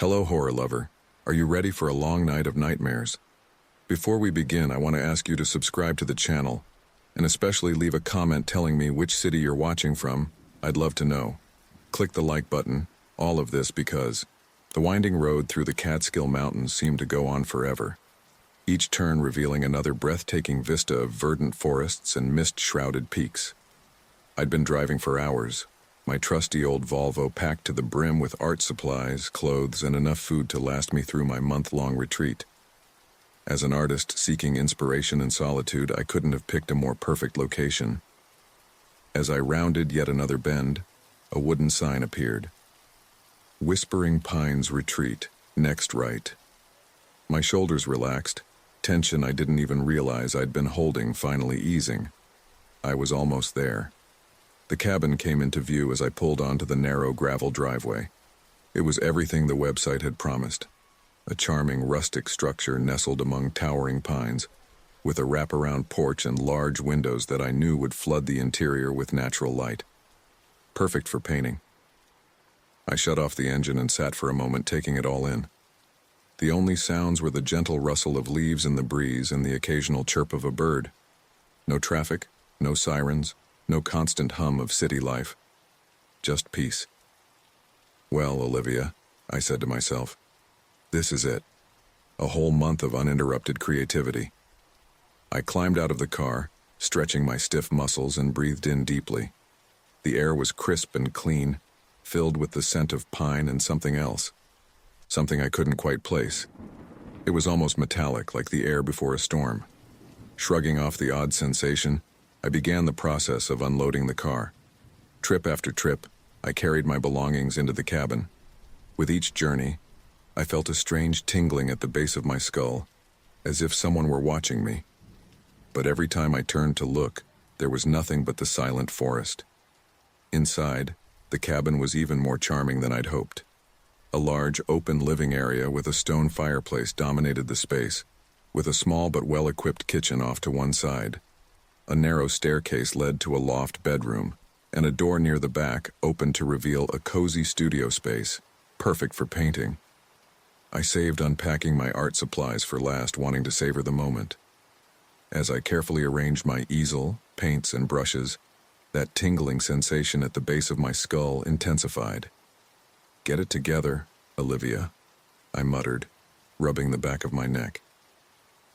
Hello, horror lover. Are you ready for a long night of nightmares? Before we begin, I want to ask you to subscribe to the channel, and especially leave a comment telling me which city you're watching from. I'd love to know. Click the like button, all of this because the winding road through the Catskill Mountains seemed to go on forever, each turn revealing another breathtaking vista of verdant forests and mist-shrouded peaks. I'd been driving for hours, my trusty old Volvo packed to the brim with art supplies, clothes, and enough food to last me through my month-long retreat. As an artist seeking inspiration and solitude, I couldn't have picked a more perfect location. As I rounded yet another bend, a wooden sign appeared. Whispering Pines Retreat, next right. My shoulders relaxed, tension I didn't even realize I'd been holding finally easing. I was almost there. The cabin came into view as I pulled onto the narrow gravel driveway. It was everything the website had promised. A charming rustic structure nestled among towering pines, with a wraparound porch and large windows that I knew would flood the interior with natural light. Perfect for painting. I shut off the engine and sat for a moment, taking it all in. The only sounds were the gentle rustle of leaves in the breeze and the occasional chirp of a bird. No traffic, no sirens, no constant hum of city life. Just peace. Well, Olivia, I said to myself, this is it. A whole month of uninterrupted creativity. I climbed out of the car, stretching my stiff muscles, and breathed in deeply. The air was crisp and clean, filled with the scent of pine and something else. Something I couldn't quite place. It was almost metallic, like the air before a storm. Shrugging off the odd sensation, I began the process of unloading the car. Trip after trip, I carried my belongings into the cabin. With each journey, I felt a strange tingling at the base of my skull, as if someone were watching me. But every time I turned to look, there was nothing but the silent forest. Inside, the cabin was even more charming than I'd hoped. A large, open living area with a stone fireplace dominated the space, with a small but well-equipped kitchen off to one side. A narrow staircase led to a loft bedroom, and a door near the back opened to reveal a cozy studio space, perfect for painting. I saved unpacking my art supplies for last, wanting to savor the moment. As I carefully arranged my easel, paints, and brushes, that tingling sensation at the base of my skull intensified. "Get it together, Olivia," I muttered, rubbing the back of my neck.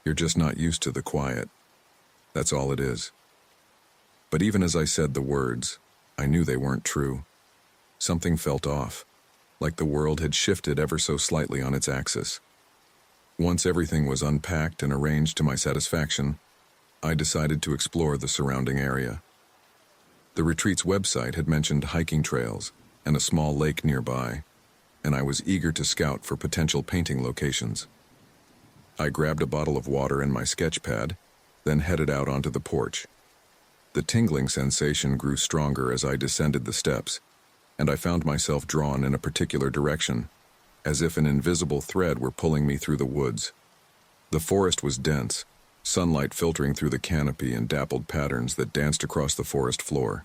"You're just not used to the quiet. That's all it is." But even as I said the words, I knew they weren't true. Something felt off, like the world had shifted ever so slightly on its axis. Once everything was unpacked and arranged to my satisfaction, I decided to explore the surrounding area. The retreat's website had mentioned hiking trails and a small lake nearby, and I was eager to scout for potential painting locations. I grabbed a bottle of water and my sketch pad, then headed out onto the porch. The tingling sensation grew stronger as I descended the steps, and I found myself drawn in a particular direction, as if an invisible thread were pulling me through the woods. The forest was dense, sunlight filtering through the canopy in dappled patterns that danced across the forest floor.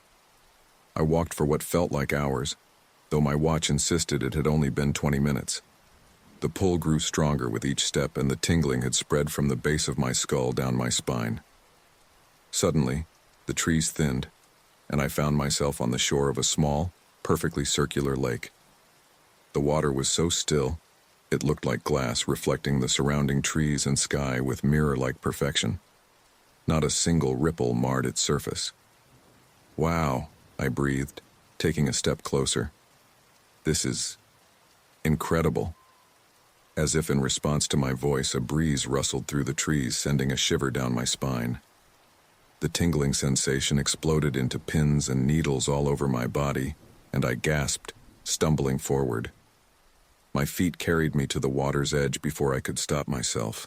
I walked for what felt like hours, though my watch insisted it had only been 20 minutes. The pull grew stronger with each step, and the tingling had spread from the base of my skull down my spine. Suddenly, the trees thinned, and I found myself on the shore of a small, perfectly circular lake. The water was so still, it looked like glass reflecting the surrounding trees and sky with mirror-like perfection. Not a single ripple marred its surface. "Wow," I breathed, taking a step closer. "This is incredible." As if in response to my voice, a breeze rustled through the trees, sending a shiver down my spine. The tingling sensation exploded into pins and needles all over my body, and I gasped, stumbling forward. My feet carried me to the water's edge before I could stop myself.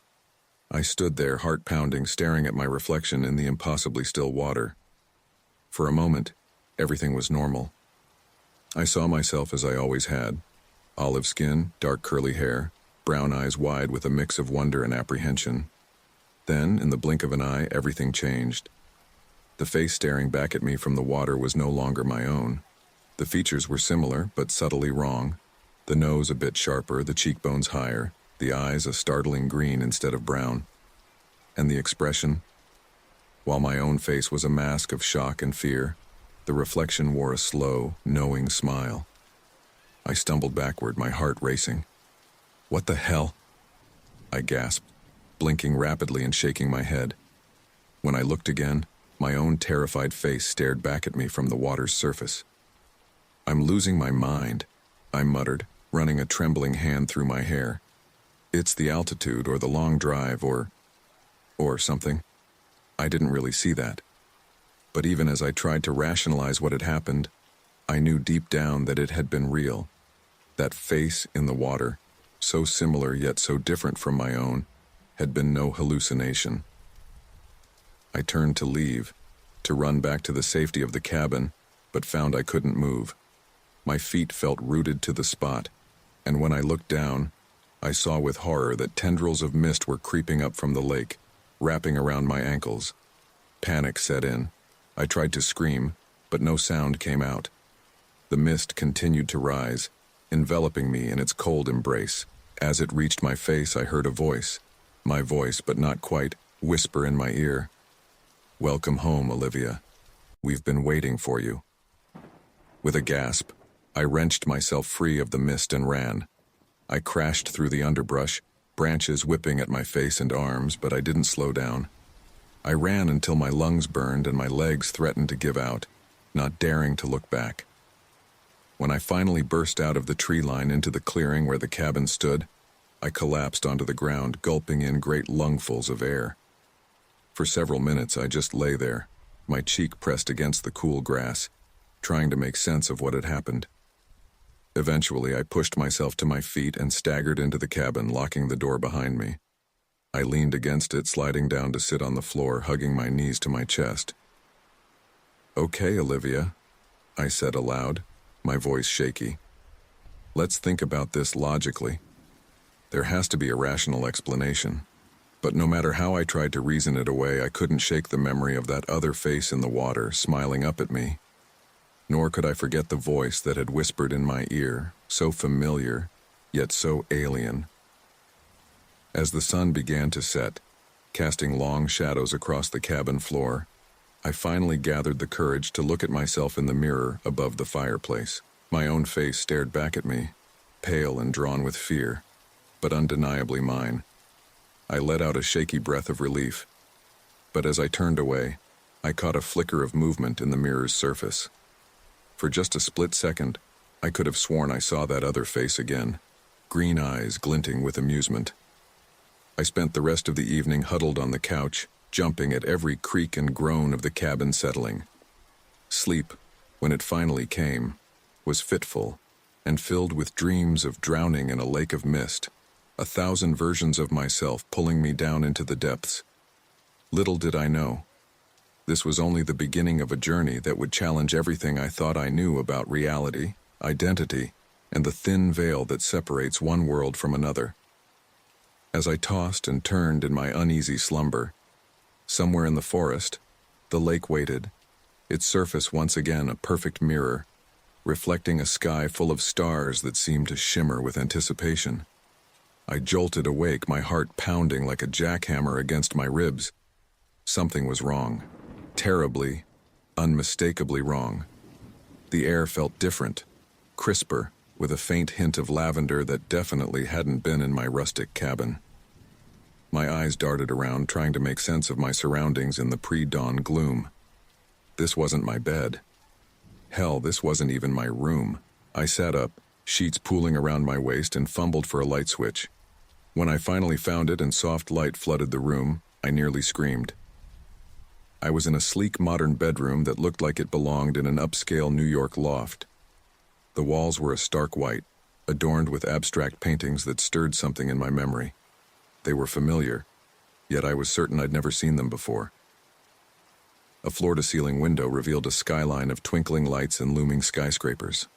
I stood there, heart pounding, staring at my reflection in the impossibly still water. For a moment, everything was normal. I saw myself as I always had: olive skin, dark curly hair, brown eyes wide with a mix of wonder and apprehension. Then, in the blink of an eye, everything changed. The face staring back at me from the water was no longer my own. The features were similar, but subtly wrong. The nose a bit sharper, the cheekbones higher, the eyes a startling green instead of brown. And the expression? While my own face was a mask of shock and fear, the reflection wore a slow, knowing smile. I stumbled backward, my heart racing. What the hell? I gasped, blinking rapidly and shaking my head. When I looked again, my own terrified face stared back at me from the water's surface. I'm losing my mind, I muttered, running a trembling hand through my hair. It's the altitude or the long drive or something. I didn't really see that. But even as I tried to rationalize what had happened, I knew deep down that it had been real. That face in the water, so similar yet so different from my own, had been no hallucination. I turned to leave, to run back to the safety of the cabin, but found I couldn't move. My feet felt rooted to the spot, and when I looked down, I saw with horror that tendrils of mist were creeping up from the lake, wrapping around my ankles. Panic set in. I tried to scream, but no sound came out. The mist continued to rise, enveloping me in its cold embrace. As it reached my face, I heard a voice, my voice, but not quite, whisper in my ear. "Welcome home, Olivia. We've been waiting for you." With a gasp, I wrenched myself free of the mist and ran. I crashed through the underbrush, branches whipping at my face and arms, but I didn't slow down. I ran until my lungs burned and my legs threatened to give out, not daring to look back. When I finally burst out of the tree line into the clearing where the cabin stood, I collapsed onto the ground, gulping in great lungfuls of air. For several minutes I just lay there, my cheek pressed against the cool grass, trying to make sense of what had happened. Eventually, I pushed myself to my feet and staggered into the cabin, locking the door behind me. I leaned against it, sliding down to sit on the floor, hugging my knees to my chest. "Okay, Olivia," I said aloud, my voice shaky. "Let's think about this logically. There has to be a rational explanation. But no matter how I tried to reason it away, I couldn't shake the memory of that other face in the water, smiling up at me. Nor could I forget the voice that had whispered in my ear, so familiar, yet so alien. As the sun began to set, casting long shadows across the cabin floor, I finally gathered the courage to look at myself in the mirror above the fireplace. My own face stared back at me, pale and drawn with fear, but undeniably mine. I let out a shaky breath of relief, but as I turned away, I caught a flicker of movement in the mirror's surface. For just a split second, I could have sworn I saw that other face again, green eyes glinting with amusement. I spent the rest of the evening huddled on the couch, jumping at every creak and groan of the cabin settling. Sleep, when it finally came, was fitful and filled with dreams of drowning in a lake of mist, 1,000 versions of myself pulling me down into the depths. Little did I know, this was only the beginning of a journey that would challenge everything I thought I knew about reality, identity, and the thin veil that separates one world from another. As I tossed and turned in my uneasy slumber, somewhere in the forest, the lake waited, its surface once again a perfect mirror, reflecting a sky full of stars that seemed to shimmer with anticipation. I jolted awake, my heart pounding like a jackhammer against my ribs. Something was wrong. Terribly, unmistakably wrong. The air felt different, crisper, with a faint hint of lavender that definitely hadn't been in my rustic cabin. My eyes darted around, trying to make sense of my surroundings in the pre-dawn gloom. This wasn't my bed. Hell, this wasn't even my room. I sat up, sheets pooling around my waist, and fumbled for a light switch. When I finally found it and soft light flooded the room, I nearly screamed. I was in a sleek modern bedroom that looked like it belonged in an upscale New York loft. The walls were a stark white, adorned with abstract paintings that stirred something in my memory. They were familiar, yet I was certain I'd never seen them before. A floor-to-ceiling window revealed a skyline of twinkling lights and looming skyscrapers.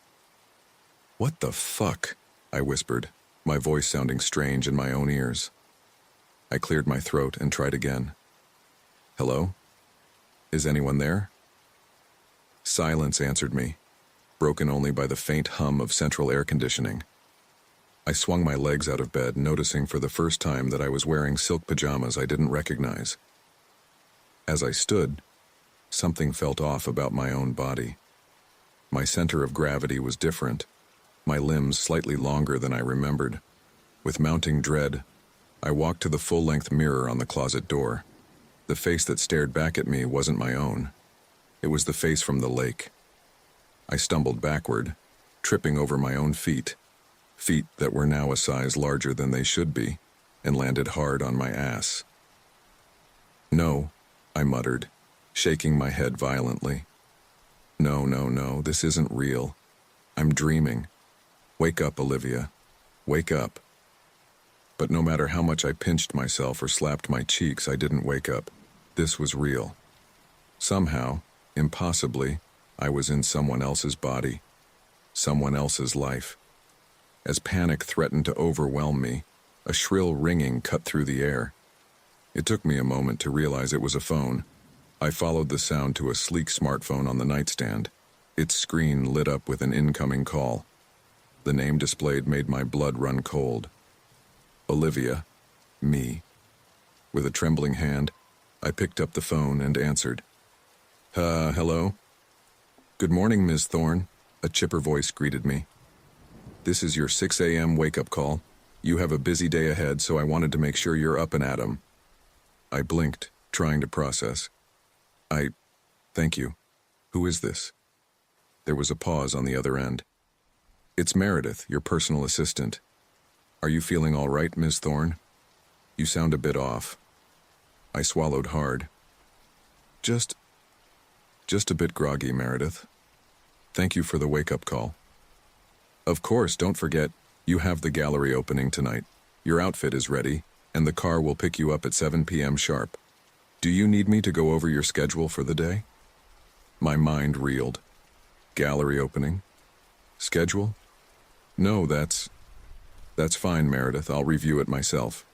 "What the fuck?" I whispered, my voice sounding strange in my own ears. I cleared my throat and tried again. "Hello? Is anyone there?" Silence answered me, broken only by the faint hum of central air conditioning. I swung my legs out of bed, noticing for the first time that I was wearing silk pajamas I didn't recognize. As I stood, something felt off about my own body. My center of gravity was different, my limbs slightly longer than I remembered. With mounting dread, I walked to the full-length mirror on the closet door. The face that stared back at me wasn't my own. It was the face from the lake. I stumbled backward, tripping over my own feet that were now a size larger than they should be, and landed hard on my ass. "No," I muttered, shaking my head violently. No, this isn't real. I'm dreaming. Wake up, Olivia. Wake up." But no matter how much I pinched myself or slapped my cheeks, I didn't wake up. This was real. Somehow, impossibly, I was in someone else's body, someone else's life. As panic threatened to overwhelm me, a shrill ringing cut through the air. It took me a moment to realize it was a phone. I followed the sound to a sleek smartphone on the nightstand. Its screen lit up with an incoming call. The name displayed made my blood run cold. Olivia. Me. With a trembling hand, I picked up the phone and answered. Hello? "Good morning, Ms. Thorne," a chipper voice greeted me. "This is your 6 a.m. wake-up call. You have a busy day ahead, so I wanted to make sure you're up and at 'em." I blinked, trying to process. Thank you. Who is this?" There was a pause on the other end. "It's Meredith, your personal assistant. Are you feeling all right, Ms. Thorne? You sound a bit off." I swallowed hard. Just a bit groggy, Meredith. Thank you for the wake-up call." "Of course, don't forget, you have the gallery opening tonight. Your outfit is ready, and the car will pick you up at 7 p.m. sharp. Do you need me to go over your schedule for the day?" My mind reeled. Gallery opening? Schedule? No, that's fine, Meredith. I'll review it myself.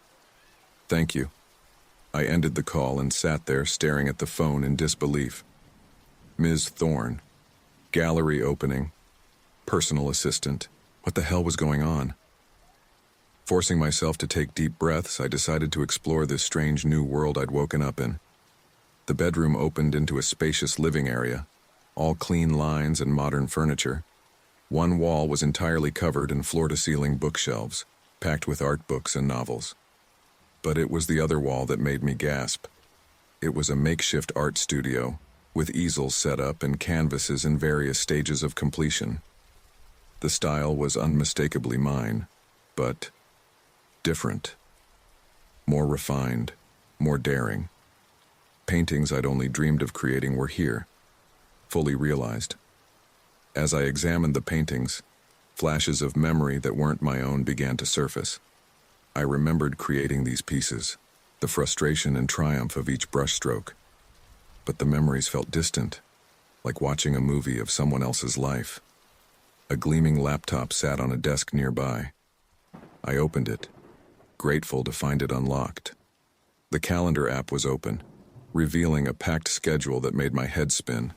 Thank you. I ended the call and sat there staring at the phone in disbelief. Ms. Thorne. Gallery opening. Personal assistant. What the hell was going on? Forcing myself to take deep breaths, I decided to explore this strange new world I'd woken up in. The bedroom opened into a spacious living area, all clean lines and modern furniture. One wall was entirely covered in floor-to-ceiling bookshelves, packed with art books and novels. But it was the other wall that made me gasp. It was a makeshift art studio, with easels set up and canvases in various stages of completion. The style was unmistakably mine, but different. More refined, more daring. Paintings I'd only dreamed of creating were here, fully realized. As I examined the paintings, flashes of memory that weren't my own began to surface. I remembered creating these pieces, the frustration and triumph of each brushstroke. But the memories felt distant, like watching a movie of someone else's life. A gleaming laptop sat on a desk nearby. I opened it, grateful to find it unlocked. The calendar app was open, revealing a packed schedule that made my head spin.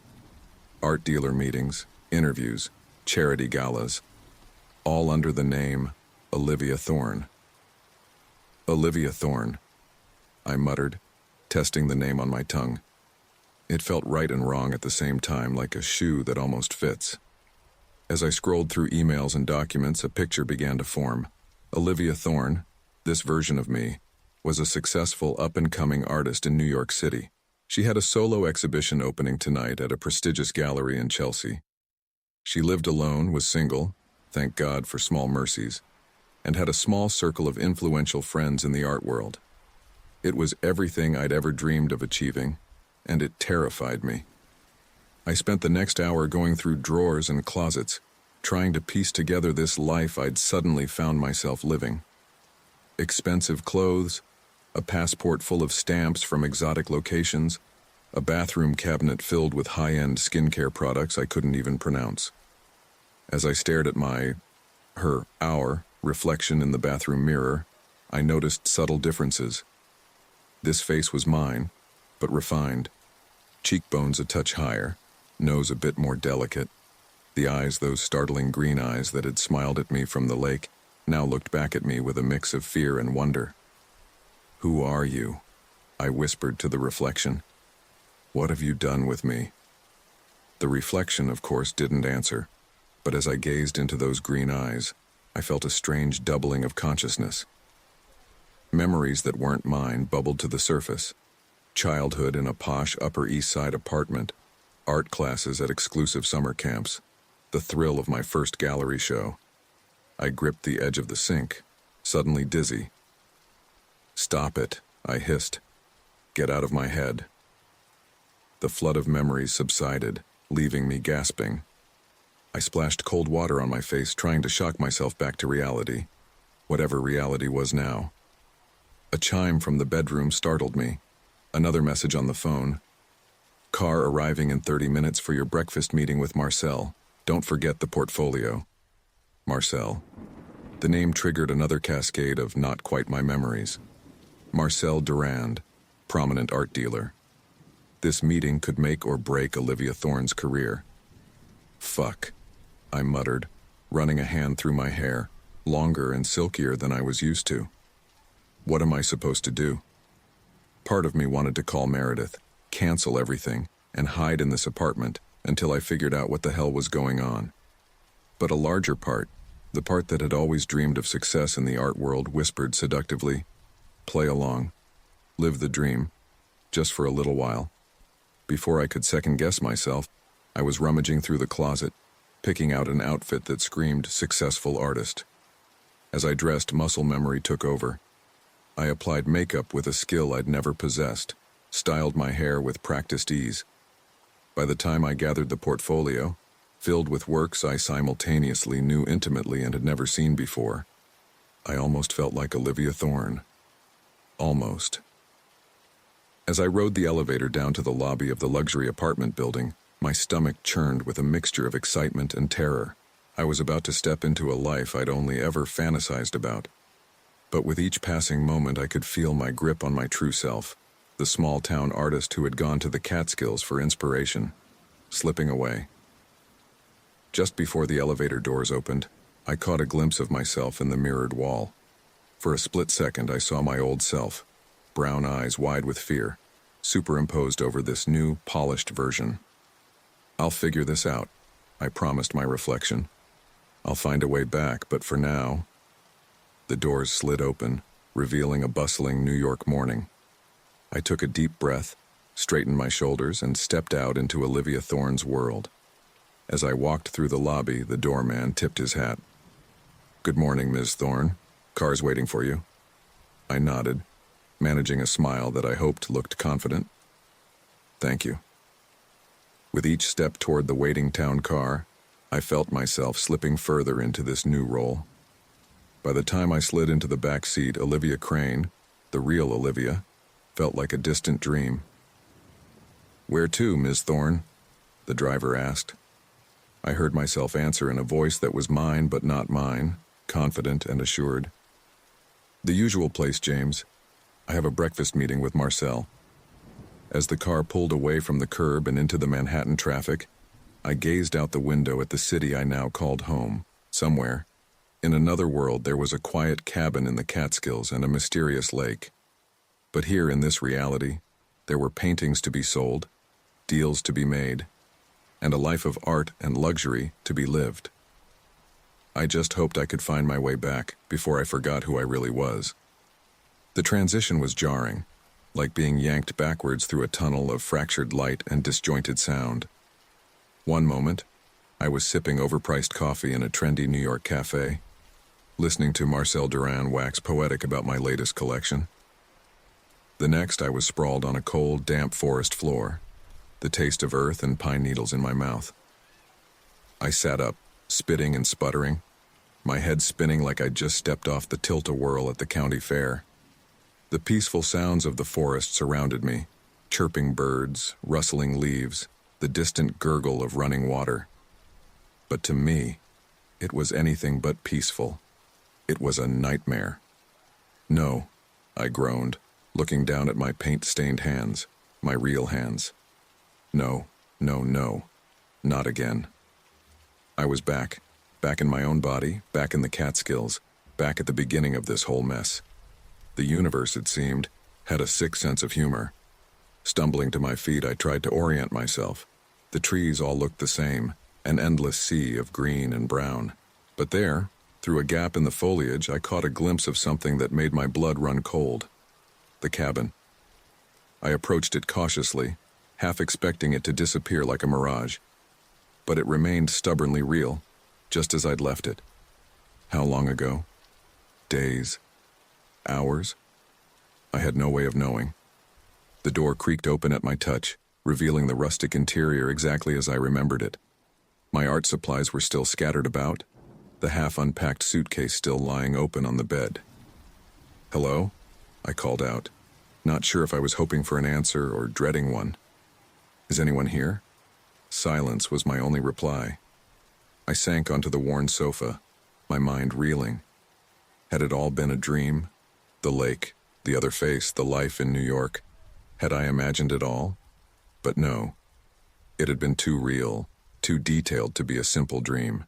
Art dealer meetings, interviews, charity galas, all under the name Olivia Thorne. Olivia Thorne, I muttered, testing the name on my tongue. It felt right and wrong at the same time, like a shoe that almost fits. As I scrolled through emails and documents, a picture began to form. Olivia Thorne, this version of me, was a successful up-and-coming artist in New York City. She had a solo exhibition opening tonight at a prestigious gallery in Chelsea. She lived alone, was single, thank God for small mercies, and had a small circle of influential friends in the art world. It was everything I'd ever dreamed of achieving, and it terrified me. I spent the next hour going through drawers and closets, trying to piece together this life I'd suddenly found myself living. Expensive clothes, a passport full of stamps from exotic locations, a bathroom cabinet filled with high-end skincare products I couldn't even pronounce. As I stared at our reflection in the bathroom mirror, I noticed subtle differences. This face was mine, but refined. Cheekbones a touch higher, nose a bit more delicate, the eyes those startling green eyes that had smiled at me from the lake, now looked back at me with a mix of fear and wonder. "Who are you?" I whispered to the reflection. "What have you done with me?" The reflection, of course, didn't answer, but as I gazed into those green eyes, I felt a strange doubling of consciousness. Memories that weren't mine bubbled to the surface. Childhood in a posh Upper East Side apartment, art classes at exclusive summer camps, the thrill of my first gallery show. I gripped the edge of the sink, suddenly dizzy. "Stop it," I hissed. "Get out of my head." The flood of memories subsided, leaving me gasping. I splashed cold water on my face, trying to shock myself back to reality, whatever reality was now. A chime from the bedroom startled me. Another message on the phone. "Car arriving in 30 minutes for your breakfast meeting with Marcel. Don't forget the portfolio." Marcel. The name triggered another cascade of not quite my memories. Marcel Durand, prominent art dealer. This meeting could make or break Olivia Thorne's career. "Fuck," I muttered, running a hand through my hair, longer and silkier than I was used to. What am I supposed to do? Part of me wanted to call Meredith, cancel everything, and hide in this apartment until I figured out what the hell was going on. But a larger part, the part that had always dreamed of success in the art world, whispered seductively, "Play along. Live the dream. Just for a little while." Before I could second-guess myself, I was rummaging through the closet, picking out an outfit that screamed successful artist. As I dressed, muscle memory took over. I applied makeup with a skill I'd never possessed, styled my hair with practiced ease. By the time I gathered the portfolio, filled with works I simultaneously knew intimately and had never seen before, I almost felt like Olivia Thorne. Almost. As I rode the elevator down to the lobby of the luxury apartment building, my stomach churned with a mixture of excitement and terror. I was about to step into a life I'd only ever fantasized about. But with each passing moment I could feel my grip on my true self, the small-town artist who had gone to the Catskills for inspiration, slipping away. Just before the elevator doors opened, I caught a glimpse of myself in the mirrored wall. For a split second I saw my old self, brown eyes wide with fear, superimposed over this new, polished version. "I'll figure this out," I promised my reflection. "I'll find a way back, but for now..." The doors slid open, revealing a bustling New York morning. I took a deep breath, straightened my shoulders, and stepped out into Olivia Thorne's world. As I walked through the lobby, the doorman tipped his hat. "Good morning, Ms. Thorne. Car's waiting for you." I nodded, managing a smile that I hoped looked confident. "Thank you." With each step toward the waiting town car, I felt myself slipping further into this new role. By the time I slid into the back seat, Olivia Crane, the real Olivia, felt like a distant dream. "Where to, Ms. Thorne?" the driver asked. I heard myself answer in a voice that was mine but not mine, confident and assured. "The usual place, James. I have a breakfast meeting with Marcel." As the car pulled away from the curb and into the Manhattan traffic, I gazed out the window at the city I now called home. Somewhere, in another world, there was a quiet cabin in the Catskills and a mysterious lake. But here in this reality, there were paintings to be sold, deals to be made, and a life of art and luxury to be lived. I just hoped I could find my way back before I forgot who I really was. The transition was jarring, like being yanked backwards through a tunnel of fractured light and disjointed sound. One moment, I was sipping overpriced coffee in a trendy New York cafe, listening to Marcel Durand wax poetic about my latest collection. The next, I was sprawled on a cold, damp forest floor, the taste of earth and pine needles in my mouth. I sat up, spitting and sputtering, my head spinning like I'd just stepped off the tilt-a-whirl at the county fair. The peaceful sounds of the forest surrounded me, chirping birds, rustling leaves, the distant gurgle of running water. But to me, it was anything but peaceful. It was a nightmare. "No," I groaned, looking down at my paint-stained hands, my real hands. No, no, no, not again. I was back in my own body, back in the Catskills, back at the beginning of this whole mess. The universe, it seemed, had a sick sense of humor. Stumbling to my feet, I tried to orient myself. The trees all looked the same, an endless sea of green and brown. But there, through a gap in the foliage, I caught a glimpse of something that made my blood run cold. The cabin. I approached it cautiously, half expecting it to disappear like a mirage. But it remained stubbornly real, just as I'd left it. How long ago? Days? Hours? I had no way of knowing. The door creaked open at my touch, revealing the rustic interior exactly as I remembered it. My art supplies were still scattered about, the half-unpacked suitcase still lying open on the bed. "Hello?" I called out, not sure if I was hoping for an answer or dreading one. "Is anyone here?" Silence was my only reply. I sank onto the worn sofa, my mind reeling. Had it all been a dream? The lake, the other face, the life in New York. Had I imagined it all? But no. It had been too real, too detailed to be a simple dream.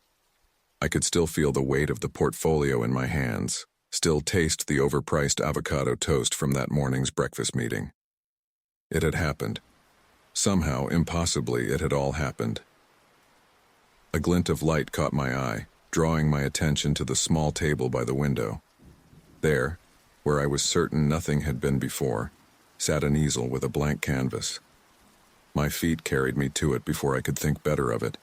I could still feel the weight of the portfolio in my hands, still taste the overpriced avocado toast from that morning's breakfast meeting. It had happened. Somehow, impossibly, it had all happened. A glint of light caught my eye, drawing my attention to the small table by the window. There, where I was certain nothing had been before, sat an easel with a blank canvas. My feet carried me to it before I could think better of it.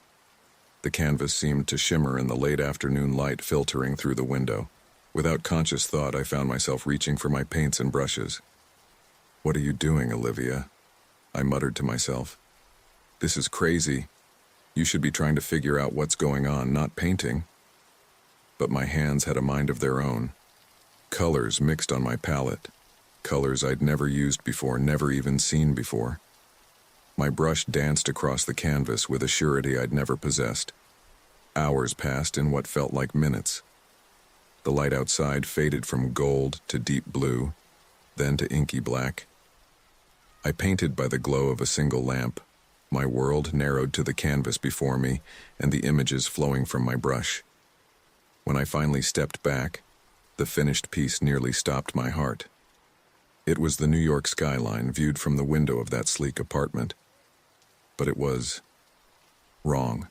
The canvas seemed to shimmer in the late afternoon light filtering through the window. Without conscious thought, I found myself reaching for my paints and brushes. "What are you doing, Olivia?" I muttered to myself. "This is crazy. You should be trying to figure out what's going on, not painting." But my hands had a mind of their own. Colors mixed on my palette. Colors I'd never used before, never even seen before. My brush danced across the canvas with a surety I'd never possessed. Hours passed in what felt like minutes. The light outside faded from gold to deep blue, then to inky black. I painted by the glow of a single lamp, my world narrowed to the canvas before me and the images flowing from my brush. When I finally stepped back, the finished piece nearly stopped my heart. It was the New York skyline viewed from the window of that sleek apartment. But it was wrong.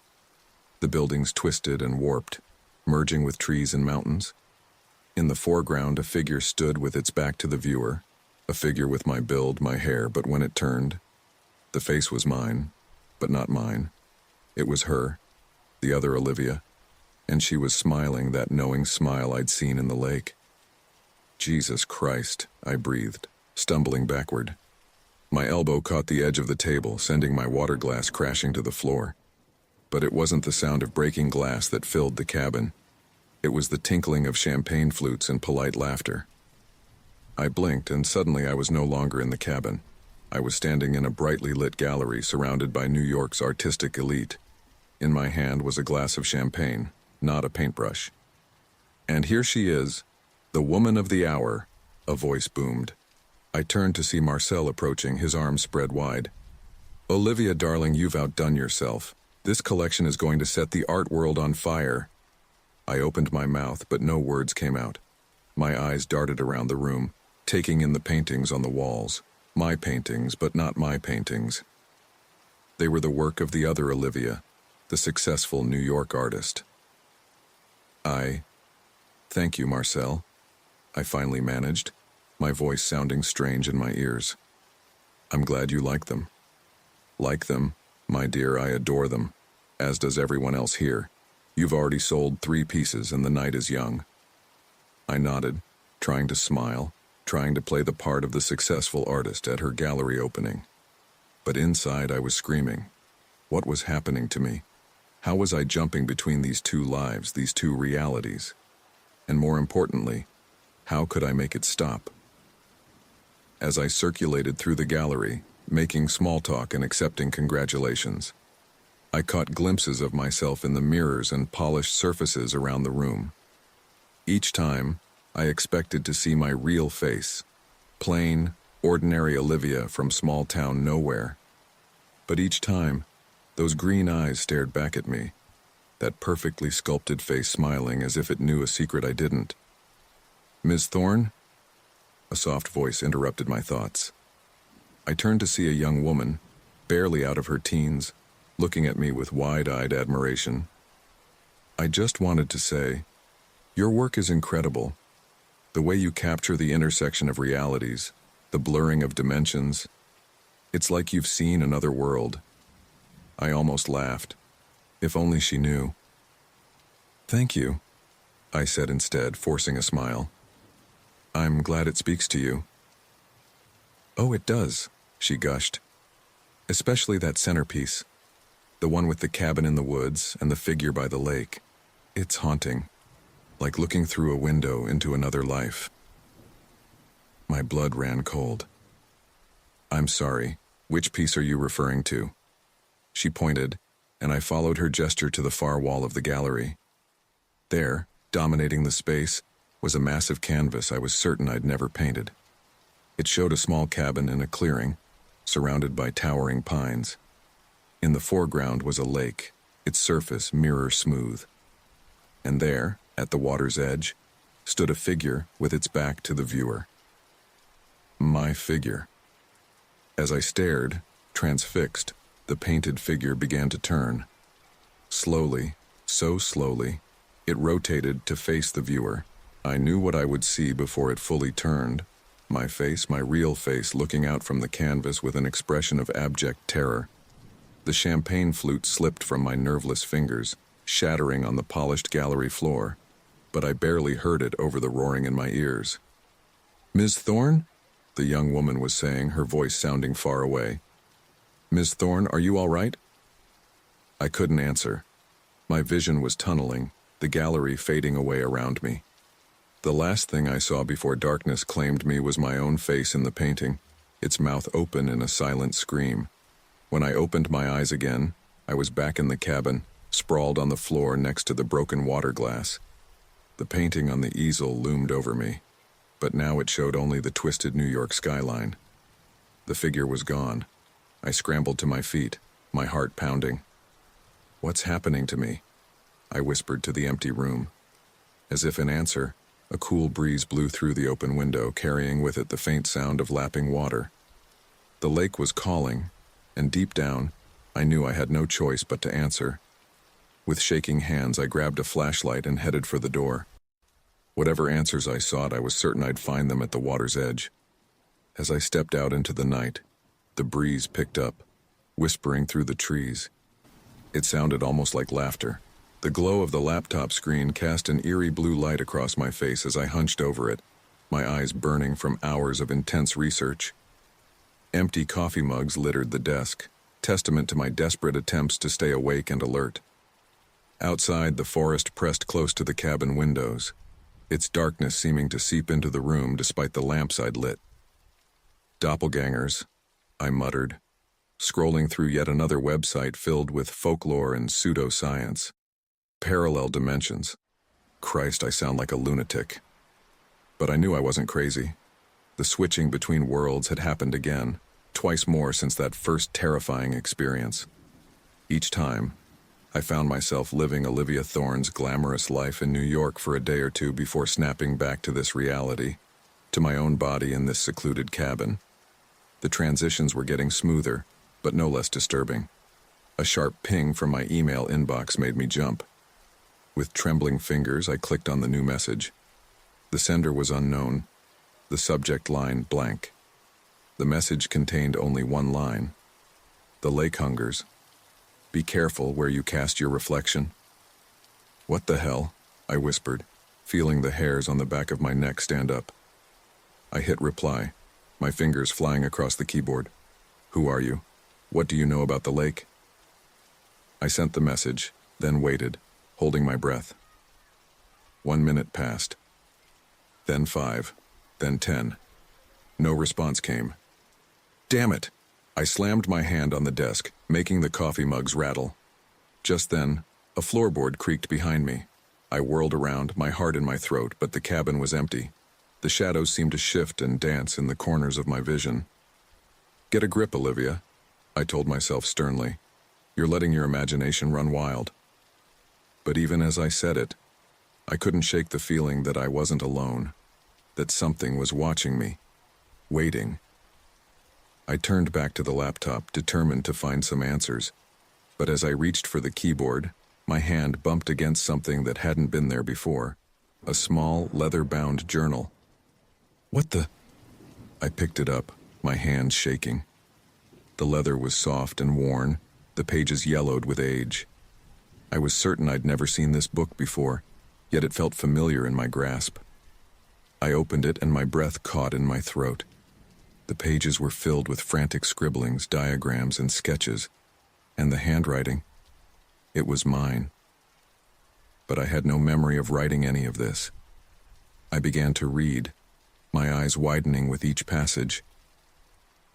The buildings twisted and warped, merging with trees and mountains. In the foreground, a figure stood with its back to the viewer, a figure with my build, my hair, but when it turned, the face was mine, but not mine. It was her, the other Olivia, and she was smiling that knowing smile I'd seen in the lake. "Jesus Christ," I breathed, stumbling backward. My elbow caught the edge of the table, sending my water glass crashing to the floor. But it wasn't the sound of breaking glass that filled the cabin. It was the tinkling of champagne flutes and polite laughter. I blinked, and suddenly I was no longer in the cabin. I was standing in a brightly lit gallery surrounded by New York's artistic elite. In my hand was a glass of champagne, not a paintbrush. "And here she is, the woman of the hour," a voice boomed. I turned to see Marcel approaching, his arms spread wide. "Olivia, darling, you've outdone yourself. This collection is going to set the art world on fire." I opened my mouth, but no words came out. My eyes darted around the room, taking in the paintings on the walls. My paintings, but not my paintings. They were the work of the other Olivia, the successful New York artist. Thank you, Marcel," I finally managed, my voice sounding strange in my ears. "I'm glad you like them." "Like them? My dear, I adore them, as does everyone else here. You've already sold 3 pieces and the night is young." I nodded, trying to smile, trying to play the part of the successful artist at her gallery opening. But inside I was screaming. What was happening to me? How was I jumping between these 2 lives, these 2 realities? And more importantly, how could I make it stop? As I circulated through the gallery, making small talk and accepting congratulations, I caught glimpses of myself in the mirrors and polished surfaces around the room. Each time, I expected to see my real face, plain, ordinary Olivia from small town nowhere. But each time, those green eyes stared back at me, that perfectly sculpted face smiling as if it knew a secret I didn't. Ms. Thorne? A soft voice interrupted my thoughts. I turned to see a young woman, barely out of her teens, looking at me with wide-eyed admiration. I just wanted to say, your work is incredible. The way you capture the intersection of realities, the blurring of dimensions, it's like you've seen another world. I almost laughed. If only she knew. Thank you, I said instead, forcing a smile. I'm glad it speaks to you. Oh, it does, she gushed. Especially that centerpiece, the one with the cabin in the woods and the figure by the lake. It's haunting, like looking through a window into another life. My blood ran cold. I'm sorry, which piece are you referring to? She pointed, and I followed her gesture to the far wall of the gallery. There, dominating the space, was a massive canvas I was certain I'd never painted. It showed a small cabin in a clearing, surrounded by towering pines. In the foreground was a lake, its surface mirror smooth. And there, at the water's edge, stood a figure with its back to the viewer. My figure. As I stared, transfixed, the painted figure began to turn. Slowly, so slowly, it rotated to face the viewer. I knew what I would see before it fully turned. My face, my real face, looking out from the canvas with an expression of abject terror. The champagne flute slipped from my nerveless fingers, shattering on the polished gallery floor, but I barely heard it over the roaring in my ears. Ms. Thorne? The young woman was saying, her voice sounding far away. Ms. Thorne, are you all right? I couldn't answer. My vision was tunneling, the gallery fading away around me. The last thing I saw before darkness claimed me was my own face in the painting, its mouth open in a silent scream. When I opened my eyes again, I was back in the cabin, sprawled on the floor next to the broken water glass. The painting on the easel loomed over me, but now it showed only the twisted New York skyline. The figure was gone. I scrambled to my feet, my heart pounding. What's happening to me? I whispered to the empty room. As if in answer, a cool breeze blew through the open window, carrying with it the faint sound of lapping water. The lake was calling, and deep down, I knew I had no choice but to answer. With shaking hands, I grabbed a flashlight and headed for the door. Whatever answers I sought, I was certain I'd find them at the water's edge. As I stepped out into the night, the breeze picked up, whispering through the trees. It sounded almost like laughter. The glow of the laptop screen cast an eerie blue light across my face as I hunched over it, my eyes burning from hours of intense research. Empty coffee mugs littered the desk, testament to my desperate attempts to stay awake and alert. Outside, the forest pressed close to the cabin windows, its darkness seeming to seep into the room despite the lamps I'd lit. Doppelgangers, I muttered, scrolling through yet another website filled with folklore and pseudoscience. Parallel dimensions. Christ, I sound like a lunatic. But I knew I wasn't crazy. The switching between worlds had happened again, twice more since that first terrifying experience. Each time, I found myself living Olivia Thorne's glamorous life in New York for a day or two before snapping back to this reality, to my own body in this secluded cabin. The transitions were getting smoother, but no less disturbing. A sharp ping from my email inbox made me jump. With trembling fingers, I clicked on the new message. The sender was unknown, the subject line blank. The message contained only one line. The lake hungers. Be careful where you cast your reflection. What the hell? I whispered, feeling the hairs on the back of my neck stand up. I hit reply, my fingers flying across the keyboard. Who are you? What do you know about the lake? I sent the message, then waited, holding my breath. 1 minute passed. Then 5, then 10. No response came. Damn it! I slammed my hand on the desk, making the coffee mugs rattle. Just then, a floorboard creaked behind me. I whirled around, my heart in my throat, but the cabin was empty. The shadows seemed to shift and dance in the corners of my vision. Get a grip, Olivia, I told myself sternly. You're letting your imagination run wild. But even as I said it, I couldn't shake the feeling that I wasn't alone. that something was watching me, waiting. I turned back to the laptop, determined to find some answers, but as I reached for the keyboard, my hand bumped against something that hadn't been there before, a small, leather-bound journal. What the? I picked it up, my hand shaking. The leather was soft and worn, the pages yellowed with age. I was certain I'd never seen this book before, yet it felt familiar in my grasp. I opened it and my breath caught in my throat. The pages were filled with frantic scribblings, diagrams, and sketches, and the handwriting, it was mine. But I had no memory of writing any of this. I began to read, my eyes widening with each passage.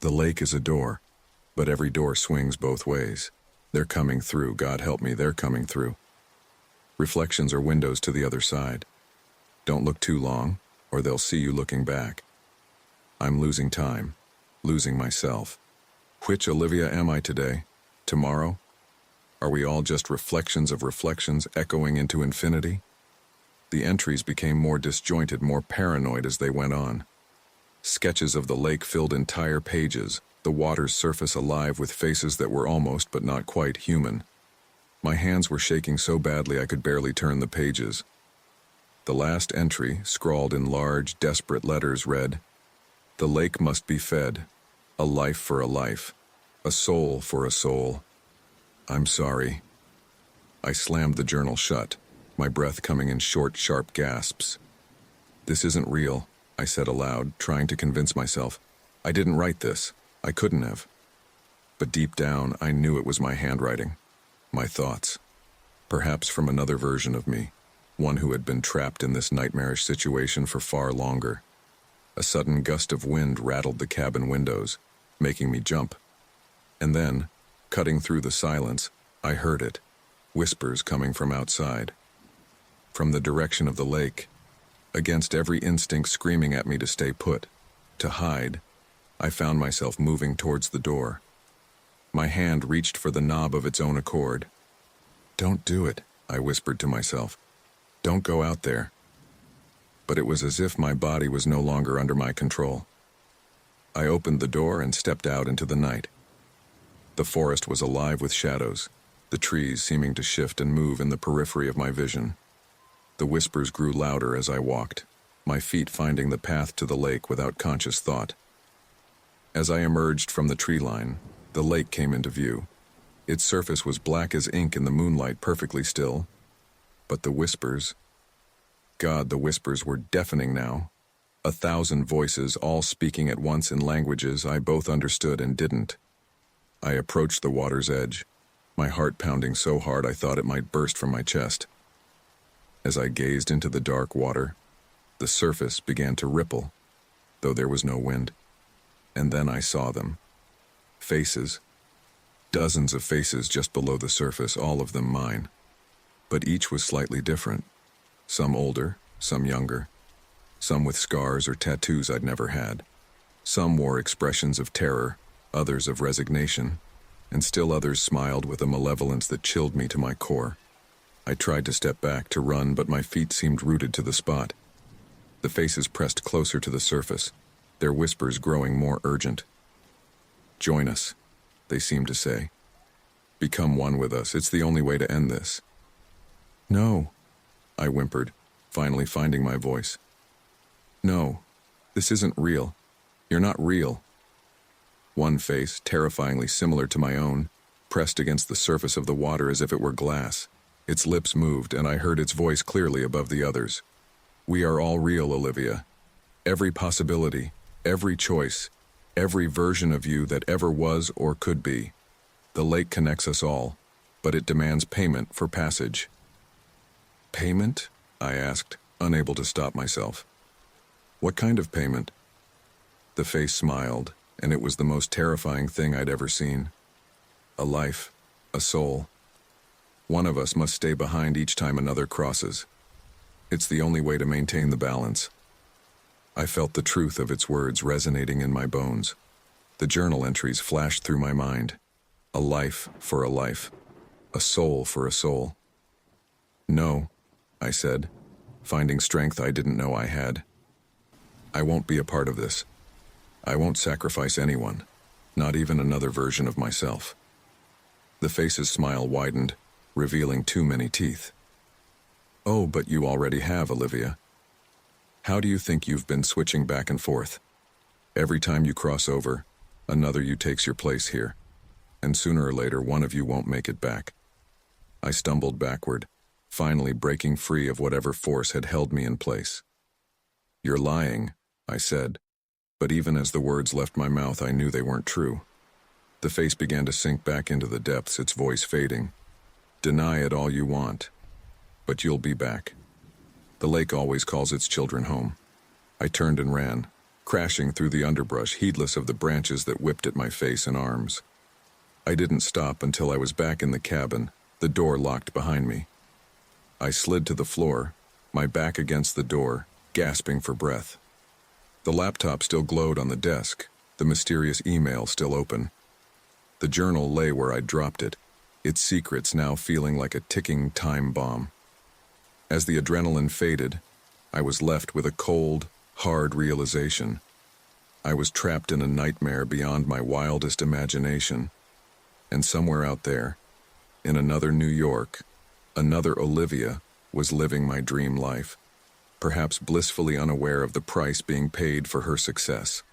The lake is a door, but every door swings both ways. They're coming through, God help me, they're coming through. Reflections are windows to the other side. Don't look too long, or they'll see you looking back. I'm losing time, losing myself. Which Olivia am I today? Tomorrow? Are we all just reflections of reflections echoing into infinity? The entries became more disjointed, more paranoid as they went on. Sketches of the lake filled entire pages, the water's surface alive with faces that were almost but not quite human. My hands were shaking so badly I could barely turn the pages. The last entry, scrawled in large, desperate letters, read, "The lake must be fed. A life for a life. A soul for a soul. I'm sorry." I slammed the journal shut, my breath coming in short, sharp gasps. "This isn't real," I said aloud, trying to convince myself. "I didn't write this. I couldn't have." But deep down, I knew it was my handwriting, my thoughts. Perhaps from another version of me, one who had been trapped in this nightmarish situation for far longer. A sudden gust of wind rattled the cabin windows, making me jump. And then, cutting through the silence, I heard it, whispers coming from outside. From the direction of the lake, against every instinct screaming at me to stay put, to hide, I found myself moving towards the door. My hand reached for the knob of its own accord. "Don't do it," I whispered to myself. "Don't go out there." But it was as if my body was no longer under my control. I opened the door and stepped out into the night. The forest was alive with shadows, the trees seeming to shift and move in the periphery of my vision. The whispers grew louder as I walked, my feet finding the path to the lake without conscious thought. As I emerged from the tree line, the lake came into view. Its surface was black as ink in the moonlight, perfectly still. But the whispers... God, the whispers were deafening now. 1,000 voices, all speaking at once in languages I both understood and didn't. I approached the water's edge, my heart pounding so hard I thought it might burst from my chest. As I gazed into the dark water, the surface began to ripple, though there was no wind. And then I saw them. Faces. Dozens of faces just below the surface, all of them mine. But each was slightly different. Some older, some younger. Some with scars or tattoos I'd never had. Some wore expressions of terror, others of resignation, and still others smiled with a malevolence that chilled me to my core. I tried to step back, to run, but my feet seemed rooted to the spot. The faces pressed closer to the surface, their whispers growing more urgent. "Join us," they seemed to say. "Become one with us. It's the only way to end this." "No," I whimpered, finally finding my voice. "No, this isn't real. You're not real." One face, terrifyingly similar to my own, pressed against the surface of the water as if it were glass. Its lips moved, and I heard its voice clearly above the others. "We are all real, Olivia. Every possibility, every choice, every version of you that ever was or could be. The lake connects us all, but it demands payment for passage." "Payment?" I asked, unable to stop myself. "What kind of payment?" The face smiled, and it was the most terrifying thing I'd ever seen. "A life, a soul. One of us must stay behind each time another crosses. It's the only way to maintain the balance." I felt the truth of its words resonating in my bones. The journal entries flashed through my mind. A life for a life. A soul for a soul. "No," I said, finding strength I didn't know I had. I won't be a part of this. I won't sacrifice anyone, not even another version of myself. The face's smile widened, revealing too many teeth. Oh, but you already have, Olivia. How do you think you've been switching back and forth? Every time you cross over, another you takes your place here, and sooner or later one of you won't make it back. I stumbled backward, finally breaking free of whatever force had held me in place. You're lying, I said, but even as the words left my mouth, I knew they weren't true. The face began to sink back into the depths, its voice fading. Deny it all you want, but you'll be back. The lake always calls its children home. I turned and ran, crashing through the underbrush, heedless of the branches that whipped at my face and arms. I didn't stop until I was back in the cabin, the door locked behind me. I slid to the floor, my back against the door, gasping for breath. The laptop still glowed on the desk, the mysterious email still open. The journal lay where I'd dropped it, its secrets now feeling like a ticking time bomb. As the adrenaline faded, I was left with a cold, hard realization. I was trapped in a nightmare beyond my wildest imagination. And somewhere out there, in another New York, another Olivia was living my dream life, perhaps blissfully unaware of the price being paid for her success.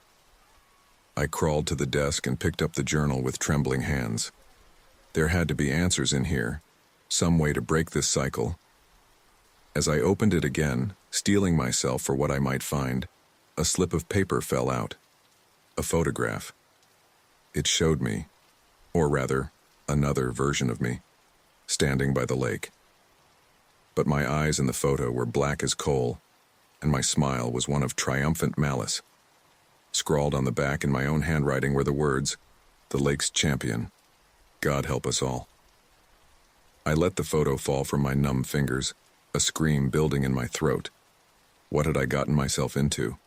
I crawled to the desk and picked up the journal with trembling hands. There had to be answers in here, some way to break this cycle. As I opened it again, steeling myself for what I might find, a slip of paper fell out. A photograph. It showed me, or rather, another version of me, standing by the lake. But my eyes in the photo were black as coal, and my smile was one of triumphant malice. Scrawled on the back in my own handwriting were the words, "The lake's champion. God help us all." I let the photo fall from my numb fingers, a scream building in my throat. What had I gotten myself into?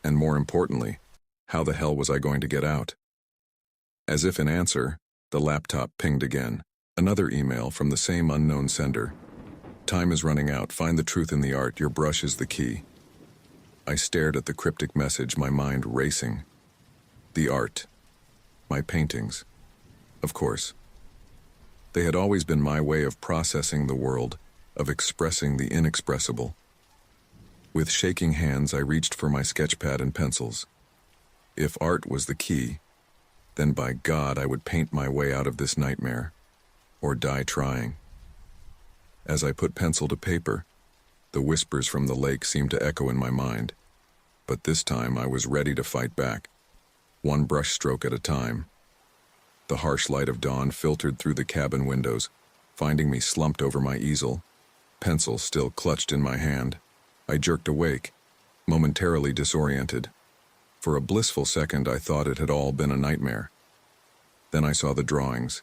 And more importantly, how the hell was I going to get out? As if in answer, the laptop pinged again. Another email from the same unknown sender. Time is running out. Find the truth in the art. Your brush is the key. I stared at the cryptic message, my mind racing. The art. My paintings. Of course. They had always been my way of processing the world, of expressing the inexpressible. With shaking hands, I reached for my sketchpad and pencils. If art was the key, then by God I would paint my way out of this nightmare, or die trying. As I put pencil to paper, the whispers from the lake seemed to echo in my mind, but this time I was ready to fight back, one brush stroke at a time. The harsh light of dawn filtered through the cabin windows, finding me slumped over my easel, pencil still clutched in my hand. I jerked awake, momentarily disoriented. For a blissful second I thought it had all been a nightmare. Then I saw the drawings.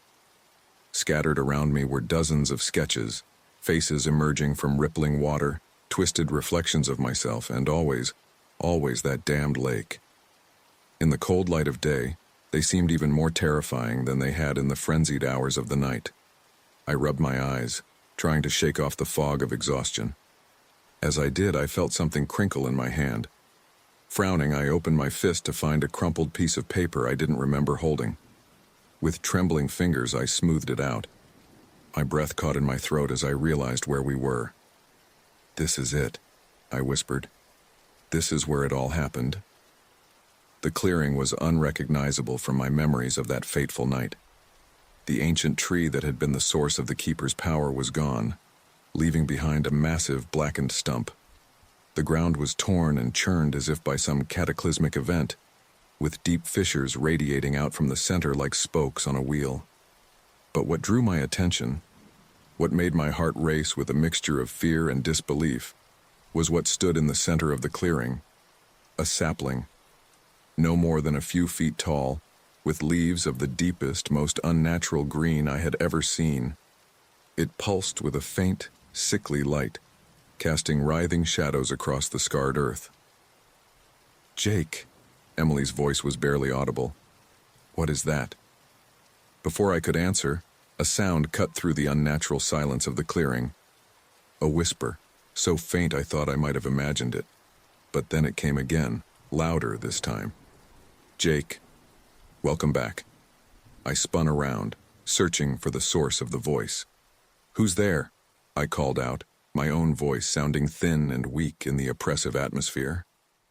Scattered around me were dozens of sketches, faces emerging from rippling water, twisted reflections of myself, and always that damned lake. In the cold light of day, they seemed even more terrifying than they had in the frenzied hours of the night. I rubbed my eyes, trying to shake off the fog of exhaustion. As I did, I felt something crinkle in my hand. Frowning, I opened my fist to find a crumpled piece of paper I didn't remember holding. With trembling fingers, I smoothed it out. My breath caught in my throat as I realized where we were. "This is it," I whispered. "This is where it all happened." The clearing was unrecognizable from my memories of that fateful night. The ancient tree that had been the source of the keeper's power was gone, leaving behind a massive blackened stump. The ground was torn and churned as if by some cataclysmic event, with deep fissures radiating out from the center like spokes on a wheel. But what drew my attention, what made my heart race with a mixture of fear and disbelief, was what stood in the center of the clearing. A sapling, no more than a few feet tall, with leaves of the deepest, most unnatural green I had ever seen. It pulsed with a faint, sickly light, casting writhing shadows across the scarred earth. "Jake," Emily's voice was barely audible. "What is that?" Before I could answer, a sound cut through the unnatural silence of the clearing. A whisper, so faint I thought I might have imagined it. But then it came again, louder this time. "Jake, welcome back." I spun around, searching for the source of the voice. "Who's there?" I called out, my own voice sounding thin and weak in the oppressive atmosphere.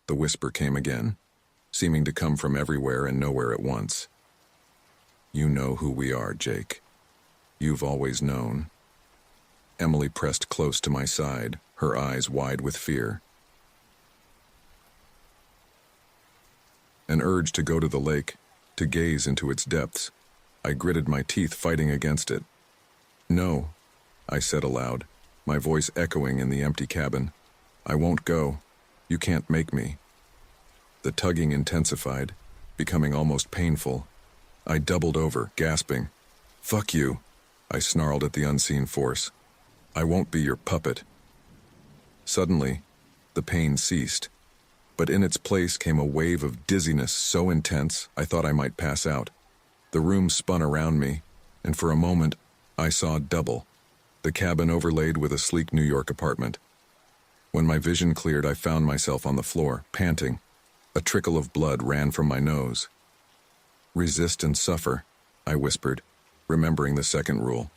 The whisper came again, seeming to come from everywhere and nowhere at once. "You know who we are, Jake. You've always known." Emily pressed close to my side, her eyes wide with fear. An urge to go to the lake, to gaze into its depths. I gritted my teeth, fighting against it. "No," I said aloud, my voice echoing in the empty cabin. "I won't go. You can't make me." The tugging intensified, becoming almost painful. I doubled over, gasping. "Fuck you," I snarled at the unseen force. "I won't be your puppet." Suddenly, the pain ceased, but in its place came a wave of dizziness so intense I thought I might pass out. The room spun around me, and for a moment, I saw double, the cabin overlaid with a sleek New York apartment. When my vision cleared, I found myself on the floor, panting. A trickle of blood ran from my nose. "Resist and suffer," I whispered, remembering the second rule.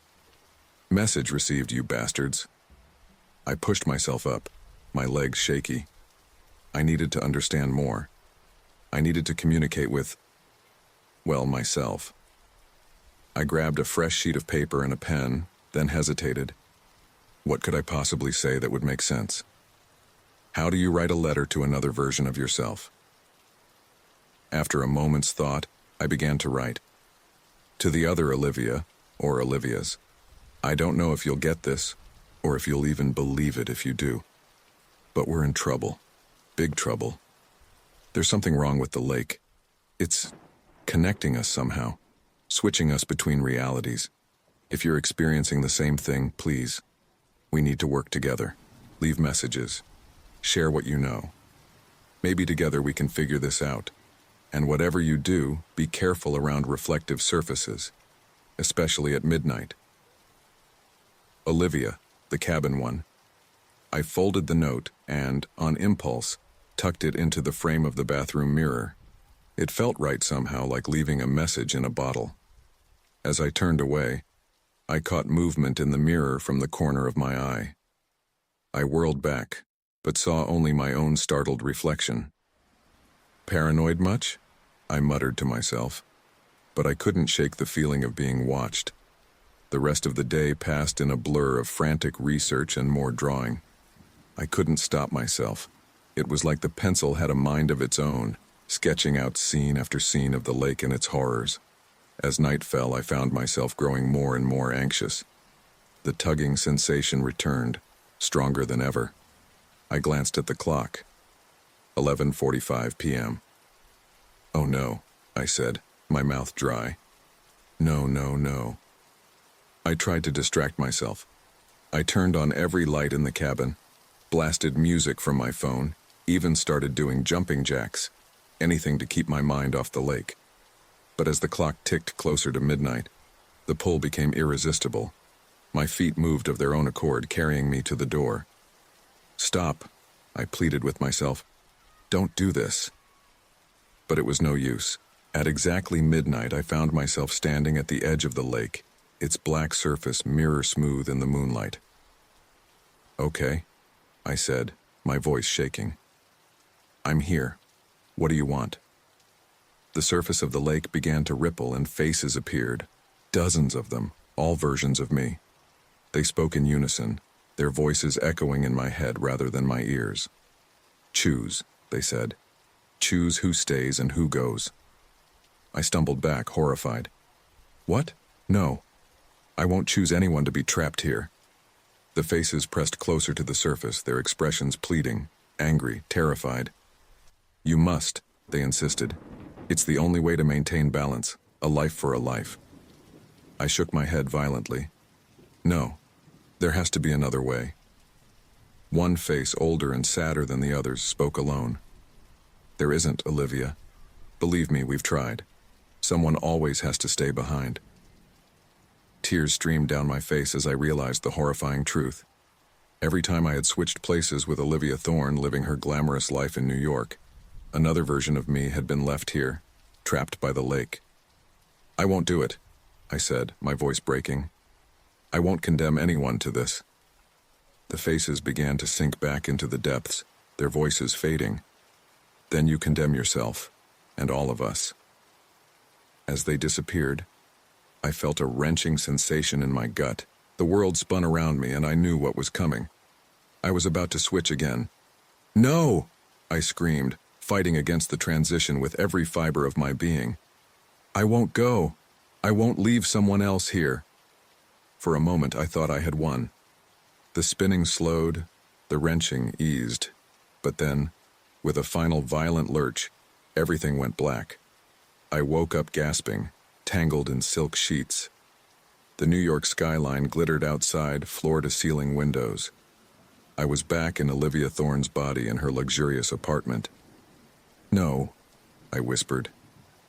"Message received, you bastards." I pushed myself up, my legs shaky. I needed to understand more. I needed to communicate with, well, myself. I grabbed a fresh sheet of paper and a pen, then hesitated. What could I possibly say that would make sense? How do you write a letter to another version of yourself? After a moment's thought, I began to write. "To the other Olivia, or Olivias, I don't know if you'll get this, or if you'll even believe it if you do. But we're in trouble. Big trouble. There's something wrong with the lake. It's connecting us somehow, switching us between realities. If you're experiencing the same thing, please. We need to work together. Leave messages. Share what you know. Maybe together we can figure this out. And whatever you do, be careful around reflective surfaces, especially at midnight. Olivia, the cabin one." I folded the note and, on impulse, tucked it into the frame of the bathroom mirror. It felt right somehow, like leaving a message in a bottle. As I turned away, I caught movement in the mirror from the corner of my eye. I whirled back, but saw only my own startled reflection. "Paranoid much?" I muttered to myself, but I couldn't shake the feeling of being watched. The rest of the day passed in a blur of frantic research and more drawing. I couldn't stop myself. It was like the pencil had a mind of its own, sketching out scene after scene of the lake and its horrors. As night fell, I found myself growing more and more anxious. The tugging sensation returned, stronger than ever. I glanced at the clock. 11:45 p.m. "Oh no," I said, my mouth dry. "No, no, no." I tried to distract myself. I turned on every light in the cabin, blasted music from my phone, even started doing jumping jacks, anything to keep my mind off the lake. But as the clock ticked closer to midnight, the pull became irresistible. My feet moved of their own accord, carrying me to the door. "Stop," I pleaded with myself. "Don't do this." But it was no use. At exactly midnight, I found myself standing at the edge of the lake, its black surface mirror smooth in the moonlight. "Okay," I said, my voice shaking. "I'm here. What do you want?" The surface of the lake began to ripple and faces appeared. Dozens of them, all versions of me. They spoke in unison, their voices echoing in my head rather than my ears. "Choose," they said. "Choose who stays and who goes." I stumbled back, horrified. "What? No. I won't choose anyone to be trapped here." The faces pressed closer to the surface, their expressions pleading, angry, terrified. "You must," they insisted. "It's the only way to maintain balance, a life for a life." I shook my head violently. "No, there has to be another way." One face, older and sadder than the others, spoke alone. "There isn't, Olivia. Believe me, we've tried. Someone always has to stay behind." Tears streamed down my face as I realized the horrifying truth. Every time I had switched places with Olivia Thorne living her glamorous life in New York, Another version of me had been left here, trapped by the lake. I won't do it, I said, my voice breaking. I won't condemn anyone to this. The faces began to sink back into the depths, their voices fading. Then you condemn yourself, and all of us. As they disappeared, I felt a wrenching sensation in my gut. The world spun around me and I knew what was coming. I was about to switch again. No! I screamed, fighting against the transition with every fiber of my being. I won't go. I won't leave someone else here. For a moment I thought I had won. The spinning slowed, the wrenching eased, but then, with a final violent lurch, everything went black. I woke up gasping, tangled in silk sheets. The New York skyline glittered outside floor-to-ceiling windows. I was back in Olivia Thorne's body in her luxurious apartment. No, I whispered,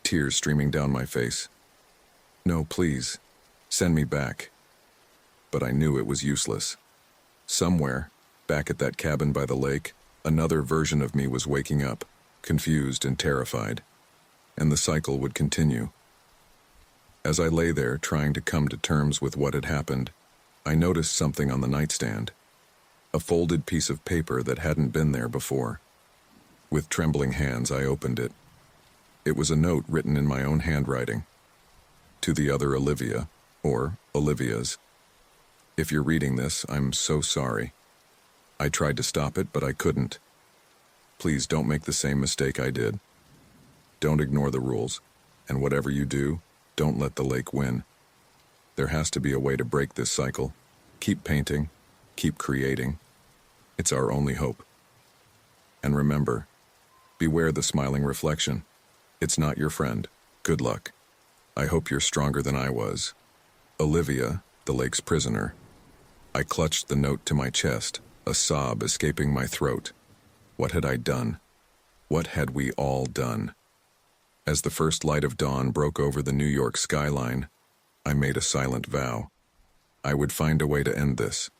tears streaming down my face. No, please, send me back. But I knew it was useless. Somewhere, back at that cabin by the lake, another version of me was waking up, confused and terrified. And the cycle would continue. As I lay there trying to come to terms with what had happened, I noticed something on the nightstand. A folded piece of paper that hadn't been there before. With trembling hands, I opened it. It was a note written in my own handwriting. To the other Olivia, or Olivia's. If you're reading this, I'm so sorry. I tried to stop it, but I couldn't. Please don't make the same mistake I did. Don't ignore the rules, and whatever you do, don't let the lake win. There has to be a way to break this cycle. Keep painting, keep creating. It's our only hope. And remember, beware the smiling reflection. It's not your friend. Good luck. I hope you're stronger than I was. Olivia, the lake's prisoner. I clutched the note to my chest, a sob escaping my throat. What had I done? What had we all done? As the first light of dawn broke over the New York skyline, I made a silent vow. I would find a way to end this,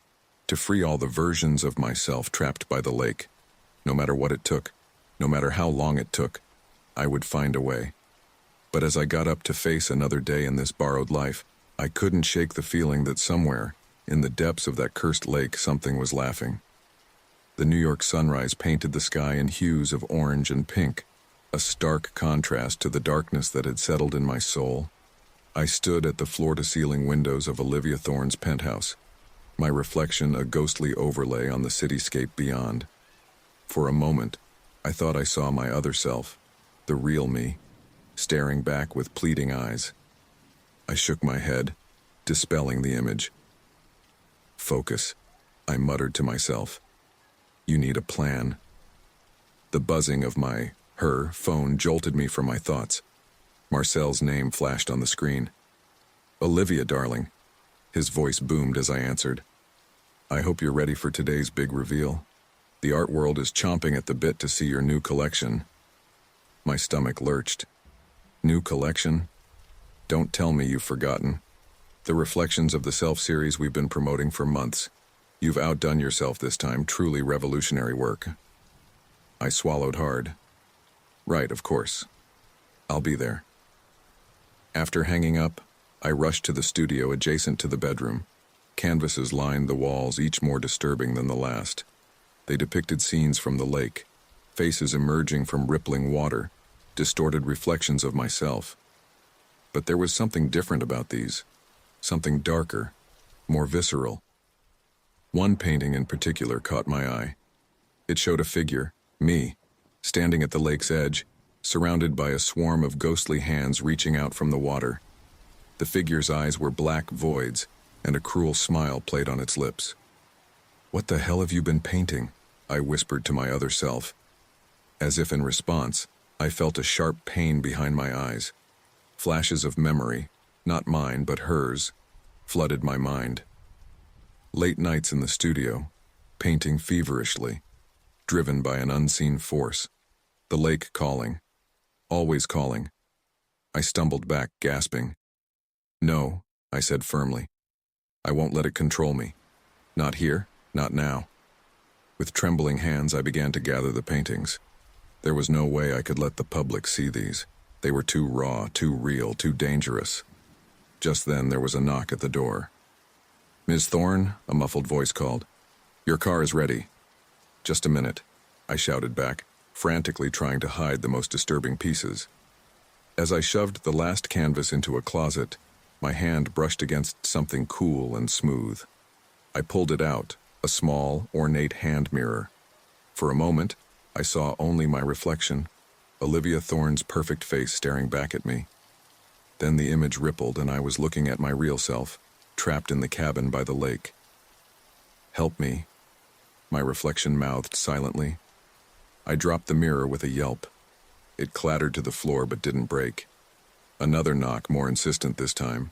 to free all the versions of myself trapped by the lake. No matter what it took, no matter how long it took, I would find a way. But as I got up to face another day in this borrowed life, I couldn't shake the feeling that somewhere, in the depths of that cursed lake, something was laughing. The New York sunrise painted the sky in hues of orange and pink, a stark contrast to the darkness that had settled in my soul. I stood at the floor-to-ceiling windows of Olivia Thorne's penthouse, my reflection a ghostly overlay on the cityscape beyond. For a moment, I thought I saw my other self, the real me, staring back with pleading eyes. I shook my head, dispelling the image. Focus, I muttered to myself. You need a plan. The buzzing of her phone jolted me from my thoughts. Marcel's name flashed on the screen. Olivia, darling. His voice boomed as I answered. I hope you're ready for today's big reveal. The art world is chomping at the bit to see your new collection. My stomach lurched. New collection? Don't tell me you've forgotten. The Reflections of the Self series we've been promoting for months. You've outdone yourself this time, truly revolutionary work. I swallowed hard. Right, of course. I'll be there. After hanging up, I rushed to the studio adjacent to the bedroom. Canvases lined the walls, each more disturbing than the last. They depicted scenes from the lake, faces emerging from rippling water, distorted reflections of myself. But there was something different about these, something darker, more visceral. One painting in particular caught my eye. It showed a figure, me, standing at the lake's edge, surrounded by a swarm of ghostly hands reaching out from the water. The figure's eyes were black voids, and a cruel smile played on its lips. What the hell have you been painting? I whispered to my other self. As if in response, I felt a sharp pain behind my eyes. Flashes of memory, not mine but hers, flooded my mind. Late nights in the studio, painting feverishly, driven by an unseen force. The lake calling, always calling. I stumbled back, gasping. No, I said firmly. I won't let it control me. Not here, not now. With trembling hands, I began to gather the paintings. There was no way I could let the public see these. They were too raw, too real, too dangerous. Just then there was a knock at the door. "Ms. Thorne," a muffled voice called. "Your car is ready." "Just a minute," I shouted back, frantically trying to hide the most disturbing pieces. As I shoved the last canvas into a closet, my hand brushed against something cool and smooth. I pulled it out, a small, ornate hand mirror. For a moment, I saw only my reflection, Olivia Thorne's perfect face staring back at me. Then the image rippled and I was looking at my real self, trapped in the cabin by the lake. "Help me," my reflection mouthed silently. I dropped the mirror with a yelp. It clattered to the floor but didn't break. Another knock, more insistent this time.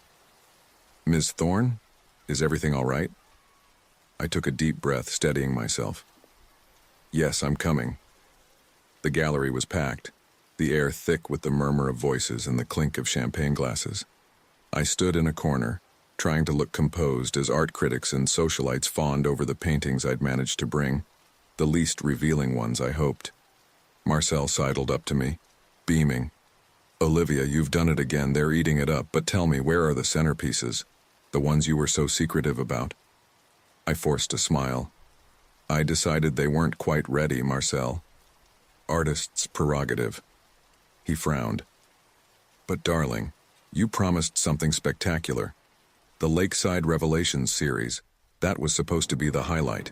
"Ms. Thorne, is everything all right?" I took a deep breath, steadying myself. "Yes, I'm coming." The gallery was packed, the air thick with the murmur of voices and the clink of champagne glasses. I stood in a corner, trying to look composed as art critics and socialites fawned over the paintings I'd managed to bring, the least revealing ones, I hoped. Marcel sidled up to me, beaming. "Olivia, you've done it again. They're eating it up, but tell me, where are the centerpieces? The ones you were so secretive about?" I forced a smile. "I decided they weren't quite ready, Marcel. Artist's prerogative." He frowned. "But darling, you promised something spectacular. The Lakeside Revelations series, that was supposed to be the highlight."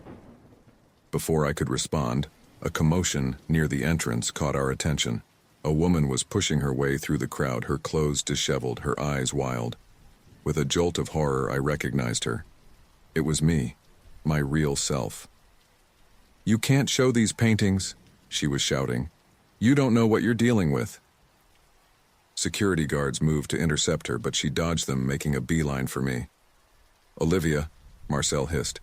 Before I could respond, a commotion near the entrance caught our attention. A woman was pushing her way through the crowd, her clothes disheveled, her eyes wild. With a jolt of horror, I recognized her. It was me, my real self. "You can't show these paintings," she was shouting. "You don't know what you're dealing with." Security guards moved to intercept her, but she dodged them, making a beeline for me. "Olivia," Marcel hissed.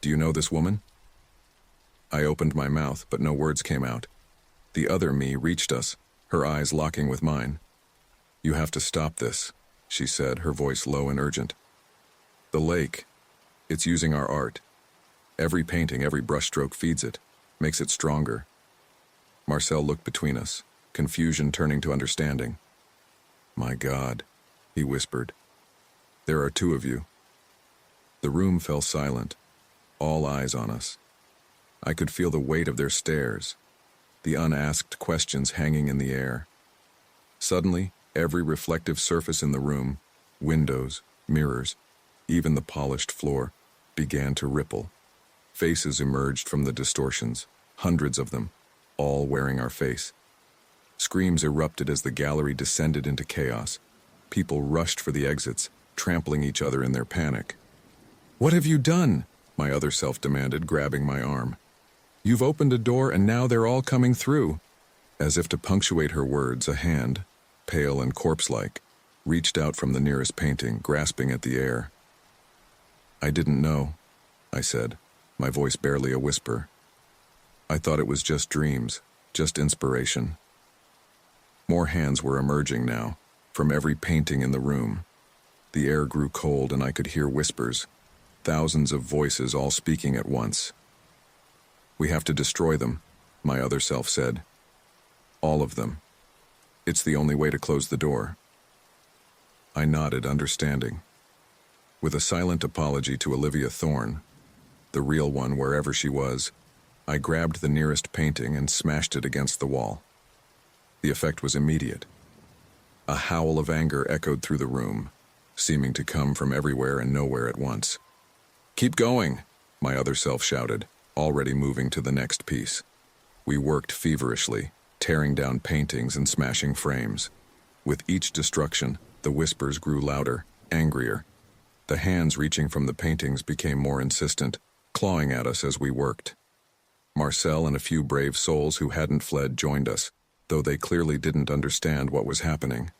"Do you know this woman?" I opened my mouth, but no words came out. The other me reached us, her eyes locking with mine. "You have to stop this," she said, her voice low and urgent. "The lake, it's using our art. Every painting, every brushstroke feeds it, makes it stronger." Marcel looked between us, confusion turning to understanding. "My God," he whispered. "There are two of you." The room fell silent, all eyes on us. I could feel the weight of their stares, the unasked questions hanging in the air. Suddenly, every reflective surface in the room, windows, mirrors, even the polished floor, began to ripple. Faces emerged from the distortions, hundreds of them, all wearing our face. Screams erupted as the gallery descended into chaos. People rushed for the exits, trampling each other in their panic. "What have you done?" my other self demanded, grabbing my arm. "You've opened a door and now they're all coming through." As if to punctuate her words, a hand, pale and corpse-like, reached out from the nearest painting, grasping at the air. "I didn't know," I said, my voice barely a whisper. "I thought it was just dreams, just inspiration." More hands were emerging now, from every painting in the room. The air grew cold and I could hear whispers, thousands of voices all speaking at once. "We have to destroy them," my other self said. "All of them. It's the only way to close the door." I nodded, understanding. With a silent apology to Olivia Thorne, the real one wherever she was, I grabbed the nearest painting and smashed it against the wall. The effect was immediate. A howl of anger echoed through the room, seeming to come from everywhere and nowhere at once. "Keep going," my other self shouted, already moving to the next piece. We worked feverishly, tearing down paintings and smashing frames. With each destruction, the whispers grew louder, angrier. The hands reaching from the paintings became more insistent, clawing at us as we worked. Marcel and a few brave souls who hadn't fled joined us, though they clearly didn't understand what was happening.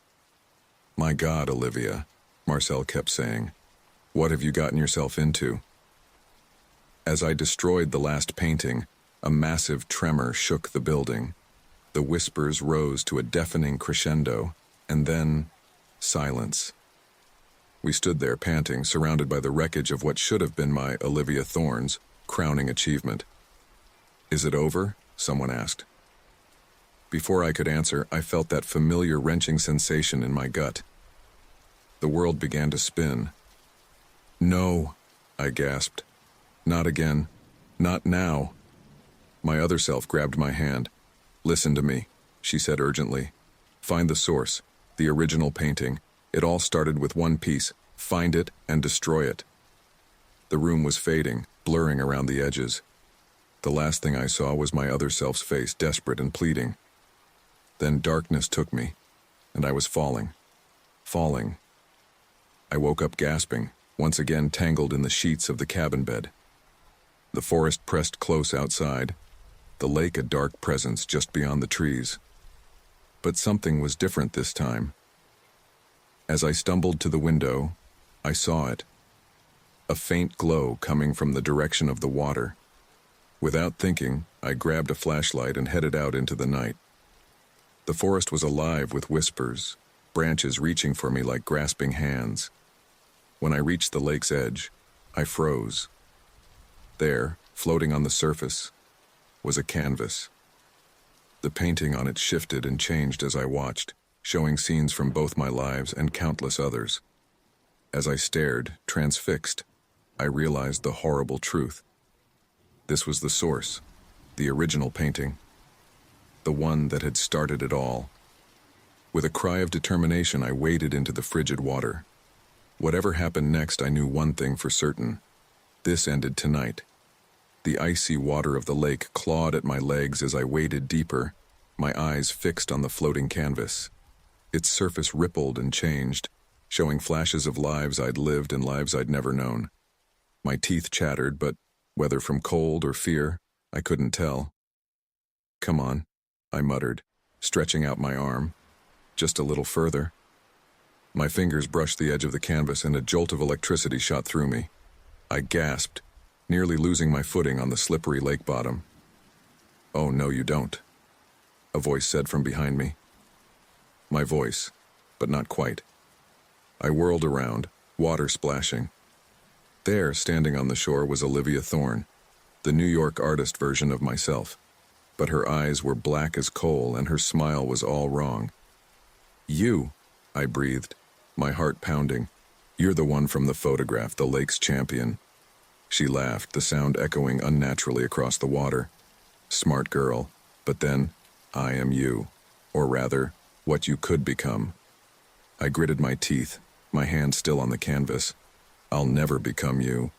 "My God, Olivia," Marcel kept saying. "What have you gotten yourself into?" As I destroyed the last painting, a massive tremor shook the building. The whispers rose to a deafening crescendo, and then silence. We stood there panting, surrounded by the wreckage of what should have been my Olivia Thorne's crowning achievement. "Is it over?" someone asked. Before I could answer, I felt that familiar wrenching sensation in my gut. The world began to spin. "No," I gasped. "Not again. Not now." My other self grabbed my hand. "Listen to me," she said urgently. "Find the source, the original painting. It all started with one piece. Find it and destroy it." The room was fading, blurring around the edges. The last thing I saw was my other self's face, desperate and pleading. Then darkness took me, and I was falling. Falling. I woke up gasping, once again tangled in the sheets of the cabin bed. The forest pressed close outside, the lake a dark presence just beyond the trees. But something was different this time. As I stumbled to the window, I saw it. A faint glow coming from the direction of the water. Without thinking, I grabbed a flashlight and headed out into the night. The forest was alive with whispers, branches reaching for me like grasping hands. When I reached the lake's edge, I froze. There, floating on the surface, was a canvas. The painting on it shifted and changed as I watched, showing scenes from both my lives and countless others. As I stared, transfixed, I realized the horrible truth. This was the source, the original painting, the one that had started it all. With a cry of determination, I waded into the frigid water. Whatever happened next, I knew one thing for certain. This ended tonight. The icy water of the lake clawed at my legs as I waded deeper, my eyes fixed on the floating canvas. Its surface rippled and changed, showing flashes of lives I'd lived and lives I'd never known. My teeth chattered, but whether from cold or fear, I couldn't tell. "Come on," I muttered, stretching out my arm. "Just a little further." My fingers brushed the edge of the canvas and a jolt of electricity shot through me. I gasped, nearly losing my footing on the slippery lake bottom. "Oh, no, you don't," a voice said from behind me. My voice, but not quite. I whirled around, water splashing. There, standing on the shore, was Olivia Thorne, the New York artist version of myself. But her eyes were black as coal and her smile was all wrong. "You," I breathed, my heart pounding. "You're the one from the photograph, the lake's champion." She laughed, the sound echoing unnaturally across the water. "Smart girl, but then, I am you, or rather, what you could become." I gritted my teeth, my hand still on the canvas. "I'll never become you."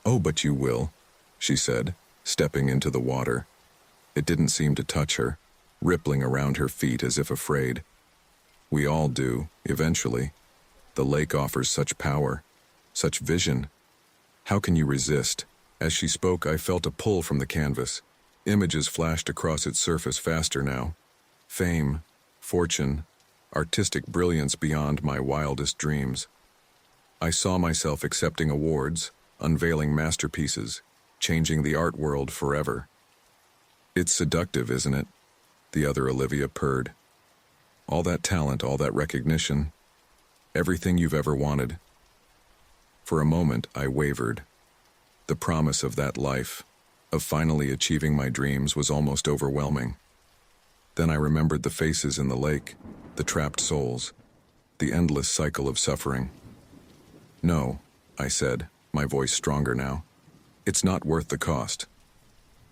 "Oh, but you will," she said, stepping into the water. It didn't seem to touch her, rippling around her feet as if afraid. We all do, eventually. The lake offers such power, such vision. How can you resist? As she spoke, I felt a pull from the canvas. Images flashed across its surface faster now. Fame, fortune, artistic brilliance beyond my wildest dreams. I saw myself accepting awards, unveiling masterpieces, changing the art world forever. "It's seductive, isn't it?" the other Olivia purred. "All that talent, all that recognition, everything you've ever wanted." For a moment, I wavered. The promise of that life, of finally achieving my dreams, was almost overwhelming. Then I remembered the faces in the lake, the trapped souls, the endless cycle of suffering. "No," I said, my voice stronger now. "It's not worth the cost."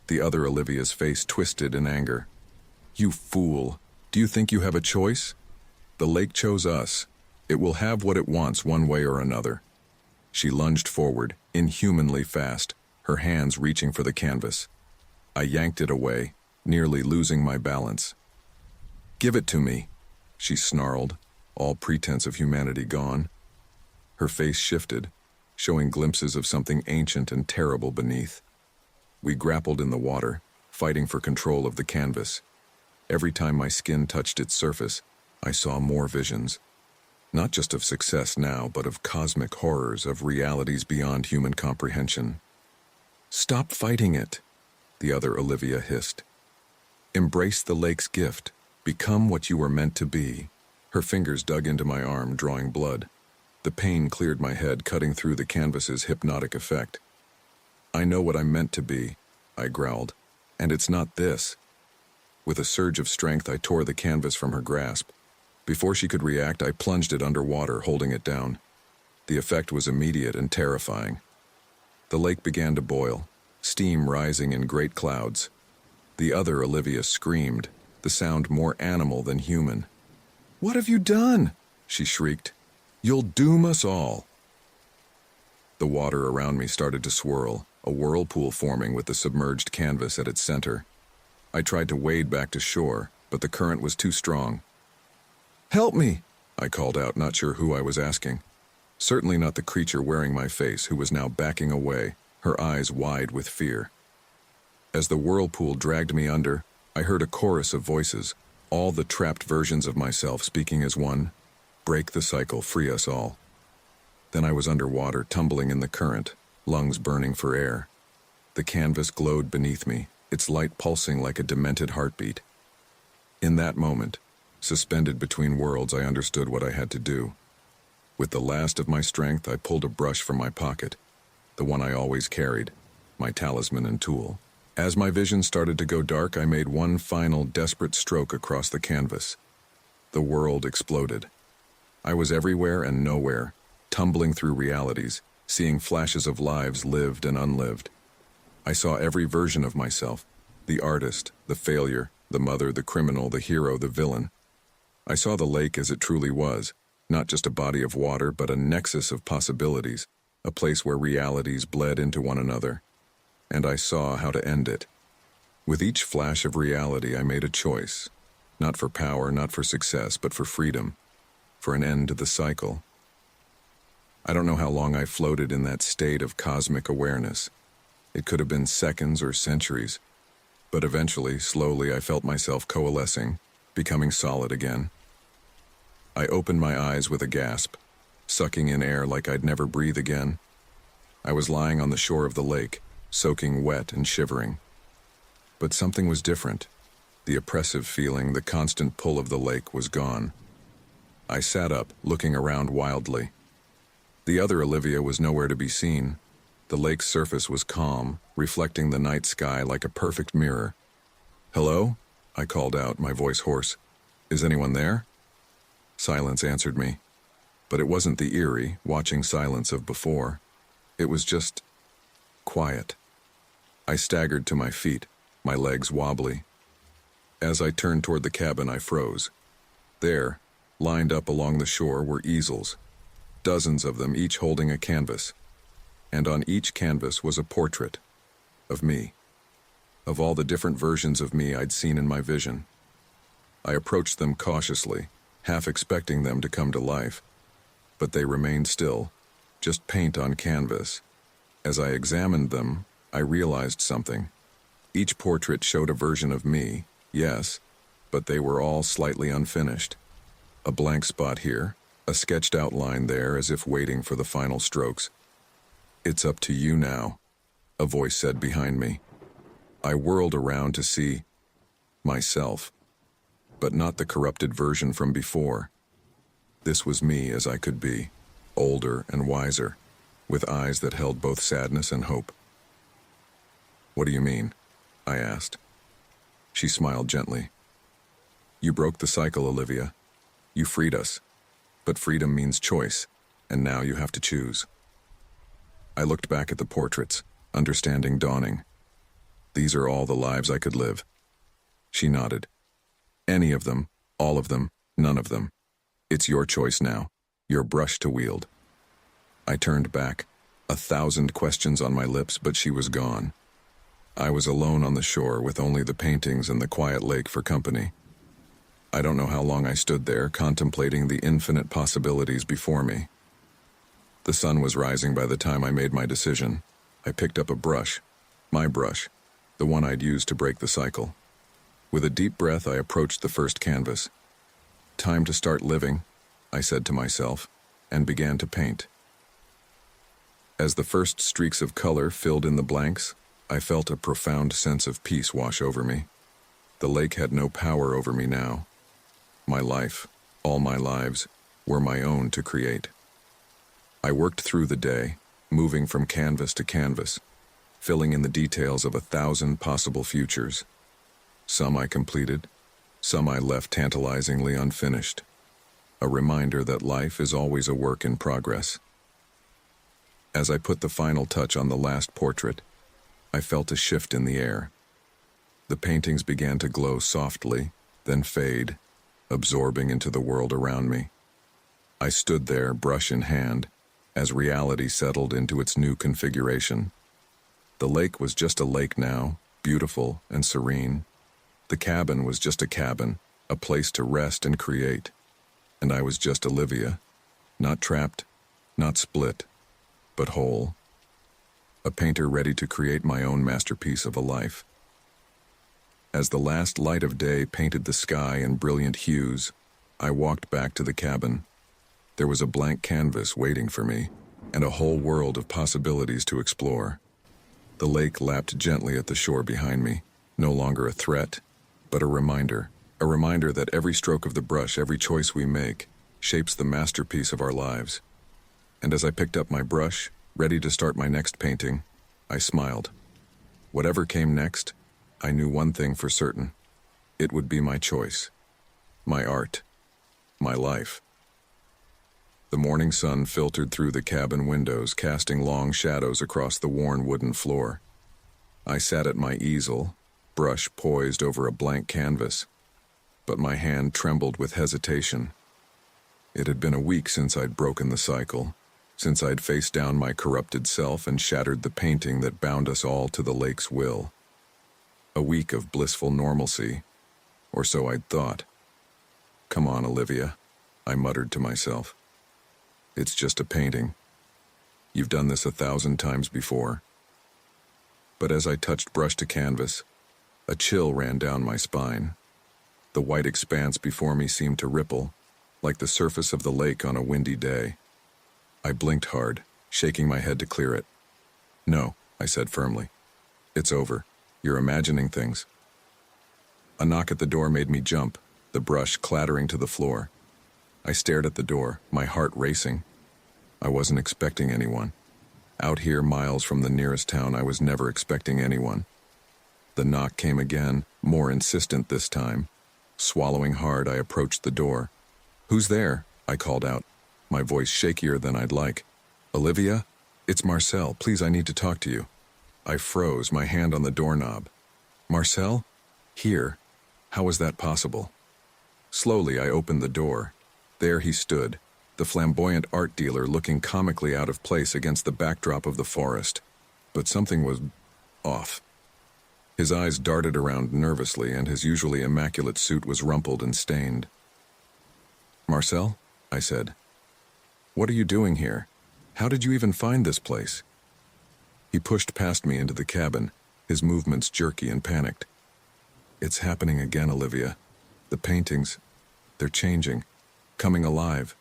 The other Olivia's face twisted in anger. "You fool! Do you think you have a choice? The lake chose us. It will have what it wants one way or another." She lunged forward, inhumanly fast, her hands reaching for the canvas. I yanked it away, nearly losing my balance. "Give it to me," she snarled, all pretense of humanity gone. Her face shifted, showing glimpses of something ancient and terrible beneath. We grappled in the water, fighting for control of the canvas. Every time my skin touched its surface, I saw more visions. Not just of success now, but of cosmic horrors, of realities beyond human comprehension. "Stop fighting it," the other Olivia hissed. "Embrace the lake's gift. Become what you were meant to be." Her fingers dug into my arm, drawing blood. The pain cleared my head, cutting through the canvas's hypnotic effect. "I know what I'm meant to be," I growled. "And it's not this." With a surge of strength, I tore the canvas from her grasp. Before she could react, I plunged it underwater, holding it down. The effect was immediate and terrifying. The lake began to boil, steam rising in great clouds. The other Olivia screamed, the sound more animal than human. "What have you done?" she shrieked. "You'll doom us all." The water around me started to swirl, a whirlpool forming with the submerged canvas at its center. I tried to wade back to shore, but the current was too strong. "Help me!" I called out, not sure who I was asking. Certainly not the creature wearing my face, who was now backing away, her eyes wide with fear. As the whirlpool dragged me under, I heard a chorus of voices, all the trapped versions of myself speaking as one. "Break the cycle, free us all." Then I was underwater, tumbling in the current, lungs burning for air. The canvas glowed beneath me, its light pulsing like a demented heartbeat. In that moment, suspended between worlds, I understood what I had to do. With the last of my strength, I pulled a brush from my pocket, the one I always carried, my talisman and tool. As my vision started to go dark, I made one final desperate stroke across the canvas. The world exploded. I was everywhere and nowhere, tumbling through realities, seeing flashes of lives lived and unlived. I saw every version of myself, the artist, the failure, the mother, the criminal, the hero, the villain. I saw the lake as it truly was, not just a body of water, but a nexus of possibilities, a place where realities bled into one another. And I saw how to end it. With each flash of reality, I made a choice, not for power, not for success, but for freedom, for an end to the cycle. I don't know how long I floated in that state of cosmic awareness. It could have been seconds or centuries, but eventually, slowly, I felt myself coalescing, becoming solid again. I opened my eyes with a gasp, sucking in air like I'd never breathe again. I was lying on the shore of the lake, soaking wet and shivering. But something was different. The oppressive feeling, the constant pull of the lake was gone. I sat up, looking around wildly. The other Olivia was nowhere to be seen. The lake's surface was calm, reflecting the night sky like a perfect mirror. "Hello?" I called out, my voice hoarse. "Is anyone there?" Silence answered me. But it wasn't the eerie, watching silence of before. It was just quiet. I staggered to my feet, my legs wobbly. As I turned toward the cabin, I froze. There, lined up along the shore, were easels, dozens of them, each holding a canvas. And on each canvas was a portrait of me, of all the different versions of me I'd seen in my vision. I approached them cautiously, half expecting them to come to life. But they remained still, just paint on canvas. As I examined them, I realized something. Each portrait showed a version of me, yes, but they were all slightly unfinished. A blank spot here, a sketched outline there, as if waiting for the final strokes. "It's up to you now," a voice said behind me. I whirled around to see myself, but not the corrupted version from before. This was me as I could be, older and wiser, with eyes that held both sadness and hope. "What do you mean?" I asked. She smiled gently. "You broke the cycle, Olivia. You freed us. But freedom means choice, and now you have to choose." I looked back at the portraits, understanding dawning. These are all the lives I could live. She nodded. "Any of them, all of them, none of them. It's your choice now, your brush to wield." I turned back, 1,000 questions on my lips, but she was gone. I was alone on the shore with only the paintings and the quiet lake for company. I don't know how long I stood there, contemplating the infinite possibilities before me. The sun was rising by the time I made my decision. I picked up a brush, my brush, the one I'd used to break the cycle. With a deep breath, I approached the first canvas. "Time to start living," I said to myself, and began to paint. As the first streaks of color filled in the blanks, I felt a profound sense of peace wash over me. The lake had no power over me now. My life, all my lives, were my own to create. I worked through the day, moving from canvas to canvas, filling in the details of 1,000 possible futures. Some I completed, some I left tantalizingly unfinished. A reminder that life is always a work in progress. As I put the final touch on the last portrait, I felt a shift in the air. The paintings began to glow softly, then fade, absorbing into the world around me. I stood there, brush in hand, as reality settled into its new configuration. The lake was just a lake now, beautiful and serene. The cabin was just a cabin, a place to rest and create. And I was just Olivia, not trapped, not split, but whole. A painter ready to create my own masterpiece of a life. As the last light of day painted the sky in brilliant hues, I walked back to the cabin. There was a blank canvas waiting for me, and a whole world of possibilities to explore. The lake lapped gently at the shore behind me, no longer a threat, but a reminder that every stroke of the brush, every choice we make, shapes the masterpiece of our lives. And as I picked up my brush, ready to start my next painting, I smiled. Whatever came next, I knew one thing for certain. It would be my choice, my art, my life. The morning sun filtered through the cabin windows, casting long shadows across the worn wooden floor. I sat at my easel, brush poised over a blank canvas, but my hand trembled with hesitation. It had been a week since I'd broken the cycle, since I'd faced down my corrupted self and shattered the painting that bound us all to the lake's will. A week of blissful normalcy, or so I'd thought. "Come on, Olivia," I muttered to myself. "It's just a painting. You've done this 1,000 times before." But as I touched brush to canvas, a chill ran down my spine. The white expanse before me seemed to ripple, like the surface of the lake on a windy day. I blinked hard, shaking my head to clear it. "No," I said firmly. "It's over. You're imagining things." A knock at the door made me jump, the brush clattering to the floor. I stared at the door, my heart racing. I wasn't expecting anyone. Out here, miles from the nearest town, I was never expecting anyone. The knock came again, more insistent this time. Swallowing hard, I approached the door. "Who's there?" I called out, my voice shakier than I'd like. "Olivia? It's Marcel. Please, I need to talk to you." I froze, my hand on the doorknob. "Marcel? Here? How was that possible?" Slowly, I opened the door. There he stood, the flamboyant art dealer looking comically out of place against the backdrop of the forest. But something was off. His eyes darted around nervously, and his usually immaculate suit was rumpled and stained. "Marcel?" I said. "What are you doing here? How did you even find this place?" He pushed past me into the cabin, his movements jerky and panicked. "It's happening again, Olivia. The paintings, they're changing, coming alive.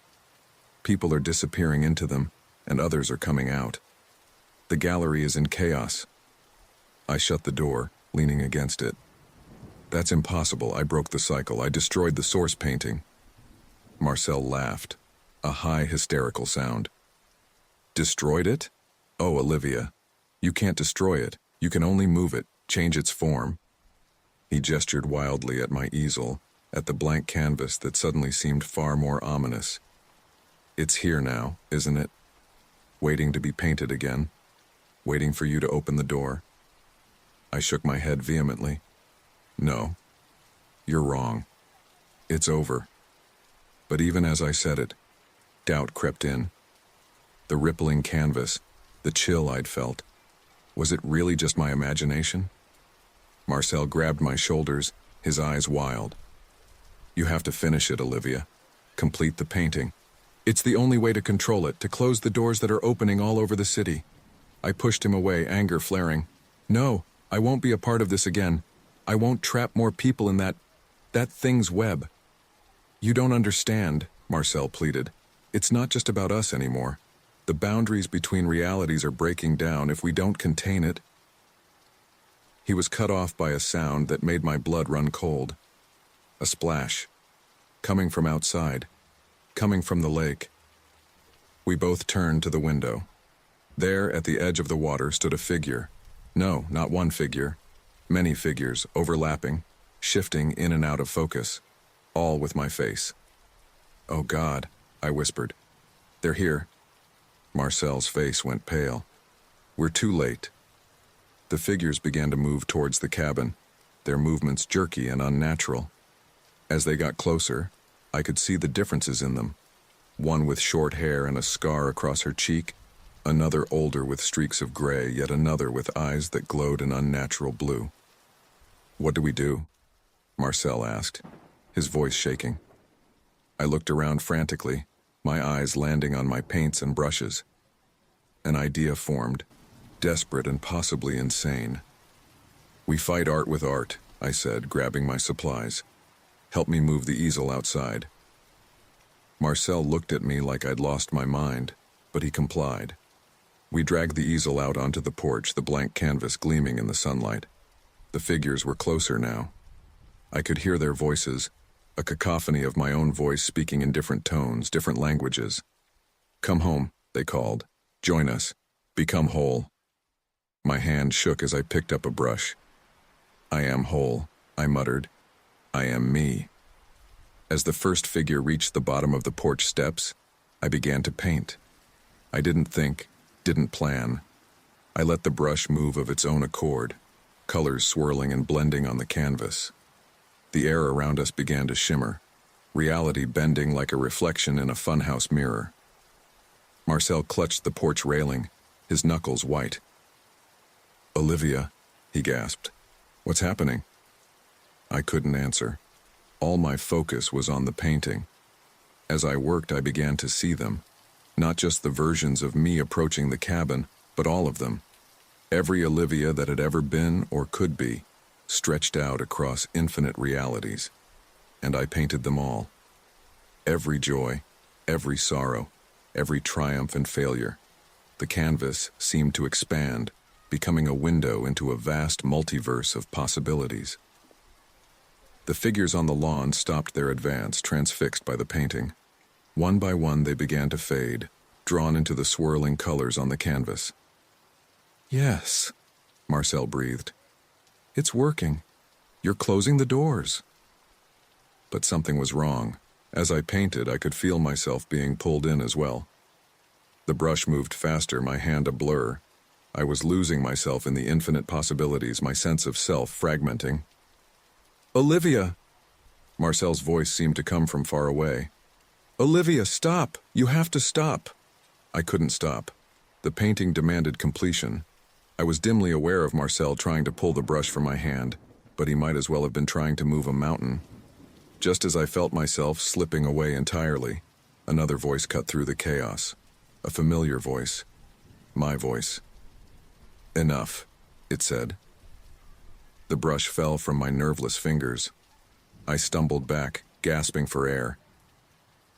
People are disappearing into them, and others are coming out. The gallery is in chaos." I shut the door, leaning against it. "That's impossible. I broke the cycle. I destroyed the source painting." Marcel laughed, a high, hysterical sound. "Destroyed it? Oh, Olivia. You can't destroy it. You can only move it, change its form." He gestured wildly at my easel, at the blank canvas that suddenly seemed far more ominous. "It's here now, isn't it? Waiting to be painted again. Waiting for you to open the door." I shook my head vehemently. "No. You're wrong. It's over." But even as I said it, doubt crept in. The rippling canvas, the chill I'd felt. Was it really just my imagination? Marcel grabbed my shoulders, his eyes wild. "You have to finish it, Olivia. Complete the painting. It's the only way to control it, to close the doors that are opening all over the city." I pushed him away, anger flaring. "No, I won't be a part of this again. I won't trap more people in that thing's web." "You don't understand," Marcel pleaded. "It's not just about us anymore. The boundaries between realities are breaking down if we don't contain it." He was cut off by a sound that made my blood run cold. A splash. Coming from outside. Coming from the lake. We both turned to the window. There, at the edge of the water, stood a figure. No, not one figure. Many figures, overlapping, shifting in and out of focus, all with my face. "Oh God," I whispered. "They're here." Marcel's face went pale. "We're too late." The figures began to move towards the cabin, their movements jerky and unnatural. As they got closer, I could see the differences in them. One with short hair and a scar across her cheek, another older with streaks of gray, yet another with eyes that glowed an unnatural blue. "What do we do?" Marcel asked, his voice shaking. I looked around frantically, my eyes landing on my paints and brushes. An idea formed, desperate and possibly insane. "We fight art with art," I said, grabbing my supplies. "Help me move the easel outside." Marcel looked at me like I'd lost my mind, but he complied. We dragged the easel out onto the porch, the blank canvas gleaming in the sunlight. The figures were closer now. I could hear their voices, a cacophony of my own voice speaking in different tones, different languages. "Come home," they called. "Join us. Become whole." My hand shook as I picked up a brush. "I am whole," I muttered. "I am me." As the first figure reached the bottom of the porch steps, I began to paint. I didn't think, didn't plan. I let the brush move of its own accord, colors swirling and blending on the canvas. The air around us began to shimmer, reality bending like a reflection in a funhouse mirror. Marcel clutched the porch railing, his knuckles white. "Olivia," he gasped. "What's happening?" I couldn't answer. All my focus was on the painting. As I worked, I began to see them. Not just the versions of me approaching the cabin, but all of them. Every Olivia that had ever been or could be, stretched out across infinite realities. And I painted them all. Every joy, every sorrow, every triumph and failure. The canvas seemed to expand, becoming a window into a vast multiverse of possibilities. The figures on the lawn stopped their advance, transfixed by the painting. One by one they began to fade, drawn into the swirling colors on the canvas. "Yes," Marcel breathed. "It's working. You're closing the doors." But something was wrong. As I painted, I could feel myself being pulled in as well. The brush moved faster, my hand a blur. I was losing myself in the infinite possibilities, my sense of self fragmenting. "Olivia!" Marcel's voice seemed to come from far away. "Olivia, stop! You have to stop!" I couldn't stop. The painting demanded completion. I was dimly aware of Marcel trying to pull the brush from my hand, but he might as well have been trying to move a mountain. Just as I felt myself slipping away entirely, another voice cut through the chaos. A familiar voice. My voice. "Enough," it said. The brush fell from my nerveless fingers. I stumbled back, gasping for air.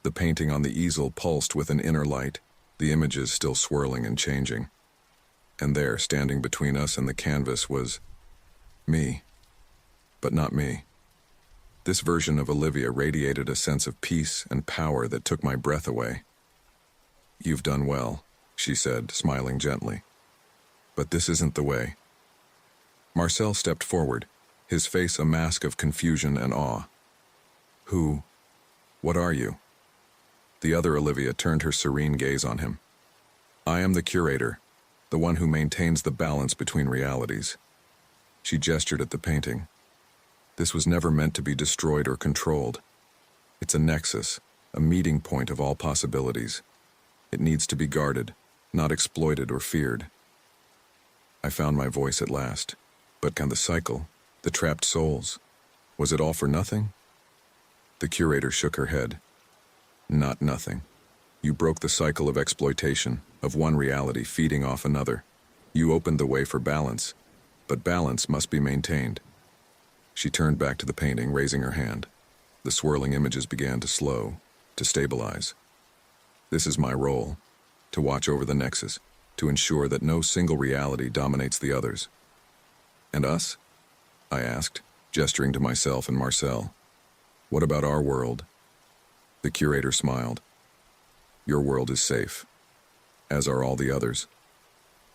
The painting on the easel pulsed with an inner light, the images still swirling and changing. And there, standing between us and the canvas, was me. But not me. This version of Olivia radiated a sense of peace and power that took my breath away. "You've done well," she said, smiling gently. "But this isn't the way." Marcel stepped forward, his face a mask of confusion and awe. What are you?" The other Olivia turned her serene gaze on him. "I am the curator, the one who maintains the balance between realities." She gestured at the painting. "This was never meant to be destroyed or controlled. It's a nexus, a meeting point of all possibilities. It needs to be guarded, not exploited or feared." I found my voice at last. But can the cycle, the trapped souls, was it all for nothing? The curator shook her head. "Not nothing. You broke the cycle of exploitation, of one reality feeding off another. You opened the way for balance, but balance must be maintained." She turned back to the painting, raising her hand. The swirling images began to slow, to stabilize. "This is my role, to watch over the nexus, to ensure that no single reality dominates the others." "And us?" I asked, gesturing to myself and Marcel. "What about our world?" The curator smiled. "Your world is safe, as are all the others.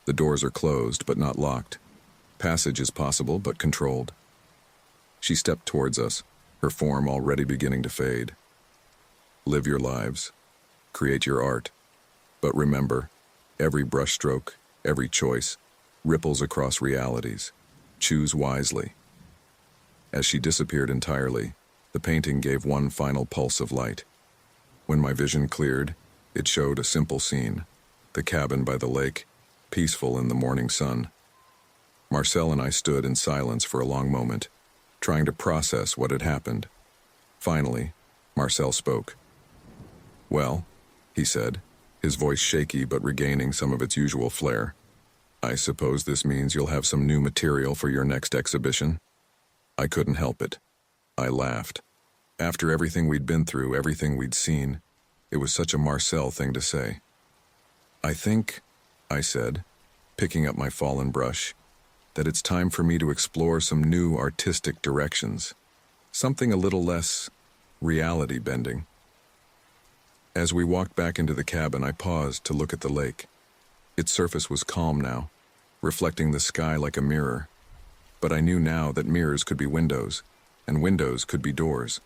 The doors are closed, but not locked. Passage is possible, but controlled." She stepped towards us, her form already beginning to fade. Live your lives. Create your art. But remember, every brushstroke, every choice, ripples across realities. Choose wisely. As she disappeared entirely, the painting gave one final pulse of light. When my vision cleared, it showed a simple scene. The cabin by the lake, peaceful in the morning sun. Marcel and I stood in silence for a long moment, trying to process what had happened. Finally, Marcel spoke. "Well," he said, his voice shaky but regaining some of its usual flair, "I suppose this means you'll have some new material for your next exhibition?" I couldn't help it. I laughed. After everything we'd been through, everything we'd seen, it was such a Marcel thing to say. "I think," I said, picking up my fallen brush, "that it's time for me to explore some new artistic directions. Something a little less reality-bending." As we walked back into the cabin, I paused to look at the lake. Its surface was calm now, reflecting the sky like a mirror. But I knew now that mirrors could be windows, and windows could be doors.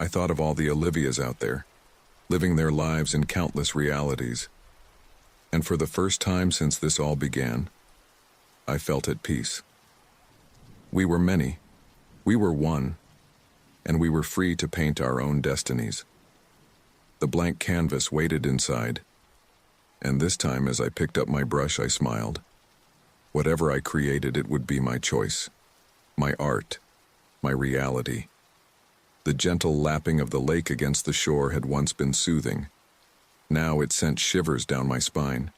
I thought of all the Olivias out there, living their lives in countless realities. And for the first time since this all began, I felt at peace. We were many, we were one, and we were free to paint our own destinies. The blank canvas waited inside, and this time as I picked up my brush I smiled. Whatever I created, it would be my choice, my art, my reality. The gentle lapping of the lake against the shore had once been soothing. Now it sent shivers down my spine.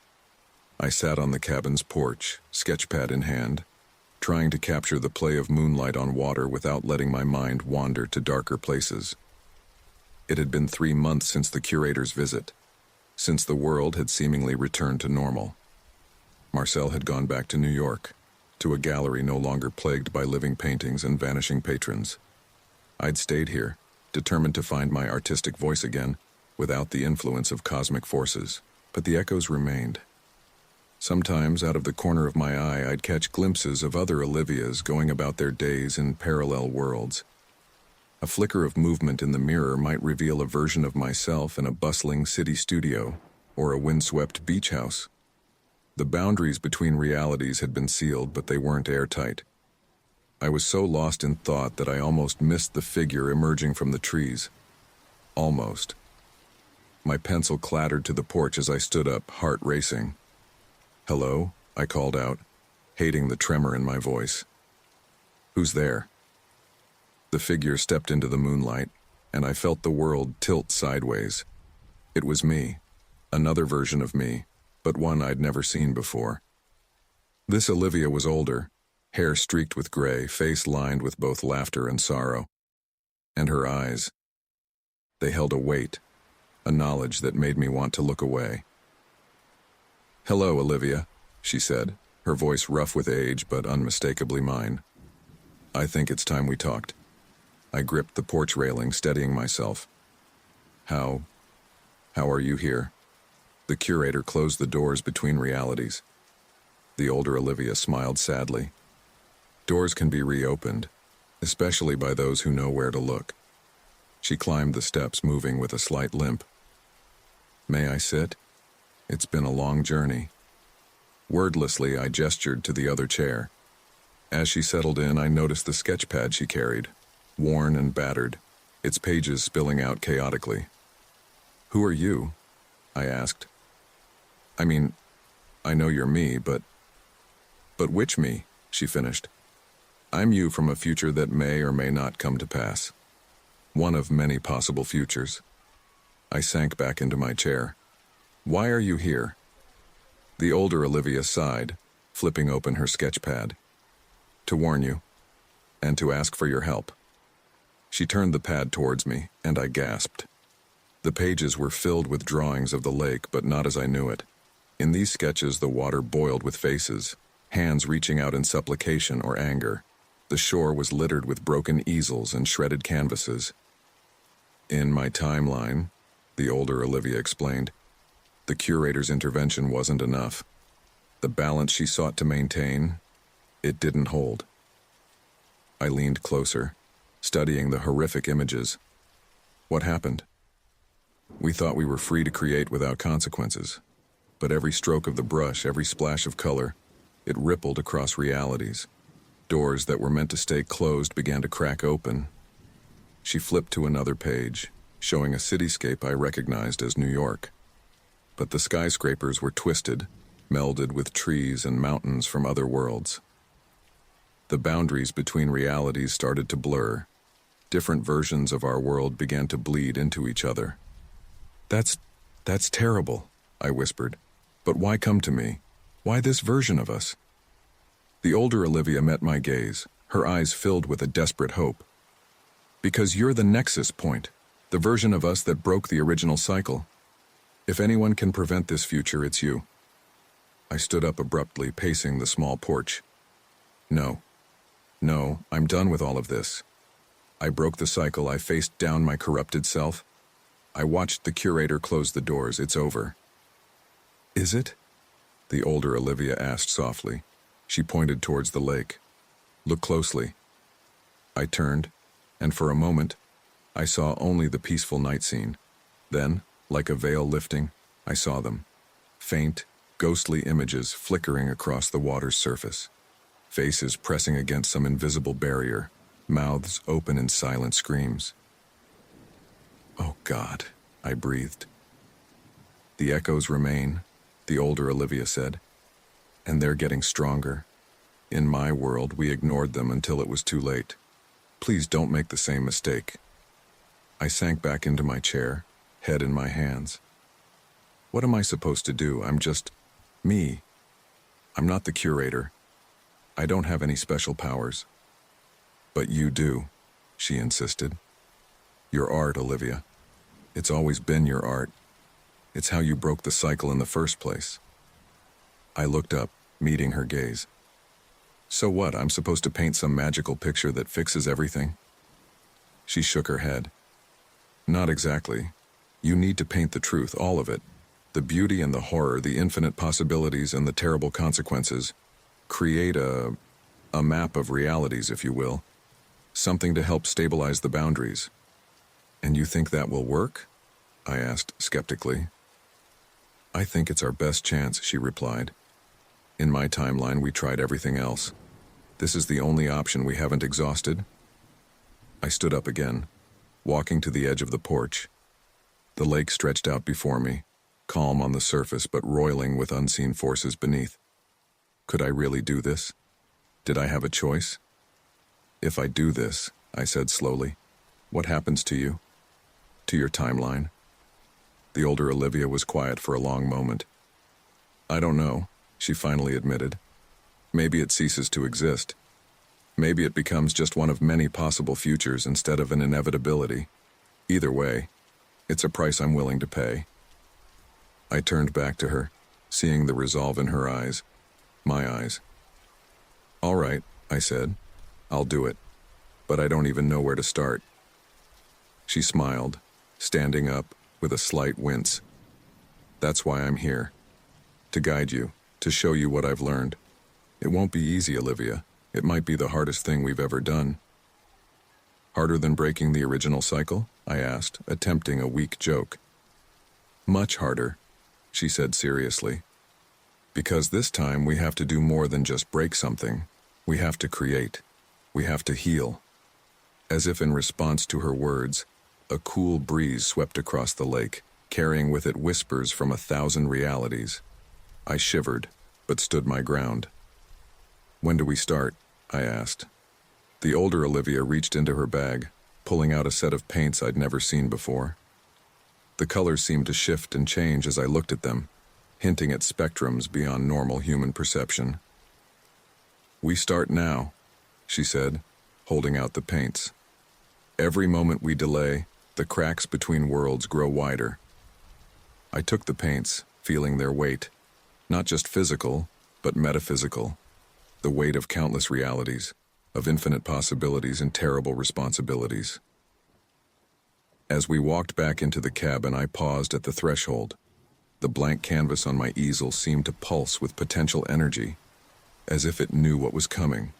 I sat on the cabin's porch, sketchpad in hand, trying to capture the play of moonlight on water without letting my mind wander to darker places. It had been 3 months since the curator's visit, since the world had seemingly returned to normal. Marcel had gone back to New York, to a gallery no longer plagued by living paintings and vanishing patrons. I'd stayed here, determined to find my artistic voice again, without the influence of cosmic forces. But the echoes remained. Sometimes, out of the corner of my eye, I'd catch glimpses of other Olivias going about their days in parallel worlds. A flicker of movement in the mirror might reveal a version of myself in a bustling city studio or a windswept beach house. The boundaries between realities had been sealed, but they weren't airtight. I was so lost in thought that I almost missed the figure emerging from the trees. Almost. My pencil clattered to the porch as I stood up, heart racing. "Hello?" I called out, hating the tremor in my voice. "Who's there?" The figure stepped into the moonlight, and I felt the world tilt sideways. It was me, another version of me, but one I'd never seen before. This Olivia was older, hair streaked with gray, face lined with both laughter and sorrow. And her eyes, they held a weight, a knowledge that made me want to look away. "Hello, Olivia," she said, her voice rough with age but unmistakably mine. "I think it's time we talked." I gripped the porch railing, steadying myself. How are you here?" The curator closed the doors between realities. The older Olivia smiled sadly. "Doors can be reopened, especially by those who know where to look." She climbed the steps, moving with a slight limp. "May I sit? It's been a long journey." Wordlessly, I gestured to the other chair. As she settled in, I noticed the sketchpad she carried, worn and battered, its pages spilling out chaotically. "Who are you?" I asked. "I mean, I know you're me, but which me?" she finished. "I'm you from a future that may or may not come to pass. One of many possible futures." I sank back into my chair. "Why are you here?" The older Olivia sighed, flipping open her sketchpad. "To warn you, and to ask for your help." She turned the pad towards me, and I gasped. The pages were filled with drawings of the lake, but not as I knew it. In these sketches, the water boiled with faces, hands reaching out in supplication or anger. The shore was littered with broken easels and shredded canvases. "In my timeline," the older Olivia explained, "the curator's intervention wasn't enough. The balance she sought to maintain, it didn't hold." I leaned closer, studying the horrific images. What happened? We thought we were free to create without consequences. But every stroke of the brush, every splash of color, it rippled across realities. Doors that were meant to stay closed began to crack open. She flipped to another page, showing a cityscape I recognized as New York. But the skyscrapers were twisted, melded with trees and mountains from other worlds. The boundaries between realities started to blur. Different versions of our world began to bleed into each other. That's terrible, I whispered. But why come to me? Why this version of us? The older Olivia met my gaze, her eyes filled with a desperate hope. Because you're the nexus point, the version of us that broke the original cycle. If anyone can prevent this future, it's you. I stood up abruptly, pacing the small porch. No, I'm done with all of this. I broke the cycle, I faced down my corrupted self. I watched the curator close the doors. It's over. Is it? The older Olivia asked softly. She pointed towards the lake. Look closely. I turned, and for a moment, I saw only the peaceful night scene. Then, like a veil lifting, I saw them. Faint, ghostly images flickering across the water's surface. Faces pressing against some invisible barrier, mouths open in silent screams. Oh God, I breathed. The echoes remain, the older Olivia said, and they're getting stronger. In my world, we ignored them until it was too late. Please don't make the same mistake. I sank back into my chair, head in my hands. What am I supposed to do? I'm just me. I'm not the curator. I don't have any special powers. But you do, she insisted. Your art, Olivia. It's always been your art. It's how you broke the cycle in the first place. I looked up, meeting her gaze. So what, I'm supposed to paint some magical picture that fixes everything? She shook her head. Not exactly. You need to paint the truth, all of it. The beauty and the horror, the infinite possibilities and the terrible consequences. Create a map of realities, if you will. Something to help stabilize the boundaries. And you think that will work? I asked skeptically. I think it's our best chance, she replied. In my timeline, we tried everything else. This is the only option we haven't exhausted. I stood up again, walking to the edge of the porch. The lake stretched out before me, calm on the surface but roiling with unseen forces beneath. Could I really do this? Did I have a choice? If I do this, I said slowly, what happens to you? To your timeline? The older Olivia was quiet for a long moment. I don't know, she finally admitted. Maybe it ceases to exist. Maybe it becomes just one of many possible futures instead of an inevitability. Either way, it's a price I'm willing to pay. I turned back to her, seeing the resolve in her eyes, my eyes. All right, I said. I'll do it. But I don't even know where to start. She smiled, standing up with a slight wince. That's why I'm here. To guide you, to show you what I've learned. It won't be easy, Olivia. It might be the hardest thing we've ever done. Harder than breaking the original cycle? I asked, attempting a weak joke. Much harder, she said seriously. Because this time we have to do more than just break something. We have to create. We have to heal. As if in response to her words, a cool breeze swept across the lake, carrying with it whispers from 1,000 realities. I shivered, but stood my ground. When do we start? I asked. The older Olivia reached into her bag, pulling out a set of paints I'd never seen before. The colors seemed to shift and change as I looked at them, hinting at spectrums beyond normal human perception. We start now, she said, holding out the paints. Every moment we delay, the cracks between worlds grow wider. I took the paints, feeling their weight, not just physical, but metaphysical, the weight of countless realities, of infinite possibilities and terrible responsibilities. As we walked back into the cabin, I paused at the threshold. The blank canvas on my easel seemed to pulse with potential energy, as if it knew what was coming.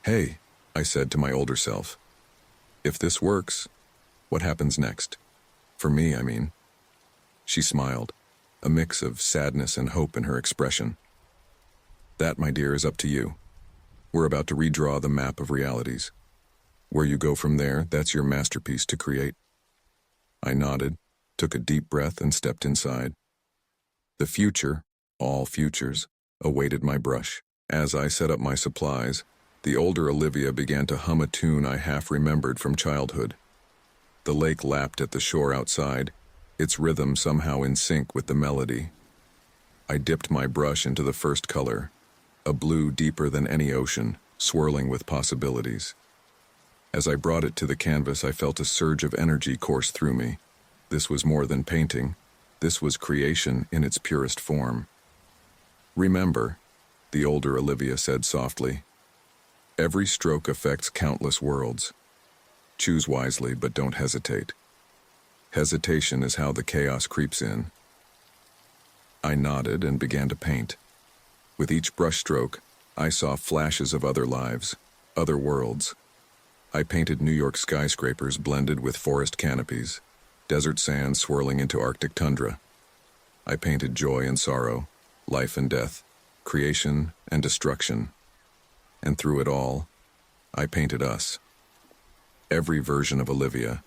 Hey, I said to my older self. If this works, what happens next? For me, I mean. She smiled, a mix of sadness and hope in her expression. That, my dear, is up to you. We're about to redraw the map of realities. Where you go from there, that's your masterpiece to create. I nodded, took a deep breath, and stepped inside. The future, all futures, awaited my brush. As I set up my supplies, the older Olivia began to hum a tune I half remembered from childhood. The lake lapped at the shore outside, its rhythm somehow in sync with the melody. I dipped my brush into the first color, a blue deeper than any ocean, swirling with possibilities. As I brought it to the canvas, I felt a surge of energy course through me. This was more than painting. This was creation in its purest form. Remember, the older Olivia said softly, every stroke affects countless worlds. Choose wisely, but don't hesitate. Hesitation is how the chaos creeps in. I nodded and began to paint. With each brushstroke, I saw flashes of other lives, other worlds. I painted New York skyscrapers blended with forest canopies, desert sands swirling into Arctic tundra. I painted joy and sorrow, life and death, creation and destruction. And through it all, I painted us. Every version of Olivia,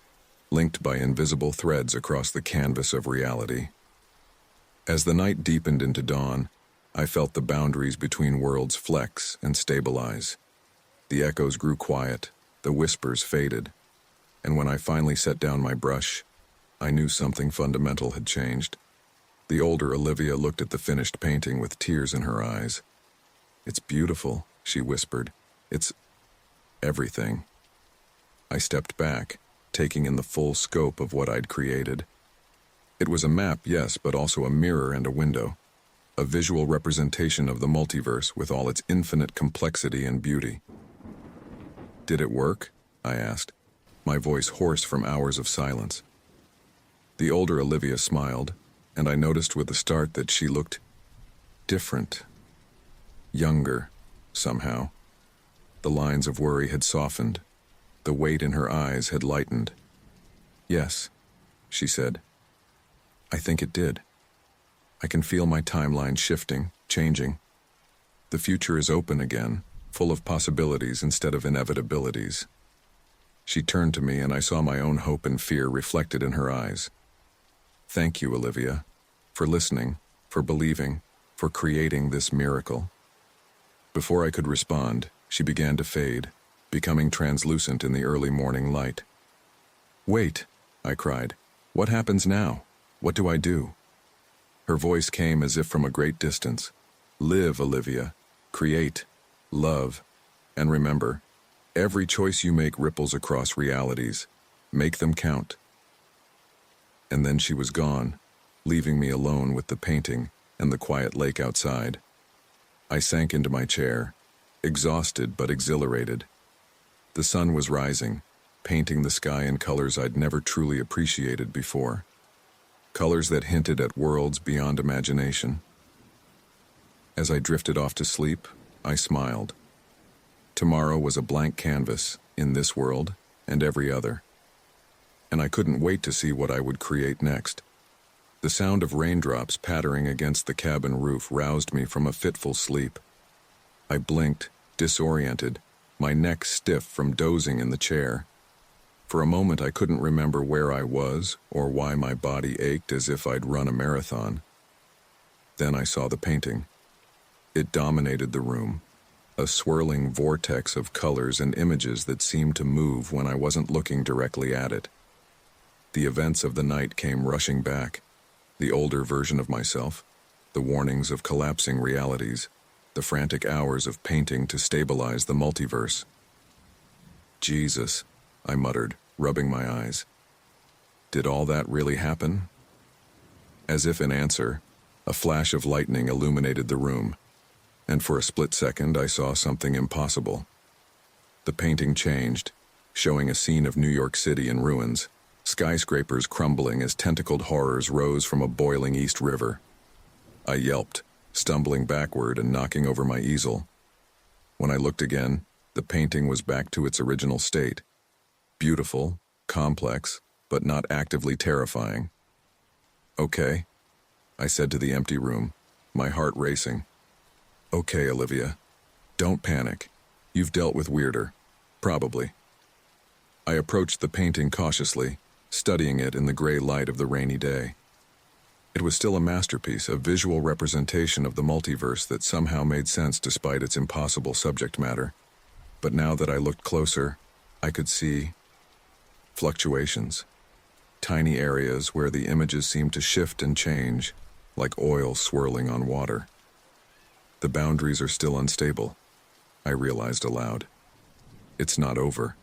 linked by invisible threads across the canvas of reality. As the night deepened into dawn, I felt the boundaries between worlds flex and stabilize. The echoes grew quiet, the whispers faded, and when I finally set down my brush, I knew something fundamental had changed. The older Olivia looked at the finished painting with tears in her eyes. It's beautiful, she whispered. It's everything. I stepped back, taking in the full scope of what I'd created. It was a map, yes, but also a mirror and a window. A visual representation of the multiverse with all its infinite complexity and beauty. Did it work? I asked, my voice hoarse from hours of silence. The older Olivia smiled, and I noticed with the start that she looked different. Younger, somehow. The lines of worry had softened. The weight in her eyes had lightened. Yes, she said. I think it did. I can feel my timeline shifting, changing. The future is open again, full of possibilities instead of inevitabilities. She turned to me and I saw my own hope and fear reflected in her eyes. Thank you, Olivia, for listening, for believing, for creating this miracle. Before I could respond, she began to fade, becoming translucent in the early morning light. Wait, I cried. What happens now? What do I do? Her voice came as if from a great distance. Live, Olivia. Create. Love. And remember, every choice you make ripples across realities. Make them count. And then she was gone, leaving me alone with the painting and the quiet lake outside. I sank into my chair, exhausted but exhilarated. The sun was rising, painting the sky in colors I'd never truly appreciated before. Colors that hinted at worlds beyond imagination. As I drifted off to sleep, I smiled. Tomorrow was a blank canvas in this world and every other. And I couldn't wait to see what I would create next. The sound of raindrops pattering against the cabin roof roused me from a fitful sleep. I blinked, disoriented, my neck stiff from dozing in the chair. For a moment I couldn't remember where I was or why my body ached as if I'd run a marathon. Then I saw the painting. It dominated the room, a swirling vortex of colors and images that seemed to move when I wasn't looking directly at it. The events of the night came rushing back, the older version of myself, the warnings of collapsing realities, the frantic hours of painting to stabilize the multiverse. Jesus, I muttered, rubbing my eyes. Did all that really happen? As if in answer, a flash of lightning illuminated the room, and for a split second I saw something impossible. The painting changed, showing a scene of New York City in ruins, skyscrapers crumbling as tentacled horrors rose from a boiling East River. I yelped, stumbling backward and knocking over my easel. When I looked again, The painting was back to its original state. Beautiful, complex, but not actively terrifying. "Okay," I said to the empty room, my heart racing. "Okay, Olivia. Don't panic. You've dealt with weirder. Probably." I approached the painting cautiously, studying it in the gray light of the rainy day. It was still a masterpiece, a visual representation of the multiverse that somehow made sense despite its impossible subject matter. But now that I looked closer, I could see fluctuations. Tiny areas where the images seemed to shift and change, like oil swirling on water. The boundaries are still unstable, I realized aloud. It's not over.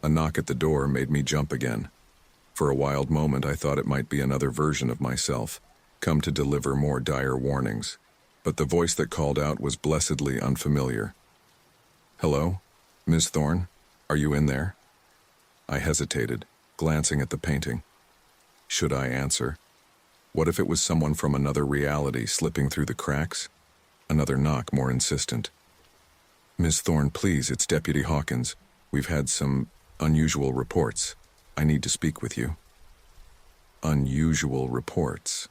A knock at the door made me jump again. For a wild moment, I thought it might be another version of myself, come to deliver more dire warnings. But the voice that called out was blessedly unfamiliar. "Hello? Ms. Thorne? Are you in there?" I hesitated, glancing at the painting. Should I answer? What if it was someone from another reality slipping through the cracks? Another knock, more insistent. "Ms. Thorne, please, it's Deputy Hawkins. We've had some unusual reports. I need to speak with you." Unusual reports.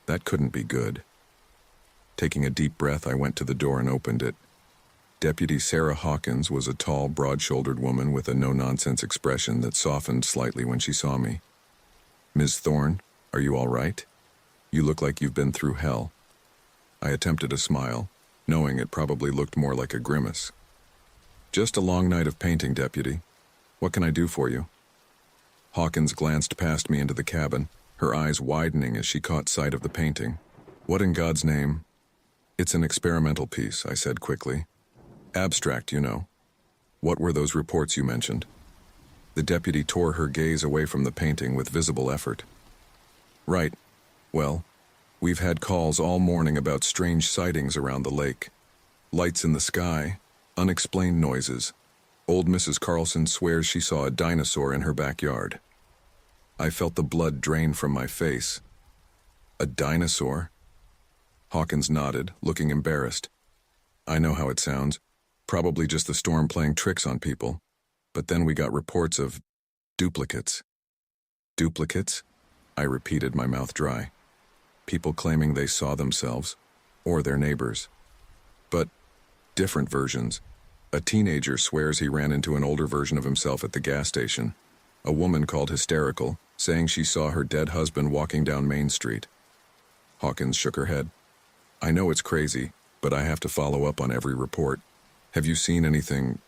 That couldn't be good. Taking a deep breath, I went to the door and opened it. Deputy Sarah Hawkins was a tall, broad-shouldered woman with a no-nonsense expression that softened slightly when she saw me. "Ms. Thorne, are you all right? You look like you've been through hell." I attempted a smile, knowing it probably looked more like a grimace. "Just a long night of painting, Deputy. What can I do for you?" Hawkins glanced past me into the cabin, her eyes widening as she caught sight of the painting. "What in God's name?" "It's an experimental piece," I said quickly. "Abstract, you know. What were those reports you mentioned?" The deputy tore her gaze away from the painting with visible effort. "Right. Well, we've had calls all morning about strange sightings around the lake. Lights in the sky, unexplained noises. Old Mrs. Carlson swears she saw a dinosaur in her backyard." I felt the blood drain from my face. "A dinosaur?" Hawkins nodded, looking embarrassed. "I know how it sounds. Probably just the storm playing tricks on people. But then we got reports of duplicates." "Duplicates?" I repeated, my mouth dry. People claiming they saw themselves, or their neighbors. But different versions. A teenager swears he ran into an older version of himself at the gas station. A woman called hysterical, saying she saw her dead husband walking down Main Street. Hawkins shook her head. "I know it's crazy, but I have to follow up on every report. Have you seen anything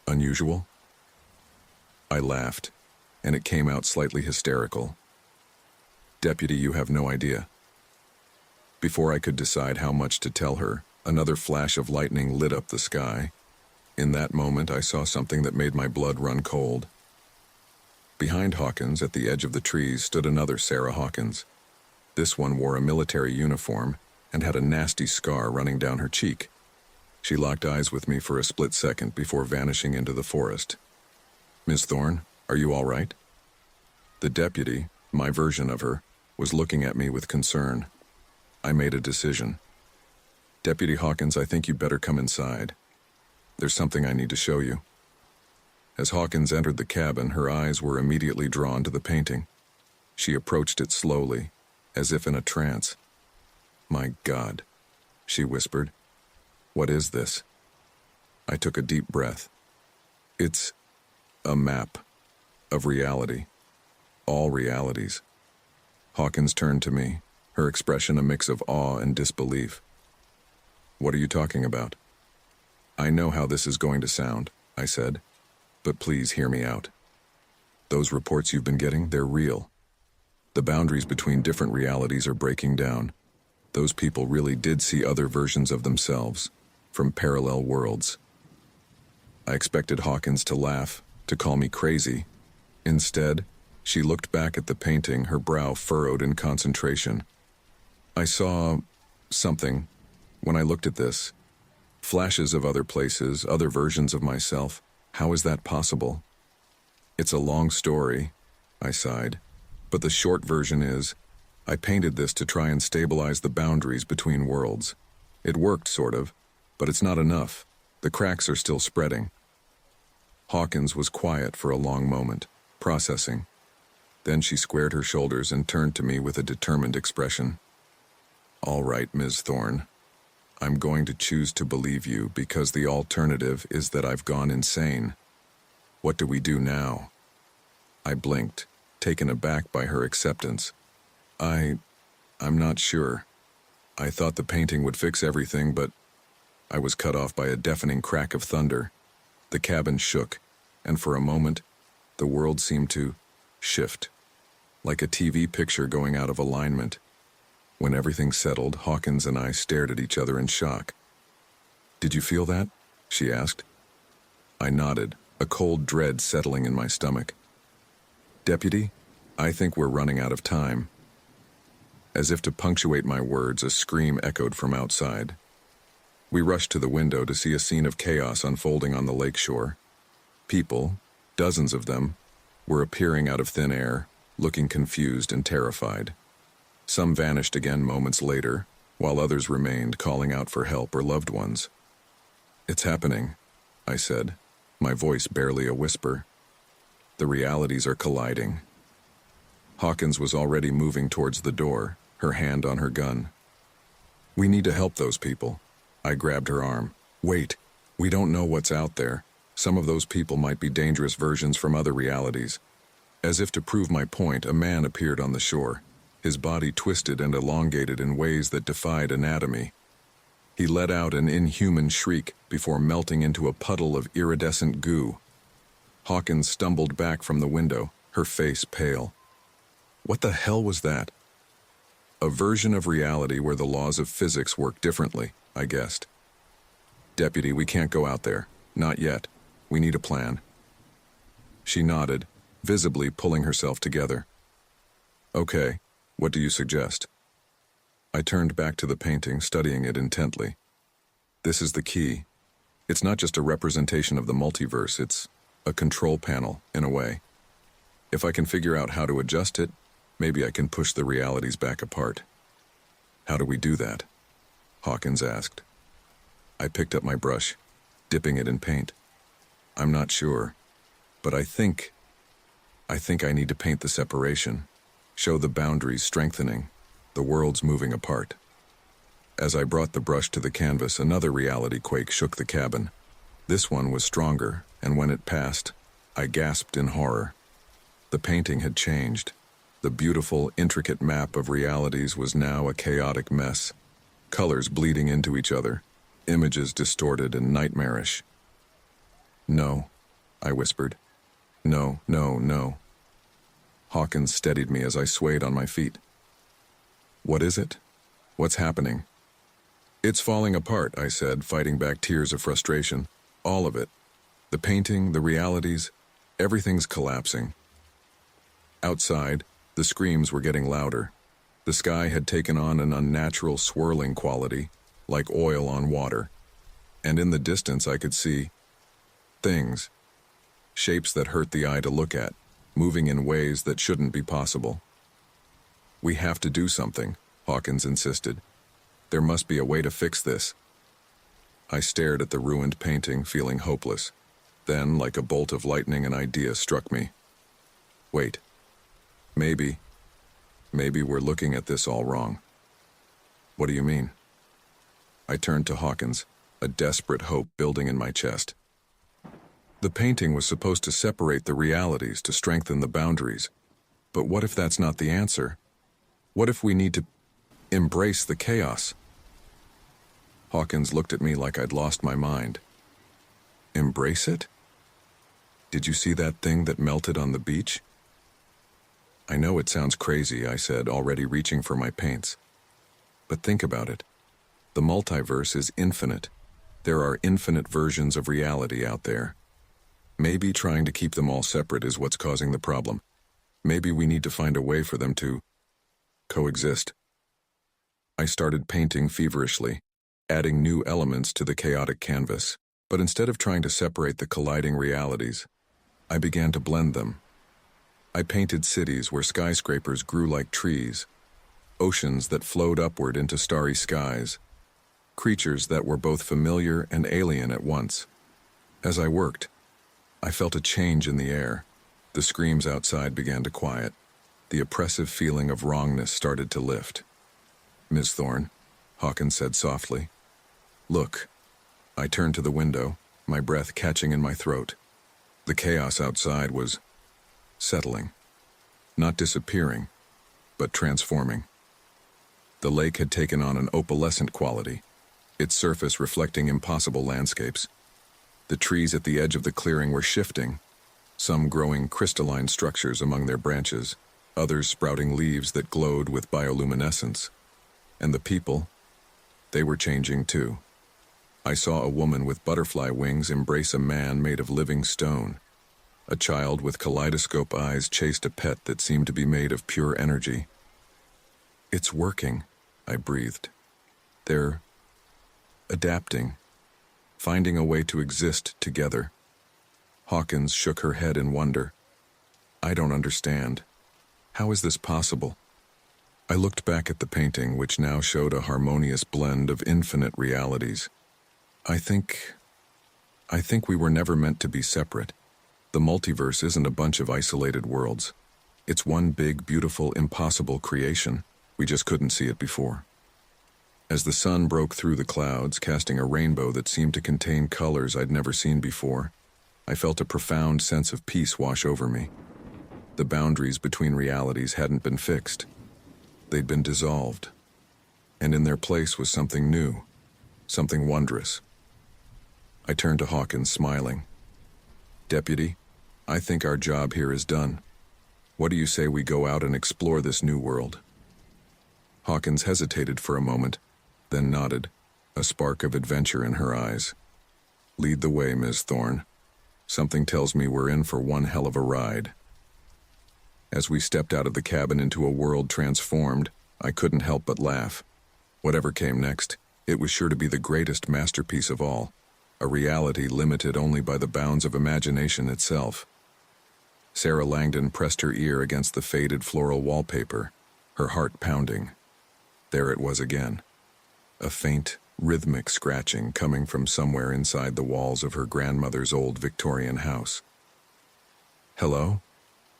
unusual?" I laughed, and it came out slightly hysterical. "Deputy, you have no idea." Before I could decide how much to tell her, another flash of lightning lit up the sky. In that moment, I saw something that made my blood run cold. Behind Hawkins, at the edge of the trees, stood another Sarah Hawkins. This one wore a military uniform and had a nasty scar running down her cheek. She locked eyes with me for a split second before vanishing into the forest. "Miss Thorne, are you all right?" The deputy, my version of her, was looking at me with concern. I made a decision. "Deputy Hawkins, I think you'd better come inside. There's something I need to show you." As Hawkins entered the cabin, her eyes were immediately drawn to the painting. She approached it slowly, as if in a trance. "My God," she whispered. "What is this?" I took a deep breath. "It's a map of reality. All realities." Hawkins turned to me, her expression a mix of awe and disbelief. "What are you talking about?" "I know how this is going to sound," I said, "but please hear me out. Those reports you've been getting, they're real. The boundaries between different realities are breaking down. Those people really did see other versions of themselves, from parallel worlds." I expected Hawkins to laugh, to call me crazy. Instead, she looked back at the painting, her brow furrowed in concentration. "I saw something when I looked at this. Flashes of other places, other versions of myself. How is that possible?" "It's a long story," I sighed, "but the short version is, I painted this to try and stabilize the boundaries between worlds. It worked, sort of, but it's not enough. The cracks are still spreading. Hawkins was quiet for a long moment, processing. Then she squared her shoulders and turned to me with a determined expression. "All right, Ms. Thorne. I'm going to choose to believe you because the alternative is that I've gone insane. What do we do now?" I blinked, taken aback by her acceptance. I'm not sure. I thought the painting would fix everything, but I was cut off by a deafening crack of thunder. The cabin shook, and for a moment, the world seemed to shift, like a TV picture going out of alignment. When everything settled, Hawkins and I stared at each other in shock. "Did you feel that?" she asked. I nodded, a cold dread settling in my stomach. "Deputy, I think we're running out of time." As if to punctuate my words, a scream echoed from outside. We rushed to the window to see a scene of chaos unfolding on the lakeshore. People, dozens of them, were appearing out of thin air, looking confused and terrified. Some vanished again moments later, while others remained, calling out for help or loved ones. "It's happening," I said, my voice barely a whisper. "The realities are colliding." Hawkins was already moving towards the door, her hand on her gun. "We need to help those people." I grabbed her arm. "Wait, we don't know what's out there. Some of those people might be dangerous versions from other realities." As if to prove my point, a man appeared on the shore, his body twisted and elongated in ways that defied anatomy. He let out an inhuman shriek before melting into a puddle of iridescent goo. Hawkins stumbled back from the window, her face pale. What the hell was that? A version of reality where the laws of physics work differently, I guessed. "Deputy, we can't go out there. Not yet. We need a plan." She nodded, visibly pulling herself together. "Okay, what do you suggest?" I turned back to the painting, studying it intently. This is the key. It's not just a representation of the multiverse, it's a control panel, in a way. If I can figure out how to adjust it, maybe I can push the realities back apart. "How do we do that?" Hawkins asked. I picked up my brush, dipping it in paint. "I'm not sure, but I think I need to paint the separation, show the boundaries strengthening, the worlds moving apart." As I brought the brush to the canvas, another reality quake shook the cabin. This one was stronger, and when it passed, I gasped in horror. The painting had changed. The beautiful, intricate map of realities was now a chaotic mess, colors bleeding into each other, images distorted and nightmarish. "No," I whispered. "No, no, no." Hawkins steadied me as I swayed on my feet. "What is it? What's happening?" "It's falling apart," I said, fighting back tears of frustration. "All of it. The painting, the realities, everything's collapsing." Outside, the screams were getting louder. The sky had taken on an unnatural swirling quality, like oil on water. And in the distance I could see things, shapes that hurt the eye to look at, moving in ways that shouldn't be possible. "We have to do something," Hawkins insisted. "There must be a way to fix this." I stared at the ruined painting, feeling hopeless. Then, like a bolt of lightning, an idea struck me. Wait. Maybe we're looking at this all wrong. "What do you mean?" I turned to Hawkins, a desperate hope building in my chest. The painting was supposed to separate the realities, to strengthen the boundaries. But what if that's not the answer? What if we need to embrace the chaos? Hawkins looked at me like I'd lost my mind. Embrace it? Did you see that thing that melted on the beach? I know it sounds crazy, I said, already reaching for my paints. But think about it. The multiverse is infinite. There are infinite versions of reality out there. Maybe trying to keep them all separate is what's causing the problem. Maybe we need to find a way for them to coexist. I started painting feverishly, adding new elements to the chaotic canvas. But instead of trying to separate the colliding realities, I began to blend them. I painted cities where skyscrapers grew like trees, oceans that flowed upward into starry skies, creatures that were both familiar and alien at once. As I worked, I felt a change in the air. The screams outside began to quiet. The oppressive feeling of wrongness started to lift. "Miss Thorne," Hawkins said softly. "Look." I turned to the window, my breath catching in my throat. The chaos outside was settling. Not disappearing, but transforming. The lake had taken on an opalescent quality, its surface reflecting impossible landscapes. The trees at the edge of the clearing were shifting, some growing crystalline structures among their branches, others sprouting leaves that glowed with bioluminescence. And the people, they were changing too. I saw a woman with butterfly wings embrace a man made of living stone. A child with kaleidoscope eyes chased a pet that seemed to be made of pure energy. "It's working," I breathed. "They're adapting, finding a way to exist together." Hawkins shook her head in wonder. "I don't understand. How is this possible?" I looked back at the painting, which now showed a harmonious blend of infinite realities. I think we were never meant to be separate. The multiverse isn't a bunch of isolated worlds. It's one big, beautiful, impossible creation. We just couldn't see it before. As the sun broke through the clouds, casting a rainbow that seemed to contain colors I'd never seen before, I felt a profound sense of peace wash over me. The boundaries between realities hadn't been fixed. They'd been dissolved. And in their place was something new, something wondrous. I turned to Hawkins, smiling. "Deputy, I think our job here is done. What do you say we go out and explore this new world?" Hawkins hesitated for a moment, then nodded, a spark of adventure in her eyes. "Lead the way, Ms. Thorne. Something tells me we're in for one hell of a ride." As we stepped out of the cabin into a world transformed, I couldn't help but laugh. Whatever came next, it was sure to be the greatest masterpiece of all, a reality limited only by the bounds of imagination itself. Sarah Langdon pressed her ear against the faded floral wallpaper, her heart pounding. There it was again. A faint, rhythmic scratching coming from somewhere inside the walls of her grandmother's old Victorian house. "Hello?"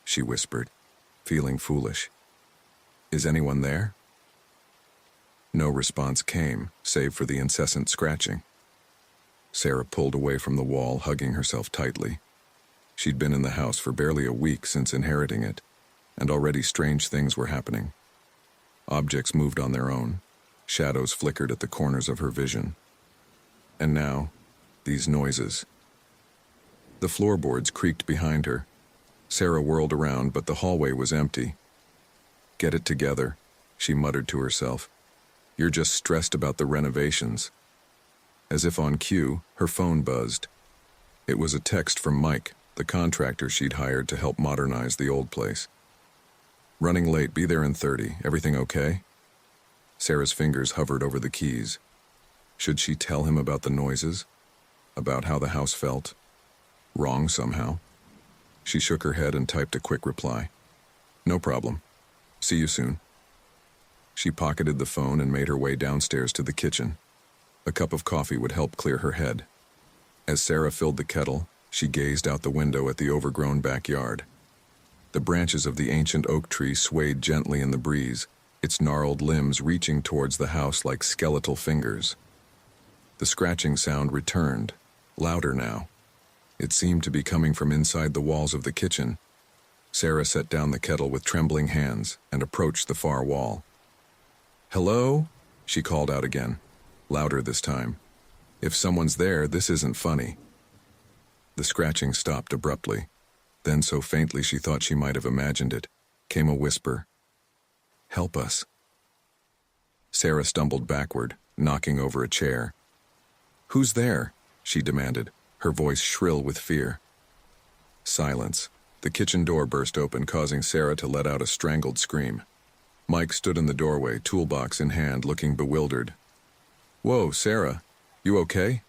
she whispered, feeling foolish. "Is anyone there?" No response came, save for the incessant scratching. Sarah pulled away from the wall, hugging herself tightly. She'd been in the house for barely a week since inheriting it, and already strange things were happening. Objects moved on their own. Shadows flickered at the corners of her vision. And now, these noises. The floorboards creaked behind her. Sarah whirled around, but the hallway was empty. "Get it together," she muttered to herself. "You're just stressed about the renovations." As if on cue, her phone buzzed. It was a text from Mike, the contractor she'd hired to help modernize the old place. "Running late, be there in 30. Everything okay?" Sarah's fingers hovered over the keys. Should she tell him about the noises? About how the house felt? Wrong somehow. She shook her head and typed a quick reply. "No problem. See you soon." She pocketed the phone and made her way downstairs to the kitchen. A cup of coffee would help clear her head. As Sarah filled the kettle, she gazed out the window at the overgrown backyard. The branches of the ancient oak tree swayed gently in the breeze, its gnarled limbs reaching towards the house like skeletal fingers. The scratching sound returned, louder now. It seemed to be coming from inside the walls of the kitchen. Sarah set down the kettle with trembling hands and approached the far wall. "Hello?" she called out again, louder this time. "If someone's there, this isn't funny." The scratching stopped abruptly. Then, so faintly she thought she might have imagined it, came a whisper. "Help us." Sarah stumbled backward, knocking over a chair. "Who's there?" she demanded, her voice shrill with fear. Silence. The kitchen door burst open, causing Sarah to let out a strangled scream. Mike stood in the doorway, toolbox in hand, looking bewildered. "Whoa, Sarah. You okay?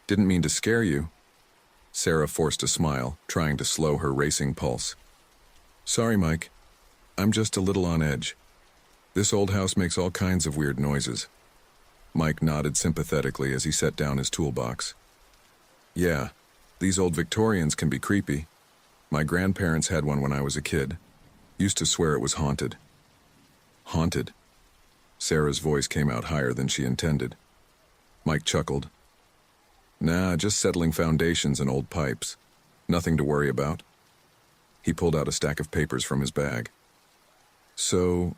Didn't mean to scare you." Sarah forced a smile, trying to slow her racing pulse. "Sorry, Mike. I'm just a little on edge. This old house makes all kinds of weird noises." Mike nodded sympathetically as he set down his toolbox. Yeah, these old Victorians can be creepy. My grandparents had one when I was a kid. Used to swear it was haunted. Haunted? Sarah's voice came out higher than she intended. Mike chuckled. Nah, just settling foundations and old pipes. Nothing to worry about. He pulled out a stack of papers from his bag. So,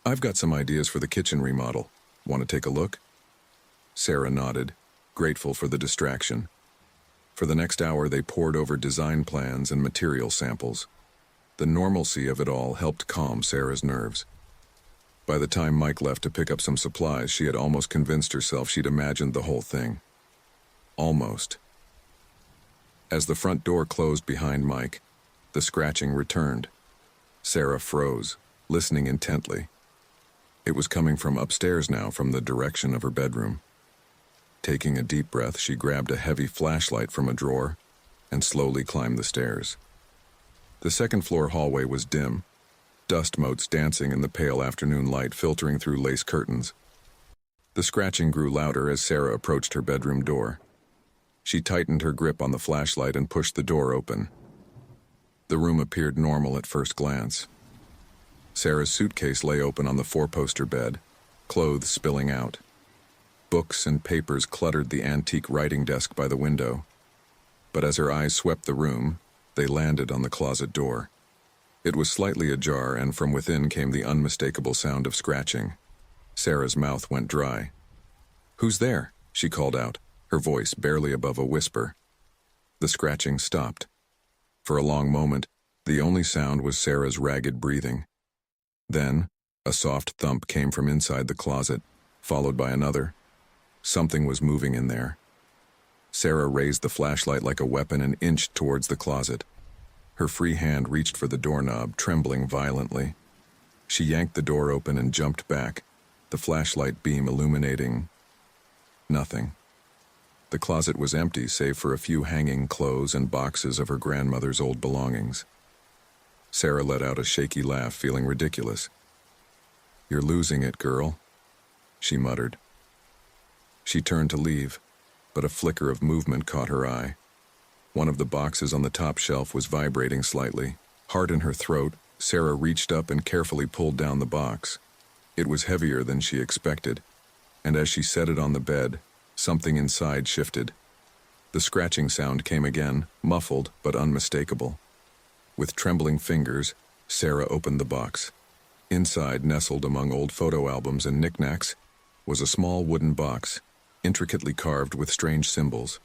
I've got some ideas for the kitchen remodel. Want to take a look? Sarah nodded, grateful for the distraction. For the next hour, they pored over design plans and material samples. The normalcy of it all helped calm Sarah's nerves. By the time Mike left to pick up some supplies, she had almost convinced herself she'd imagined the whole thing. Almost. As the front door closed behind Mike, the scratching returned. Sarah froze, listening intently. It was coming from upstairs now, from the direction of her bedroom. Taking a deep breath, she grabbed a heavy flashlight from a drawer and slowly climbed the stairs. The second-floor hallway was dim, dust motes dancing in the pale afternoon light filtering through lace curtains. The scratching grew louder as Sarah approached her bedroom door. She tightened her grip on the flashlight and pushed the door open. The room appeared normal at first glance. Sarah's suitcase lay open on the four-poster bed, clothes spilling out. Books and papers cluttered the antique writing desk by the window. But as her eyes swept the room, they landed on the closet door. It was slightly ajar, and from within came the unmistakable sound of scratching. Sarah's mouth went dry. "Who's there?" she called out, her voice barely above a whisper. The scratching stopped. For a long moment, the only sound was Sarah's ragged breathing. Then, a soft thump came from inside the closet, followed by another. Something was moving in there. Sarah raised the flashlight like a weapon and inched towards the closet. Her free hand reached for the doorknob, trembling violently. She yanked the door open and jumped back, the flashlight beam illuminating nothing. The closet was empty save for a few hanging clothes and boxes of her grandmother's old belongings. Sarah let out a shaky laugh, feeling ridiculous. "You're losing it, girl," she muttered. She turned to leave, but a flicker of movement caught her eye. One of the boxes on the top shelf was vibrating slightly. Heart in her throat, Sarah reached up and carefully pulled down the box. It was heavier than she expected, and as she set it on the bed, something inside shifted. The scratching sound came again, muffled but unmistakable. With trembling fingers, Sarah opened the box. Inside, nestled among old photo albums and knickknacks, was a small wooden box, intricately carved with strange symbols.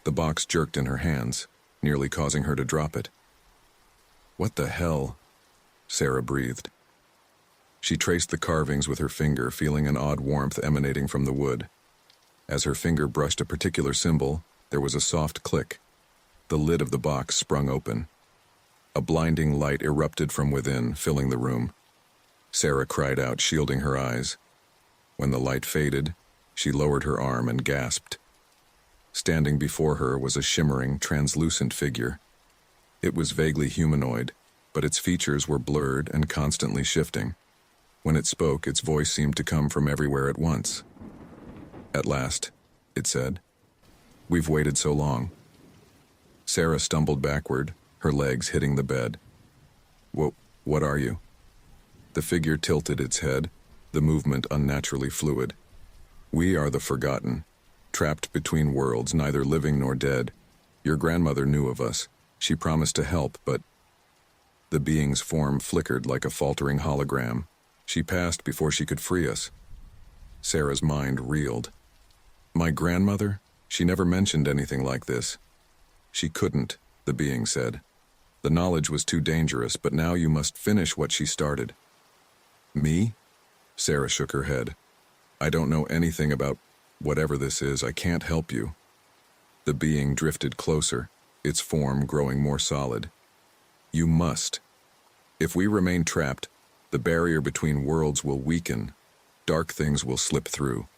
The box jerked in her hands, nearly causing her to drop it. "What the hell?" Sarah breathed. She traced the carvings with her finger, feeling an odd warmth emanating from the wood. As her finger brushed a particular symbol, there was a soft click. The lid of the box sprung open. A blinding light erupted from within, filling the room. Sarah cried out, shielding her eyes. When the light faded, she lowered her arm and gasped. Standing before her was a shimmering, translucent figure. It was vaguely humanoid, but its features were blurred and constantly shifting. When it spoke, its voice seemed to come from everywhere at once. "At last," it said. "We've waited so long." Sarah stumbled backward, her legs hitting the bed. What are you?" The figure tilted its head, the movement unnaturally fluid. "We are the Forgotten, trapped between worlds, neither living nor dead. Your grandmother knew of us. She promised to help, but..." The being's form flickered like a faltering hologram. "She passed before she could free us." Sarah's mind reeled. "My grandmother? She never mentioned anything like this." "She couldn't," the being said. "The knowledge was too dangerous, but now you must finish what she started." "Me?" Sarah shook her head. "I don't know anything about whatever this is. I can't help you." The being drifted closer, its form growing more solid. "You must. If we remain trapped, the barrier between worlds will weaken. Dark things will slip through.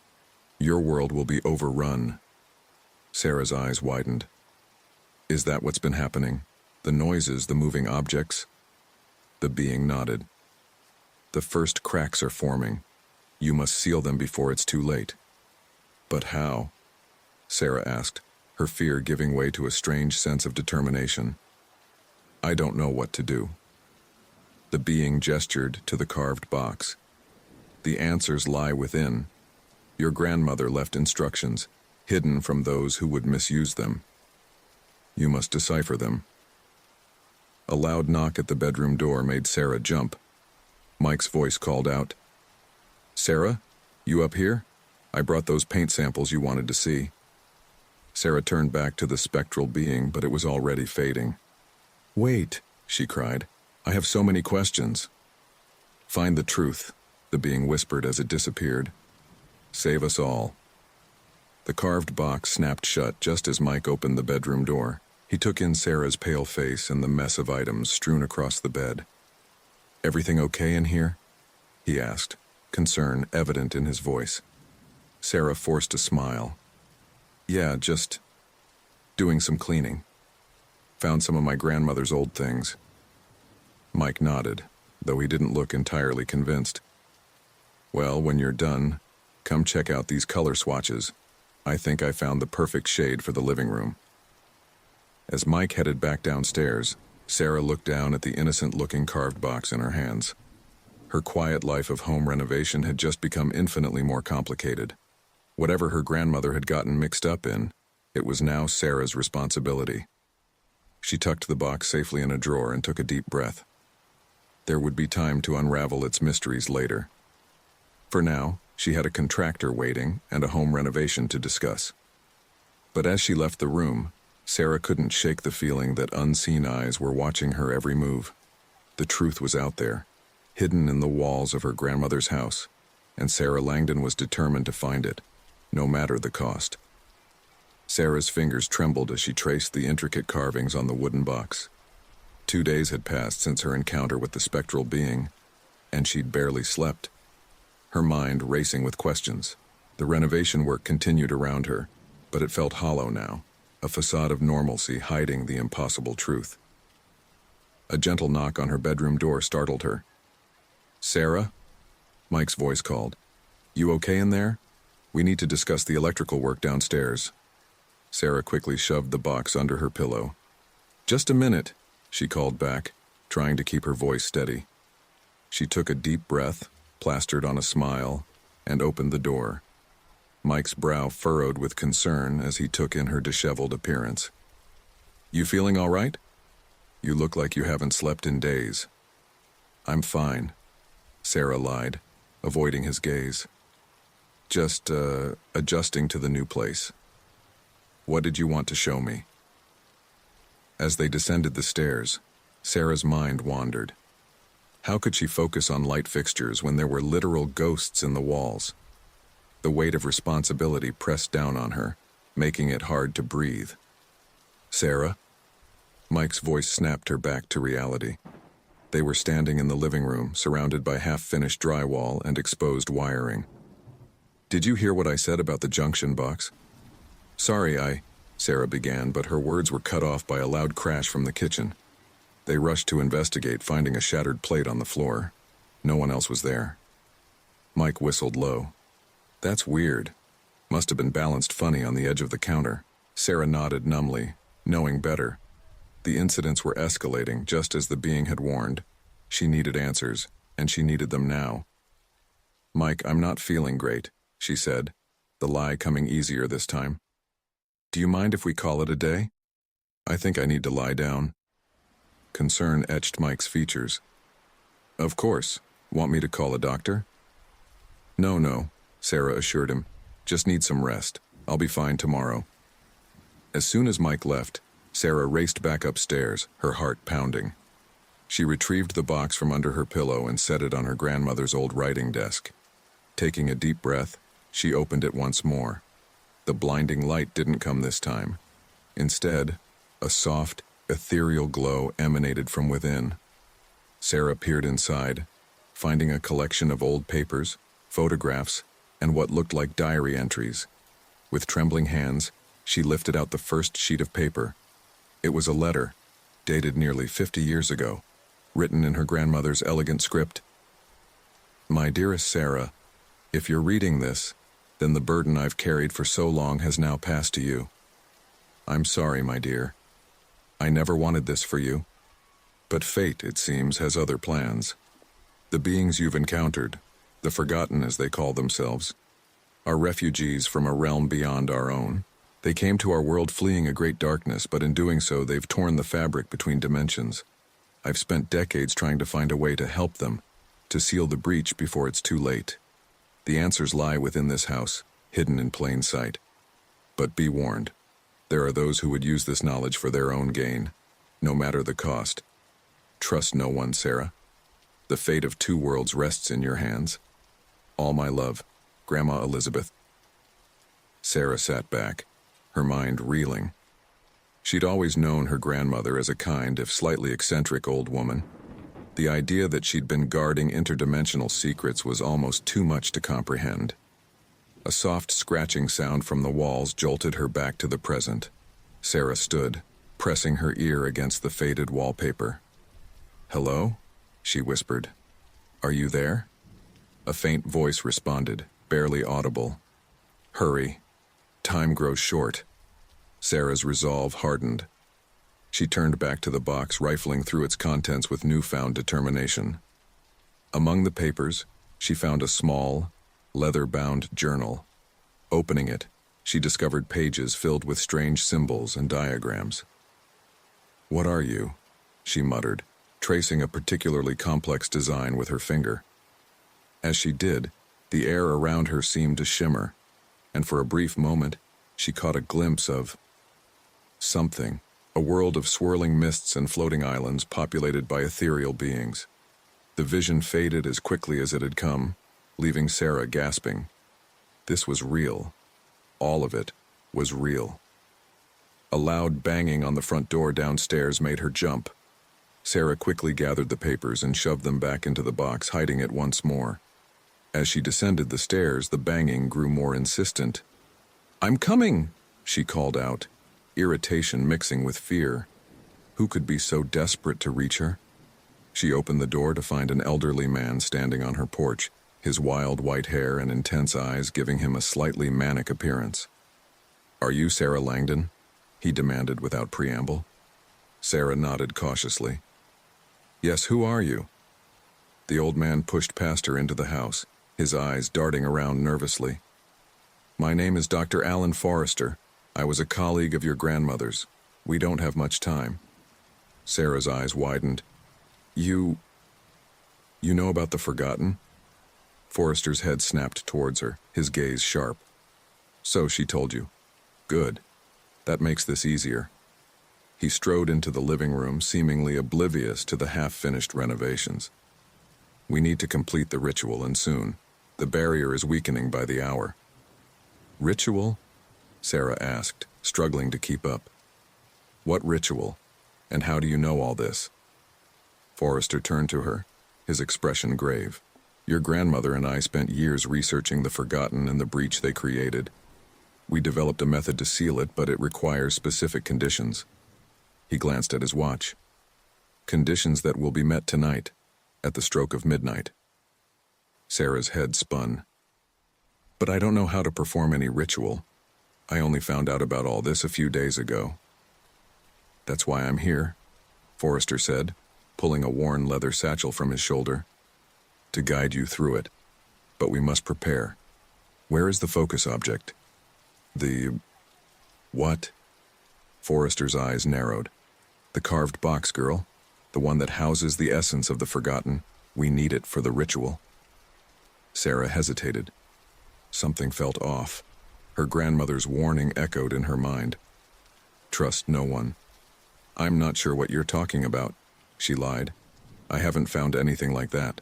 Your world will be overrun." Sarah's eyes widened. "Is that what's been happening? The noises, the moving objects?" The being nodded. "The first cracks are forming. You must seal them before it's too late. But how? Sarah asked, her fear giving way to a strange sense of determination. I don't know what to do. The being gestured to the carved box. The answers lie within. Your grandmother left instructions, hidden from those who would misuse them. You must decipher them. A loud knock at the bedroom door made Sarah jump. Mike's voice called out, Sarah, you up here? I brought those paint samples you wanted to see. Sarah turned back to the spectral being, but it was already fading. Wait, she cried. I have so many questions. Find the truth, the being whispered as it disappeared. Save us all. The carved box snapped shut just as Mike opened the bedroom door. He took in Sarah's pale face and the mess of items strewn across the bed. Everything okay in here? He asked, concern evident in his voice. Sarah forced a smile. Yeah, just doing some cleaning. Found some of my grandmother's old things. Mike nodded, though he didn't look entirely convinced. Well, when you're done, come check out these color swatches. I think I found the perfect shade for the living room. As Mike headed back downstairs, Sarah looked down at the innocent-looking carved box in her hands. Her quiet life of home renovation had just become infinitely more complicated. Whatever her grandmother had gotten mixed up in, it was now Sarah's responsibility. She tucked the box safely in a drawer and took a deep breath. There would be time to unravel its mysteries later. For now, she had a contractor waiting and a home renovation to discuss. But as she left the room, Sarah couldn't shake the feeling that unseen eyes were watching her every move. The truth was out there, hidden in the walls of her grandmother's house, and Sarah Langdon was determined to find it, no matter the cost. Sarah's fingers trembled as she traced the intricate carvings on the wooden box. 2 days had passed since her encounter with the spectral being, and she'd barely slept. Her mind racing with questions. The renovation work continued around her, but it felt hollow now, a facade of normalcy hiding the impossible truth. A gentle knock on her bedroom door startled her. Sarah? Mike's voice called. You okay in there? We need to discuss the electrical work downstairs. Sarah quickly shoved the box under her pillow. Just a minute, she called back, trying to keep her voice steady. She took a deep breath, plastered on a smile, and opened the door. Mike's brow furrowed with concern as he took in her disheveled appearance. You feeling all right? You look like you haven't slept in days. I'm fine, Sarah lied, avoiding his gaze. Just, adjusting to the new place. What did you want to show me? As they descended the stairs, Sarah's mind wandered. How could she focus on light fixtures when there were literal ghosts in the walls? The weight of responsibility pressed down on her, making it hard to breathe. Sarah? Mike's voice snapped her back to reality. They were standing in the living room, surrounded by half-finished drywall and exposed wiring. Did you hear what I said about the junction box? Sorry, Sarah began, but her words were cut off by a loud crash from the kitchen. They rushed to investigate, finding a shattered plate on the floor. No one else was there. Mike whistled low. That's weird. Must have been balanced funny on the edge of the counter. Sarah nodded numbly, knowing better. The incidents were escalating, just as the being had warned. She needed answers, and she needed them now. Mike, I'm not feeling great, she said, the lie coming easier this time. Do you mind if we call it a day? I think I need to lie down. Concern etched Mike's features. Of course. Want me to call a doctor? No, Sarah assured him. Just need some rest. I'll be fine tomorrow. As soon as Mike left, Sarah raced back upstairs, her heart pounding. She retrieved the box from under her pillow and set it on her grandmother's old writing desk. Taking a deep breath, she opened it once more. The blinding light didn't come this time. Instead, a soft, ethereal glow emanated from within. Sarah peered inside, finding a collection of old papers, photographs, and what looked like diary entries. With trembling hands, she lifted out the first sheet of paper. It was a letter, dated nearly 50 years ago, written in her grandmother's elegant script. My dearest Sarah, If you're reading this, then the burden I've carried for so long has now passed to you. I'm sorry, my dear. I never wanted this for you. But fate, it seems, has other plans. The beings you've encountered, the Forgotten as they call themselves, are refugees from a realm beyond our own. They came to our world fleeing a great darkness, but in doing so, they've torn the fabric between dimensions. I've spent decades trying to find a way to help them, to seal the breach before it's too late. The answers lie within this house, hidden in plain sight. But be warned, there are those who would use this knowledge for their own gain, no matter the cost. Trust no one, Sarah. The fate of two worlds rests in your hands. All my love, Grandma Elizabeth. Sarah sat back, her mind reeling. She'd always known her grandmother as a kind, if slightly eccentric, old woman. The idea that she'd been guarding interdimensional secrets was almost too much to comprehend. A soft scratching sound from the walls jolted her back to the present. Sarah stood, pressing her ear against the faded wallpaper. "Hello?" she whispered. "Are you there?" A faint voice responded, barely audible. "Hurry. Time grows short." Sarah's resolve hardened. She turned back to the box, rifling through its contents with newfound determination. Among the papers, she found a small, leather-bound journal. Opening it, she discovered pages filled with strange symbols and diagrams. "What are you?" she muttered, tracing a particularly complex design with her finger. As she did, the air around her seemed to shimmer, and for a brief moment, she caught a glimpse of something, a world of swirling mists and floating islands populated by ethereal beings. The vision faded as quickly as it had come, leaving Sarah gasping. This was real. All of it was real. A loud banging on the front door downstairs made her jump. Sarah quickly gathered the papers and shoved them back into the box, hiding it once more. As she descended the stairs, the banging grew more insistent. "I'm coming!" she called out, irritation mixing with fear. Who could be so desperate to reach her? She opened the door to find an elderly man standing on her porch, his wild white hair and intense eyes giving him a slightly manic appearance. "Are you Sarah Langdon?" he demanded without preamble. Sarah nodded cautiously. "Yes, who are you?" The old man pushed past her into the house, his eyes darting around nervously. "My name is Dr. Alan Forrester. I was a colleague of your grandmother's. We don't have much time." Sarah's eyes widened. You know about the Forgotten?" Forrester's head snapped towards her, his gaze sharp. "So she told you. Good. That makes this easier." He strode into the living room, seemingly oblivious to the half-finished renovations. "We need to complete the ritual, and soon. The barrier is weakening by the hour." "Ritual?" Sarah asked, struggling to keep up. "What ritual? And how do you know all this?" Forrester turned to her, his expression grave. "Your grandmother and I spent years researching the Forgotten and the breach they created. We developed a method to seal it, but it requires specific conditions." He glanced at his watch. "Conditions that will be met tonight, at the stroke of midnight." Sarah's head spun. "But I don't know how to perform any ritual. I only found out about all this a few days ago." "That's why I'm here," Forrester said, pulling a worn leather satchel from his shoulder. "To guide you through it. But we must prepare. Where is the focus object?" "The... what?" Forrester's eyes narrowed. "The carved box, girl. The one that houses the essence of the Forgotten. We need it for the ritual." Sarah hesitated. Something felt off. Her grandmother's warning echoed in her mind. "Trust no one." "I'm not sure what you're talking about," she lied. "I haven't found anything like that."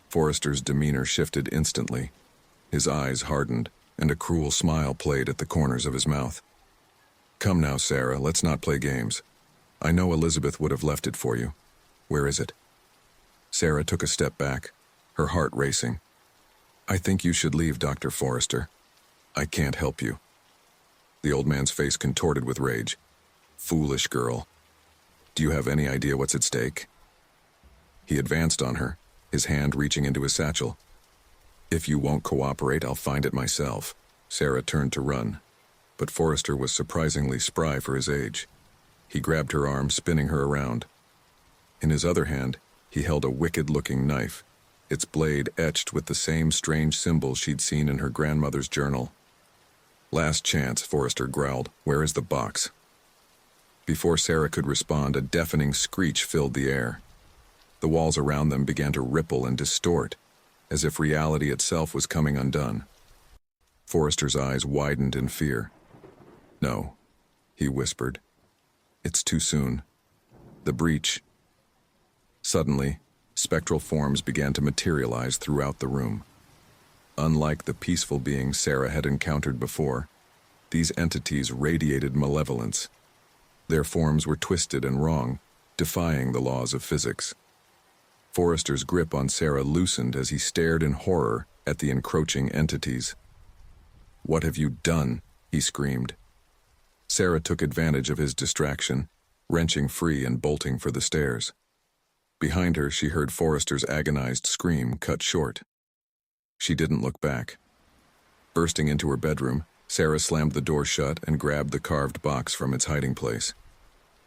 Forrester's demeanor shifted instantly. His eyes hardened, and a cruel smile played at the corners of his mouth. "Come now, Sarah, let's not play games. I know Elizabeth would have left it for you. Where is it?" Sarah took a step back, her heart racing. "I think you should leave, Dr. Forrester. I can't help you." The old man's face contorted with rage. "Foolish girl. Do you have any idea what's at stake?" He advanced on her, his hand reaching into his satchel. If you won't cooperate, I'll find it myself. Sarah turned to run, but Forrester was surprisingly spry for his age. He grabbed her arm, spinning her around. In his other hand, he held a wicked-looking knife, its blade etched with the same strange symbol she'd seen in her grandmother's journal. "Last chance," Forrester growled. "Where is the box?" Before Sarah could respond, a deafening screech filled the air. The walls around them began to ripple and distort, as if reality itself was coming undone. Forrester's eyes widened in fear. "No," he whispered. "It's too soon. The breach." Suddenly, spectral forms began to materialize throughout the room. Unlike the peaceful beings Sarah had encountered before, these entities radiated malevolence. Their forms were twisted and wrong, defying the laws of physics. Forrester's grip on Sarah loosened as he stared in horror at the encroaching entities. "What have you done?" he screamed. Sarah took advantage of his distraction, wrenching free and bolting for the stairs. Behind her, she heard Forrester's agonized scream cut short. She didn't look back. Bursting into her bedroom, Sarah slammed the door shut and grabbed the carved box from its hiding place.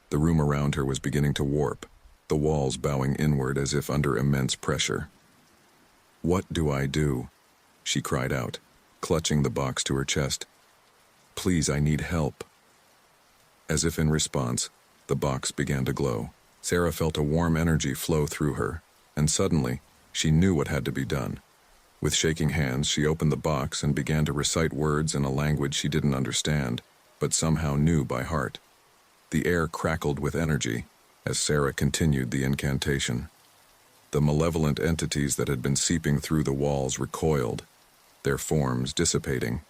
The room around her was beginning to warp, the walls bowing inward as if under immense pressure. "What do I do?" she cried out, clutching the box to her chest. "Please, I need help." As if in response, the box began to glow. Sarah felt a warm energy flow through her, and suddenly, she knew what had to be done. With shaking hands, she opened the box and began to recite words in a language she didn't understand, but somehow knew by heart. The air crackled with energy as Sarah continued the incantation. The malevolent entities that had been seeping through the walls recoiled, their forms dissipating.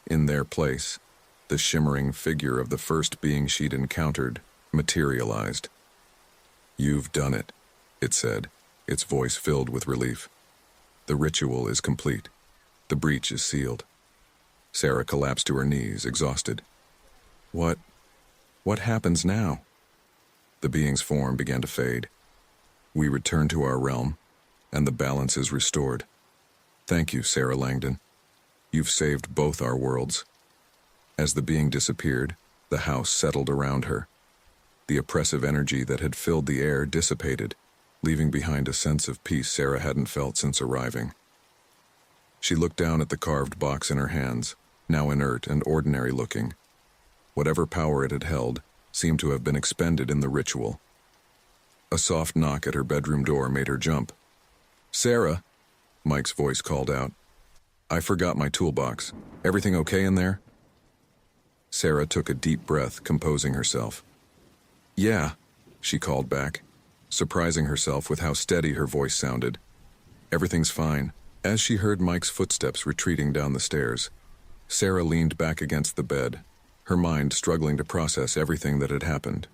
In their place, the shimmering figure of the first being she'd encountered materialized. "You've done it," it said, its voice filled with relief. "The ritual is complete. The breach is sealed." Sarah collapsed to her knees, exhausted. What happens now?" The being's form began to fade. "We return to our realm, and the balance is restored. Thank you, Sarah Langdon. You've saved both our worlds." As the being disappeared, the house settled around her. The oppressive energy that had filled the air dissipated, leaving behind a sense of peace Sarah hadn't felt since arriving. She looked down at the carved box in her hands, now inert and ordinary-looking. Whatever power it had held seemed to have been expended in the ritual. A soft knock at her bedroom door made her jump. "Sarah," Mike's voice called out. "I forgot my toolbox. Everything okay in there?" Sarah took a deep breath, composing herself. "Yeah," she called back, surprising herself with how steady her voice sounded. "Everything's fine." As she heard Mike's footsteps retreating down the stairs, Sarah leaned back against the bed, her mind struggling to process everything that had happened.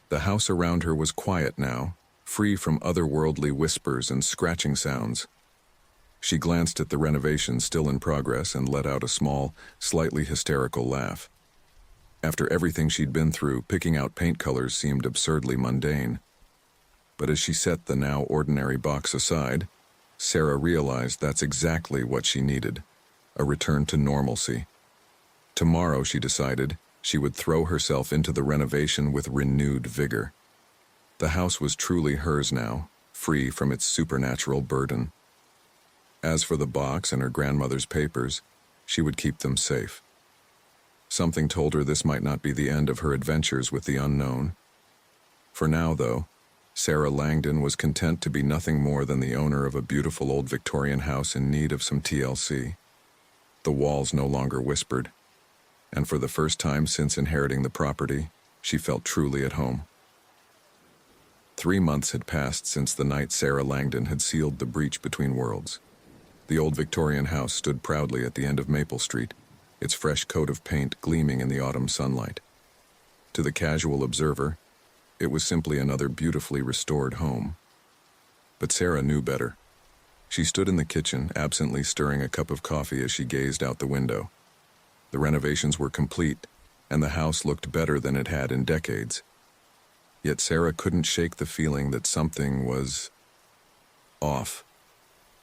The house around her was quiet now, free from otherworldly whispers and scratching sounds. She glanced at the renovation still in progress and let out a small, slightly hysterical laugh. After everything she'd been through, picking out paint colors seemed absurdly mundane. But as she set the now ordinary box aside, Sarah realized that's exactly what she needed, a return to normalcy. Tomorrow, she decided, she would throw herself into the renovation with renewed vigor. The house was truly hers now, free from its supernatural burden. As for the box and her grandmother's papers, she would keep them safe. Something told her this might not be the end of her adventures with the unknown. For now, though, Sarah Langdon was content to be nothing more than the owner of a beautiful old Victorian house in need of some TLC. The walls no longer whispered, and for the first time since inheriting the property, she felt truly at home. 3 months had passed since the night Sarah Langdon had sealed the breach between worlds. The old Victorian house stood proudly at the end of Maple Street, its fresh coat of paint gleaming in the autumn sunlight. To the casual observer, it was simply another beautifully restored home. But Sarah knew better. She stood in the kitchen, absently stirring a cup of coffee as she gazed out the window. The renovations were complete, and the house looked better than it had in decades. Yet Sarah couldn't shake the feeling that something was off.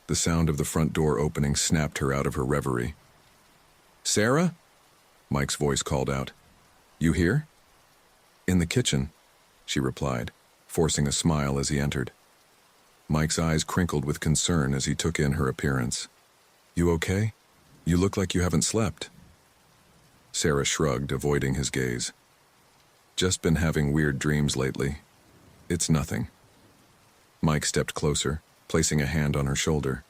The sound of the front door opening snapped her out of her reverie. "Sarah?" Mike's voice called out. "You here?" "In the kitchen," she replied, forcing a smile as he entered. Mike's eyes crinkled with concern as he took in her appearance. "You okay? You look like you haven't slept." Sarah shrugged, avoiding his gaze. "Just been having weird dreams lately. It's nothing." Mike stepped closer, placing a hand on her shoulder.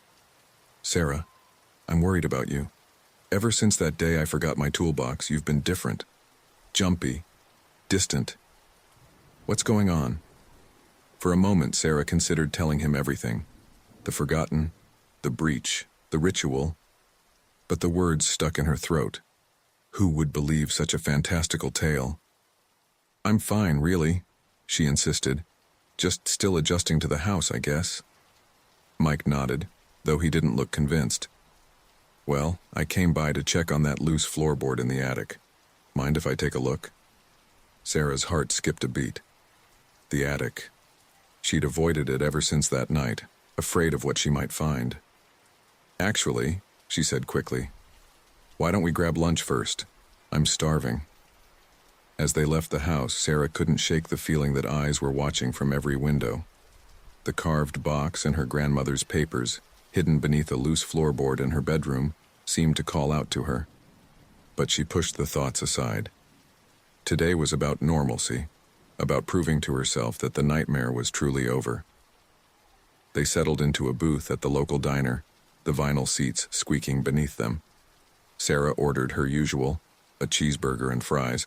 "Sarah, I'm worried about you. Ever since that day I forgot my toolbox, you've been different. Jumpy. Distant. What's going on?" For a moment, Sarah considered telling him everything. The forgotten, the breach, the ritual. But the words stuck in her throat. Who would believe such a fantastical tale? "I'm fine, really," she insisted. "Just still adjusting to the house, I guess." Mike nodded, though he didn't look convinced. "Well, I came by to check on that loose floorboard in the attic. Mind if I take a look?" Sarah's heart skipped a beat. The attic. She'd avoided it ever since that night, afraid of what she might find. "Actually," she said quickly, "why don't we grab lunch first? I'm starving." As they left the house, Sarah couldn't shake the feeling that eyes were watching from every window. The carved box and her grandmother's papers, hidden beneath a loose floorboard in her bedroom, seemed to call out to her. But she pushed the thoughts aside. Today was about normalcy, about proving to herself that the nightmare was truly over. They settled into a booth at the local diner, the vinyl seats squeaking beneath them. Sarah ordered her usual, a cheeseburger and fries,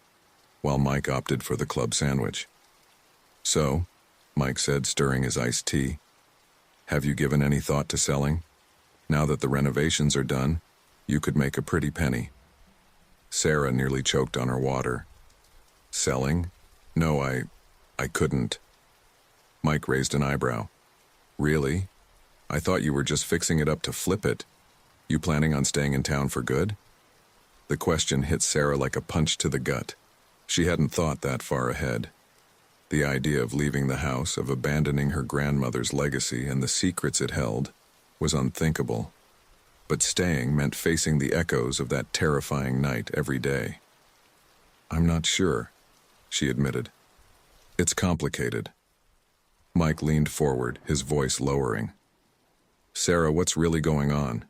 while Mike opted for the club sandwich. "So," Mike said, stirring his iced tea, "have you given any thought to selling? Now that the renovations are done, you could make a pretty penny." Sarah nearly choked on her water. "Selling? No, I couldn't." Mike raised an eyebrow. "Really? I thought you were just fixing it up to flip it. You planning on staying in town for good?" The question hit Sarah like a punch to the gut. She hadn't thought that far ahead. The idea of leaving the house, of abandoning her grandmother's legacy and the secrets it held, was unthinkable. But staying meant facing the echoes of that terrifying night every day. "I'm not sure," she admitted. "It's complicated." Mike leaned forward, his voice lowering. "Sarah, what's really going on?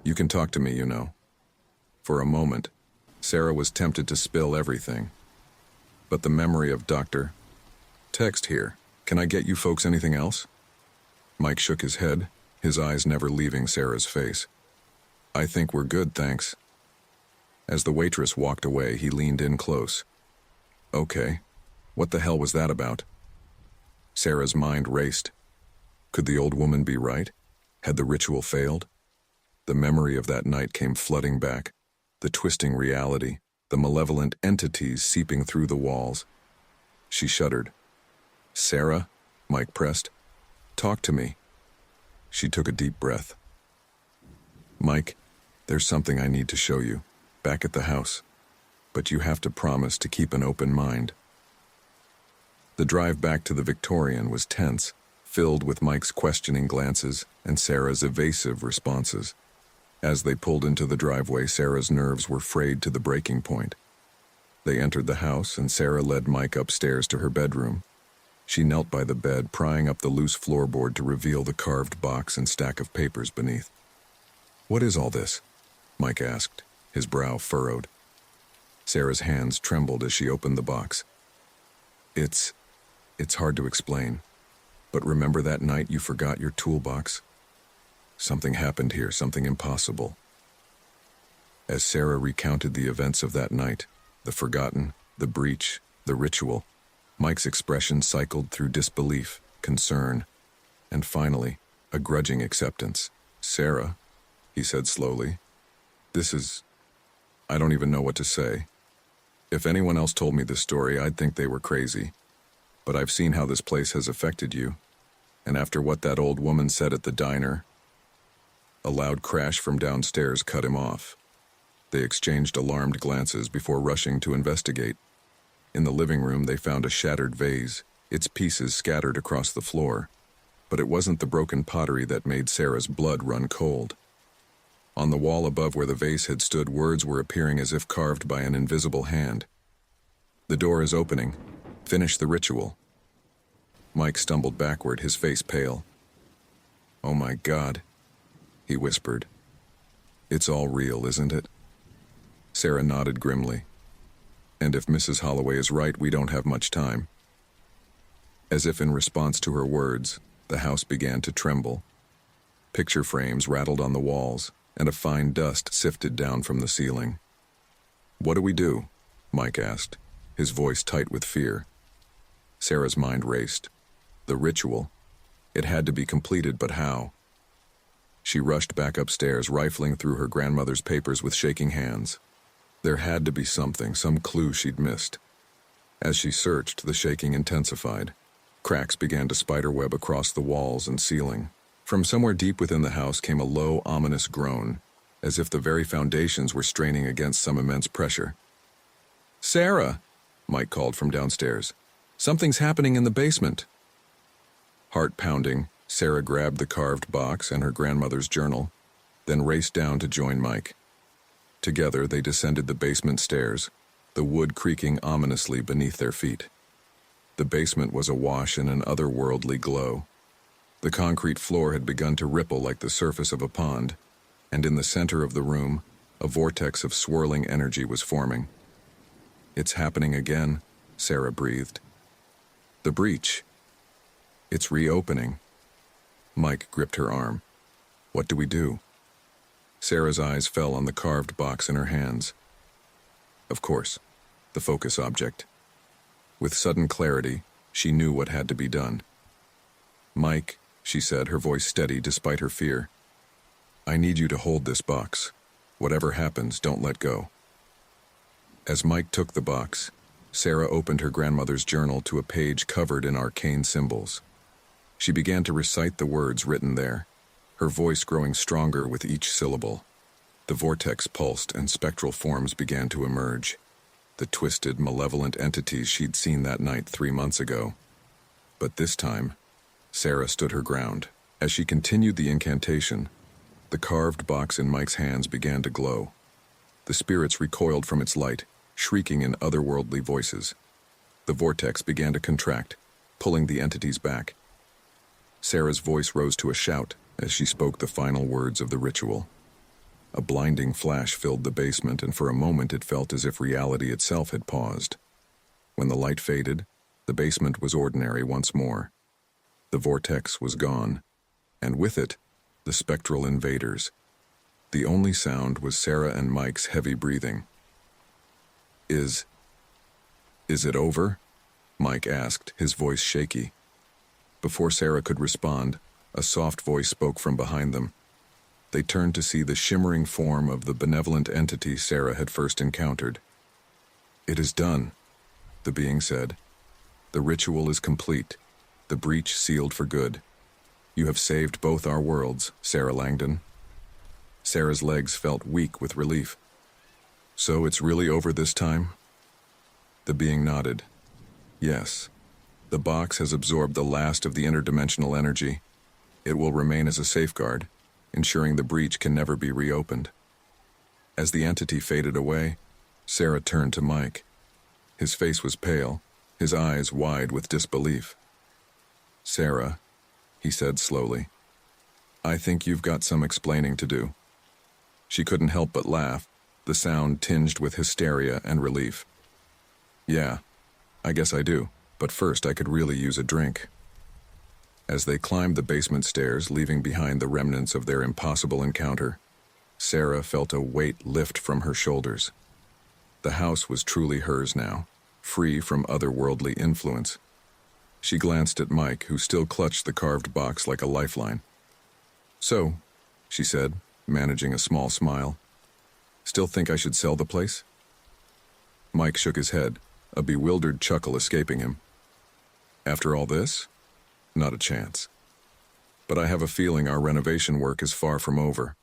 You can talk to me, you know." For a moment, Sarah was tempted to spill everything. But the memory of Dr. "Text here. Can I get you folks anything else?" Mike shook his head, his eyes never leaving Sarah's face. "I think we're good, thanks." As the waitress walked away, he leaned in close. "Okay, what the hell was that about?" Sarah's mind raced. Could the old woman be right? Had the ritual failed? The memory of that night came flooding back, the twisting reality, the malevolent entities seeping through the walls. She shuddered. "Sarah," Mike pressed, "talk to me." She took a deep breath. "Mike, there's something I need to show you, back at the house. But you have to promise to keep an open mind." The drive back to the Victorian was tense, filled with Mike's questioning glances and Sarah's evasive responses. As they pulled into the driveway, Sarah's nerves were frayed to the breaking point. They entered the house, and Sarah led Mike upstairs to her bedroom. She knelt by the bed, prying up the loose floorboard to reveal the carved box and stack of papers beneath. "What is all this?" Mike asked, his brow furrowed. Sarah's hands trembled as she opened the box. It's hard to explain. But remember that night you forgot your toolbox? Something happened here, something impossible." As Sarah recounted the events of that night, the forgotten, the breach, the ritual, Mike's expression cycled through disbelief, concern, and finally, a grudging acceptance. "Sarah," he said slowly, I don't even know what to say. If anyone else told me this story, I'd think they were crazy. But I've seen how this place has affected you. And after what that old woman said at the diner..." A loud crash from downstairs cut him off. They exchanged alarmed glances before rushing to investigate. In the living room, they found a shattered vase, its pieces scattered across the floor. But it wasn't the broken pottery that made Sarah's blood run cold. On the wall above where the vase had stood, words were appearing as if carved by an invisible hand. "The door is opening. Finish the ritual." Mike stumbled backward, his face pale. "Oh my God," he whispered. "It's all real, isn't it?" Sarah nodded grimly. "And if Mrs. Holloway is right, we don't have much time." As if in response to her words, the house began to tremble. Picture frames rattled on the walls, and a fine dust sifted down from the ceiling. "What do we do?" Mike asked, his voice tight with fear. Sarah's mind raced. The ritual. It had to be completed, but how? She rushed back upstairs, rifling through her grandmother's papers with shaking hands. There had to be something, some clue she'd missed. As she searched, the shaking intensified. Cracks began to spiderweb across the walls and ceiling. From somewhere deep within the house came a low, ominous groan, as if the very foundations were straining against some immense pressure. "Sarah!" Mike called from downstairs. "Something's happening in the basement." Heart pounding, Sarah grabbed the carved box and her grandmother's journal, then raced down to join Mike. Together they descended the basement stairs, the wood creaking ominously beneath their feet. The basement was awash in an otherworldly glow. The concrete floor had begun to ripple like the surface of a pond, and in the center of the room, a vortex of swirling energy was forming. "It's happening again," Sarah breathed. "The breach. It's reopening." Mike gripped her arm. "What do we do?" Sarah's eyes fell on the carved box in her hands. Of course, the focus object. With sudden clarity, she knew what had to be done. "Mike," she said, her voice steady despite her fear, "I need you to hold this box. Whatever happens, don't let go." As Mike took the box, Sarah opened her grandmother's journal to a page covered in arcane symbols. She began to recite the words written there, her voice growing stronger with each syllable. The vortex pulsed and spectral forms began to emerge. The twisted, malevolent entities she'd seen that night 3 months ago. But this time, Sarah stood her ground. As she continued the incantation, the carved box in Mike's hands began to glow. The spirits recoiled from its light, shrieking in otherworldly voices. The vortex began to contract, pulling the entities back. Sarah's voice rose to a shout as she spoke the final words of the ritual. A blinding flash filled the basement, and for a moment it felt as if reality itself had paused. When the light faded, the basement was ordinary once more. The vortex was gone, and with it, the spectral invaders. The only sound was Sarah and Mike's heavy breathing. Is it over?" Mike asked, his voice shaky. Before Sarah could respond, a soft voice spoke from behind them. They turned to see the shimmering form of the benevolent entity Sarah had first encountered. "It is done," the being said. "The ritual is complete, the breach sealed for good. You have saved both our worlds, Sarah Langdon." Sarah's legs felt weak with relief. "So it's really over this time?" The being nodded. "Yes. The box has absorbed the last of the interdimensional energy. It will remain as a safeguard, ensuring the breach can never be reopened." As the entity faded away, Sarah turned to Mike. His face was pale, his eyes wide with disbelief. "Sarah," he said slowly, "I think you've got some explaining to do." She couldn't help but laugh, the sound tinged with hysteria and relief. "Yeah, I guess I do, but first I could really use a drink." As they climbed the basement stairs, leaving behind the remnants of their impossible encounter, Sarah felt a weight lift from her shoulders. The house was truly hers now, free from otherworldly influence. She glanced at Mike, who still clutched the carved box like a lifeline. "So," she said, managing a small smile, "still think I should sell the place?" Mike shook his head, a bewildered chuckle escaping him. "After all this? Not a chance. But I have a feeling our renovation work is far from over."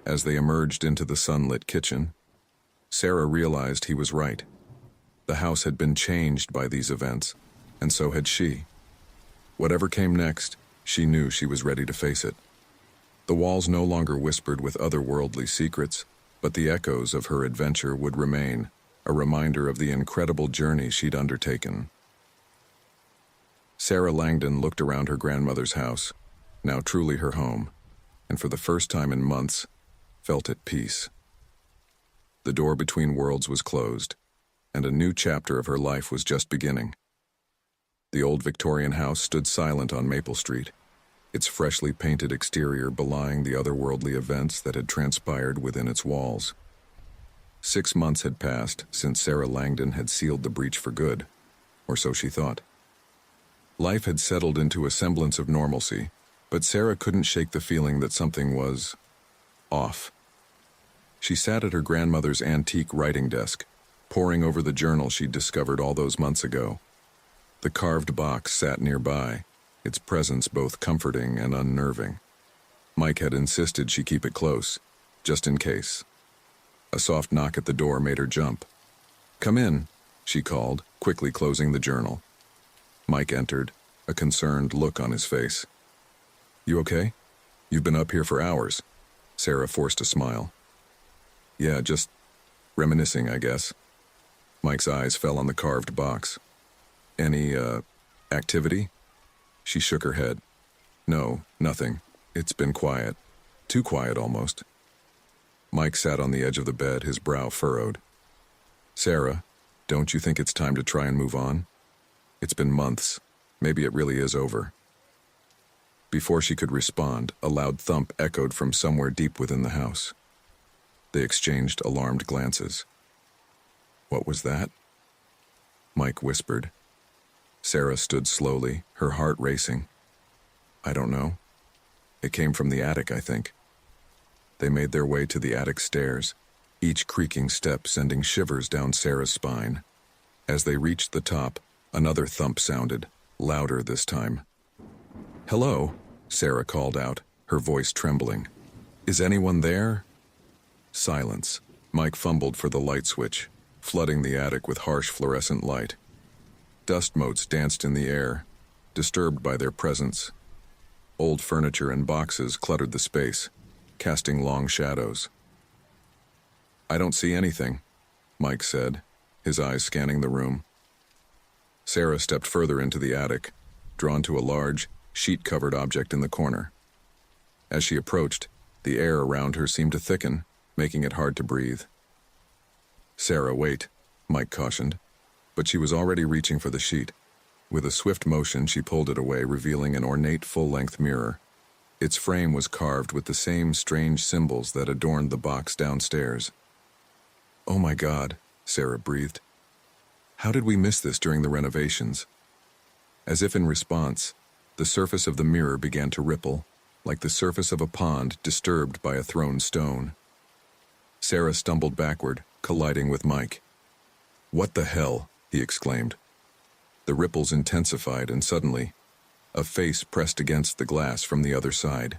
As they emerged into the sunlit kitchen, Sarah realized he was right. The house had been changed by these events, and so had she. Whatever came next, she knew she was ready to face it. The walls no longer whispered with otherworldly secrets, but the echoes of her adventure would remain, a reminder of the incredible journey she'd undertaken. Sarah Langdon looked around her grandmother's house, now truly her home, and for the first time in months, felt at peace. The door between worlds was closed, and a new chapter of her life was just beginning. The old Victorian house stood silent on Maple Street, its freshly painted exterior belying the otherworldly events that had transpired within its walls. 6 months had passed since Sarah Langdon had sealed the breach for good, or so she thought. Life had settled into a semblance of normalcy, but Sarah couldn't shake the feeling that something was off. She sat at her grandmother's antique writing desk, poring over the journal she'd discovered all those months ago. The carved box sat nearby, its presence both comforting and unnerving. Mike had insisted she keep it close, just in case. A soft knock at the door made her jump. "Come in," she called, quickly closing the journal. Mike entered, a concerned look on his face. "You okay? You've been up here for hours." Sarah forced a smile. "Yeah, just reminiscing, I guess." Mike's eyes fell on the carved box. "Any, activity?" She shook her head. "No, nothing. It's been quiet. Too quiet, almost." Mike sat on the edge of the bed, his brow furrowed. "Sarah, don't you think it's time to try and move on? It's been months. Maybe it really is over." Before she could respond, a loud thump echoed from somewhere deep within the house. They exchanged alarmed glances. "What was that?" Mike whispered. Sarah stood slowly, her heart racing. "I don't know. It came from the attic, I think." They made their way to the attic stairs, each creaking step sending shivers down Sarah's spine. As they reached the top, another thump sounded, louder this time. "Hello," Sarah called out, her voice trembling. "Is anyone there?" Silence. Mike fumbled for the light switch, flooding the attic with harsh fluorescent light. Dust motes danced in the air, disturbed by their presence. Old furniture and boxes cluttered the space, casting long shadows. "I don't see anything," Mike said, his eyes scanning the room. Sarah stepped further into the attic, drawn to a large, sheet-covered object in the corner. As she approached, the air around her seemed to thicken, making it hard to breathe. "Sarah, wait," Mike cautioned, but she was already reaching for the sheet. With a swift motion, she pulled it away, revealing an ornate full-length mirror. Its frame was carved with the same strange symbols that adorned the box downstairs. "Oh my God," Sarah breathed. "How did we miss this during the renovations?" As if in response, the surface of the mirror began to ripple, like the surface of a pond disturbed by a thrown stone. Sarah stumbled backward, colliding with Mike. "What the hell?" he exclaimed. The ripples intensified, and suddenly, a face pressed against the glass from the other side.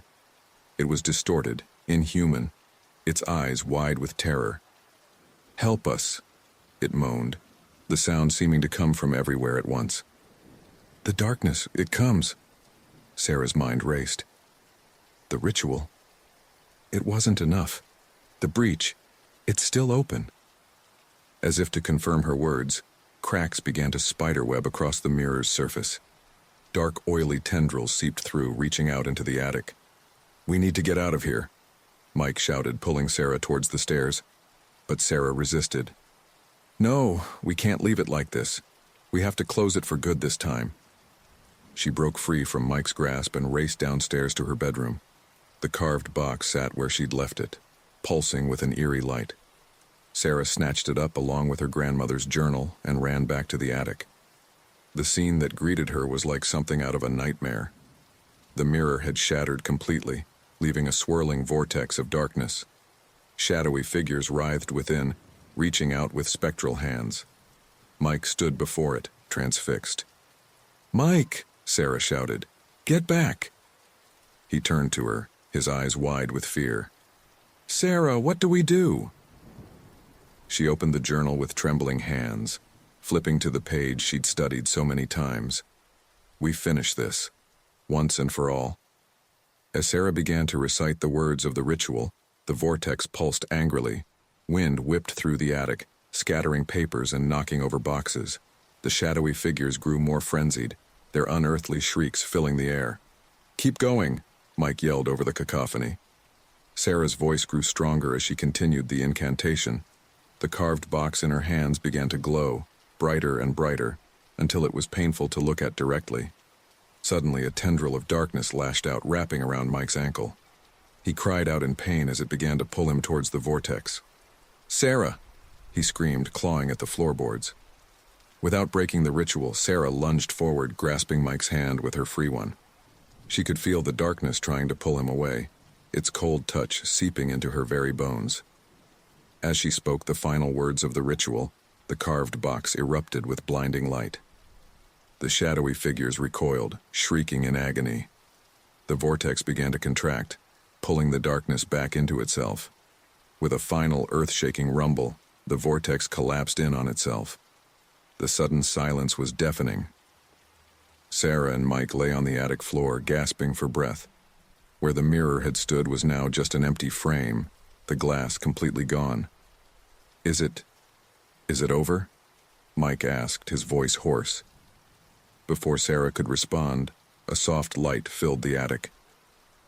It was distorted, inhuman, its eyes wide with terror. "Help us," it moaned, the sound seeming to come from everywhere at once. "The darkness, it comes." Sarah's mind raced. The ritual. It wasn't enough. The breach. It's still open. As if to confirm her words, cracks began to spiderweb across the mirror's surface. Dark, oily tendrils seeped through, reaching out into the attic. "We need to get out of here," Mike shouted, pulling Sarah towards the stairs. But Sarah resisted. "No, we can't leave it like this. We have to close it for good this time." She broke free from Mike's grasp and raced downstairs to her bedroom. The carved box sat where she'd left it, pulsing with an eerie light. Sarah snatched it up along with her grandmother's journal and ran back to the attic. The scene that greeted her was like something out of a nightmare. The mirror had shattered completely, leaving a swirling vortex of darkness. Shadowy figures writhed within, reaching out with spectral hands. Mike stood before it, transfixed. "Mike!" Sarah shouted. "Get back!" He turned to her, his eyes wide with fear. "Sarah, what do we do?" She opened the journal with trembling hands, flipping to the page she'd studied so many times. We finish this, once and for all. As Sarah began to recite the words of the ritual, the vortex pulsed angrily. Wind whipped through the attic, scattering papers and knocking over boxes. The shadowy figures grew more frenzied, their unearthly shrieks filling the air. "Keep going," Mike yelled over the cacophony. Sarah's voice grew stronger as she continued the incantation. The carved box in her hands began to glow, brighter and brighter, until it was painful to look at directly. Suddenly, a tendril of darkness lashed out, wrapping around Mike's ankle. He cried out in pain as it began to pull him towards the vortex. "Sarah!" he screamed, clawing at the floorboards. Without breaking the ritual, Sarah lunged forward, grasping Mike's hand with her free one. She could feel the darkness trying to pull him away, its cold touch seeping into her very bones. As she spoke the final words of the ritual, the carved box erupted with blinding light. The shadowy figures recoiled, shrieking in agony. The vortex began to contract, pulling the darkness back into itself. With a final earth-shaking rumble, the vortex collapsed in on itself. The sudden silence was deafening. Sarah and Mike lay on the attic floor, gasping for breath. Where the mirror had stood was now just an empty frame, the glass completely gone. Is it over?" Mike asked, his voice hoarse. Before Sarah could respond, a soft light filled the attic.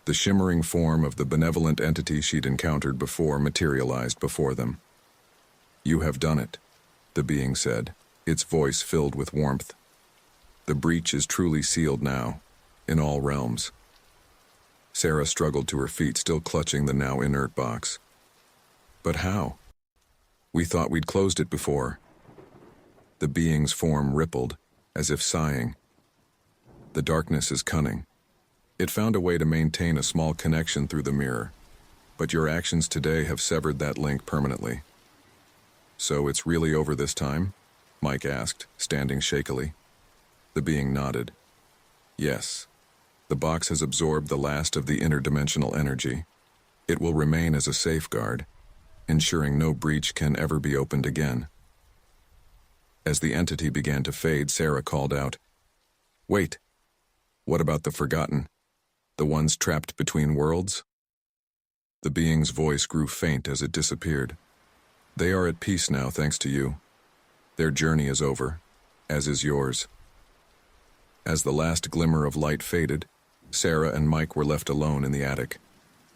The shimmering form of the benevolent entity she'd encountered before materialized before them. "You have done it," the being said, its voice filled with warmth. "The breach is truly sealed now, in all realms." Sarah struggled to her feet, still clutching the now inert box. "But how? We thought we'd closed it before." The being's form rippled, as if sighing. "The darkness is cunning. It found a way to maintain a small connection through the mirror, but your actions today have severed that link permanently." "So it's really over this time?" Mike asked, standing shakily. The being nodded. "Yes. The box has absorbed the last of the interdimensional energy. It will remain as a safeguard, ensuring no breach can ever be opened again." As the entity began to fade, Sarah called out, "Wait! What about the forgotten? The ones trapped between worlds?" The being's voice grew faint as it disappeared. "They are at peace now, thanks to you. Their journey is over, as is yours." As the last glimmer of light faded, Sarah and Mike were left alone in the attic.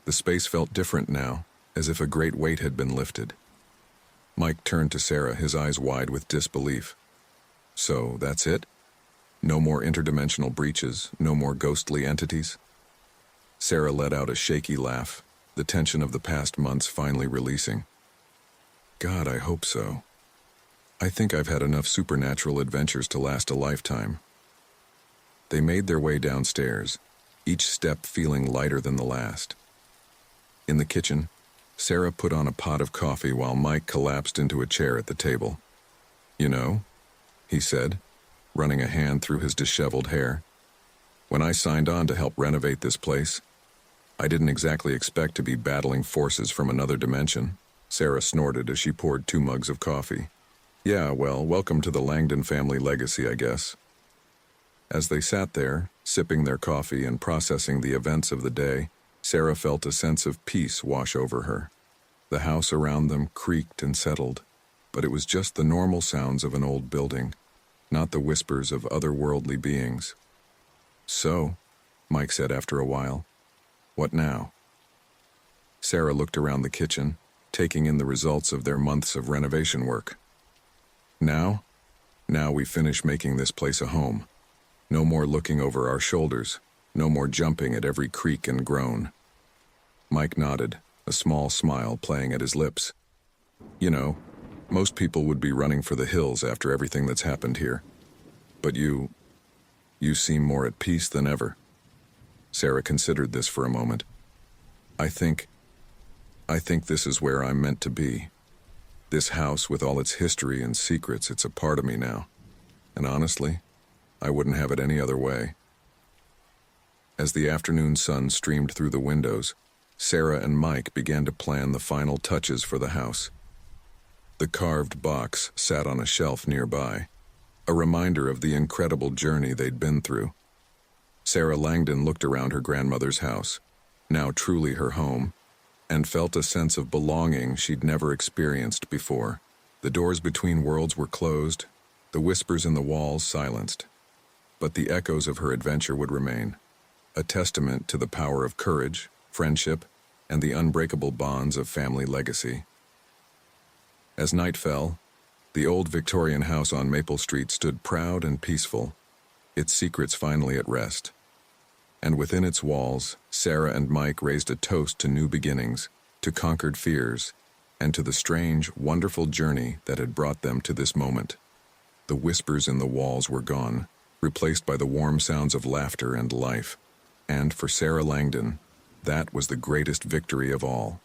The space felt different now, as if a great weight had been lifted. Mike turned to Sarah, his eyes wide with disbelief. "So, that's it? No more interdimensional breaches, no more ghostly entities?" Sarah let out a shaky laugh, the tension of the past months finally releasing. "God, I hope so. I think I've had enough supernatural adventures to last a lifetime." They made their way downstairs, each step feeling lighter than the last. In the kitchen, Sarah put on a pot of coffee while Mike collapsed into a chair at the table. "You know," he said, running a hand through his disheveled hair, "when I signed on to help renovate this place, I didn't exactly expect to be battling forces from another dimension." Sarah snorted as she poured 2 mugs of coffee. "Yeah, well, welcome to the Langdon family legacy, I guess." As they sat there, sipping their coffee and processing the events of the day, Sarah felt a sense of peace wash over her. The house around them creaked and settled, but it was just the normal sounds of an old building, not the whispers of otherworldly beings. "So," Mike said after a while, "what now?" Sarah looked around the kitchen, taking in the results of their months of renovation work. Now we finish making this place a home. No more looking over our shoulders, no more jumping at every creak and groan." Mike nodded, a small smile playing at his lips. "You know, most people would be running for the hills after everything that's happened here. But you seem more at peace than ever." Sarah considered this for a moment. I think this is where I'm meant to be. This house with all its history and secrets, it's a part of me now. And honestly, I wouldn't have it any other way." As the afternoon sun streamed through the windows, Sarah and Mike began to plan the final touches for the house. The carved box sat on a shelf nearby, a reminder of the incredible journey they'd been through, Sarah Langdon looked around her grandmother's house, now truly her home, and felt a sense of belonging she'd never experienced before. The doors between worlds were closed, the whispers in the walls silenced. But the echoes of her adventure would remain, a testament to the power of courage, friendship, and the unbreakable bonds of family legacy. As night fell, the old Victorian house on Maple Street stood proud and peaceful, its secrets finally at rest. And within its walls, Sarah and Mike raised a toast to new beginnings, to conquered fears, and to the strange, wonderful journey that had brought them to this moment. The whispers in the walls were gone, replaced by the warm sounds of laughter and life. And for Sarah Langdon, that was the greatest victory of all.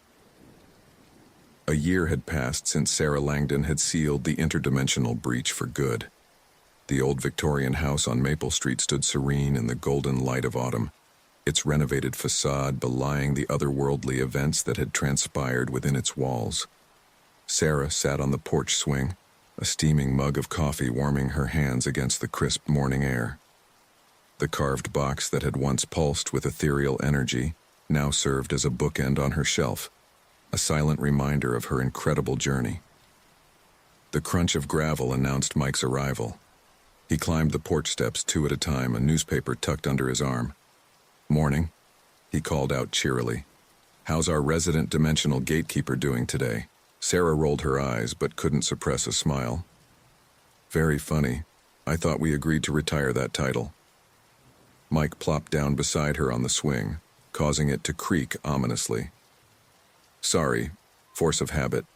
A year had passed since Sarah Langdon had sealed the interdimensional breach for good. The old Victorian house on Maple Street stood serene in the golden light of autumn, its renovated facade belying the otherworldly events that had transpired within its walls. Sarah sat on the porch swing, a steaming mug of coffee warming her hands against the crisp morning air. The carved box that had once pulsed with ethereal energy now served as a bookend on her shelf, a silent reminder of her incredible journey. The crunch of gravel announced Mike's arrival. He climbed the porch steps 2 at a time, a newspaper tucked under his arm. "Morning," he called out cheerily. "How's our resident dimensional gatekeeper doing today?" Sarah rolled her eyes but couldn't suppress a smile. "Very funny. I thought we agreed to retire that title." Mike plopped down beside her on the swing, causing it to creak ominously. "Sorry, force of habit.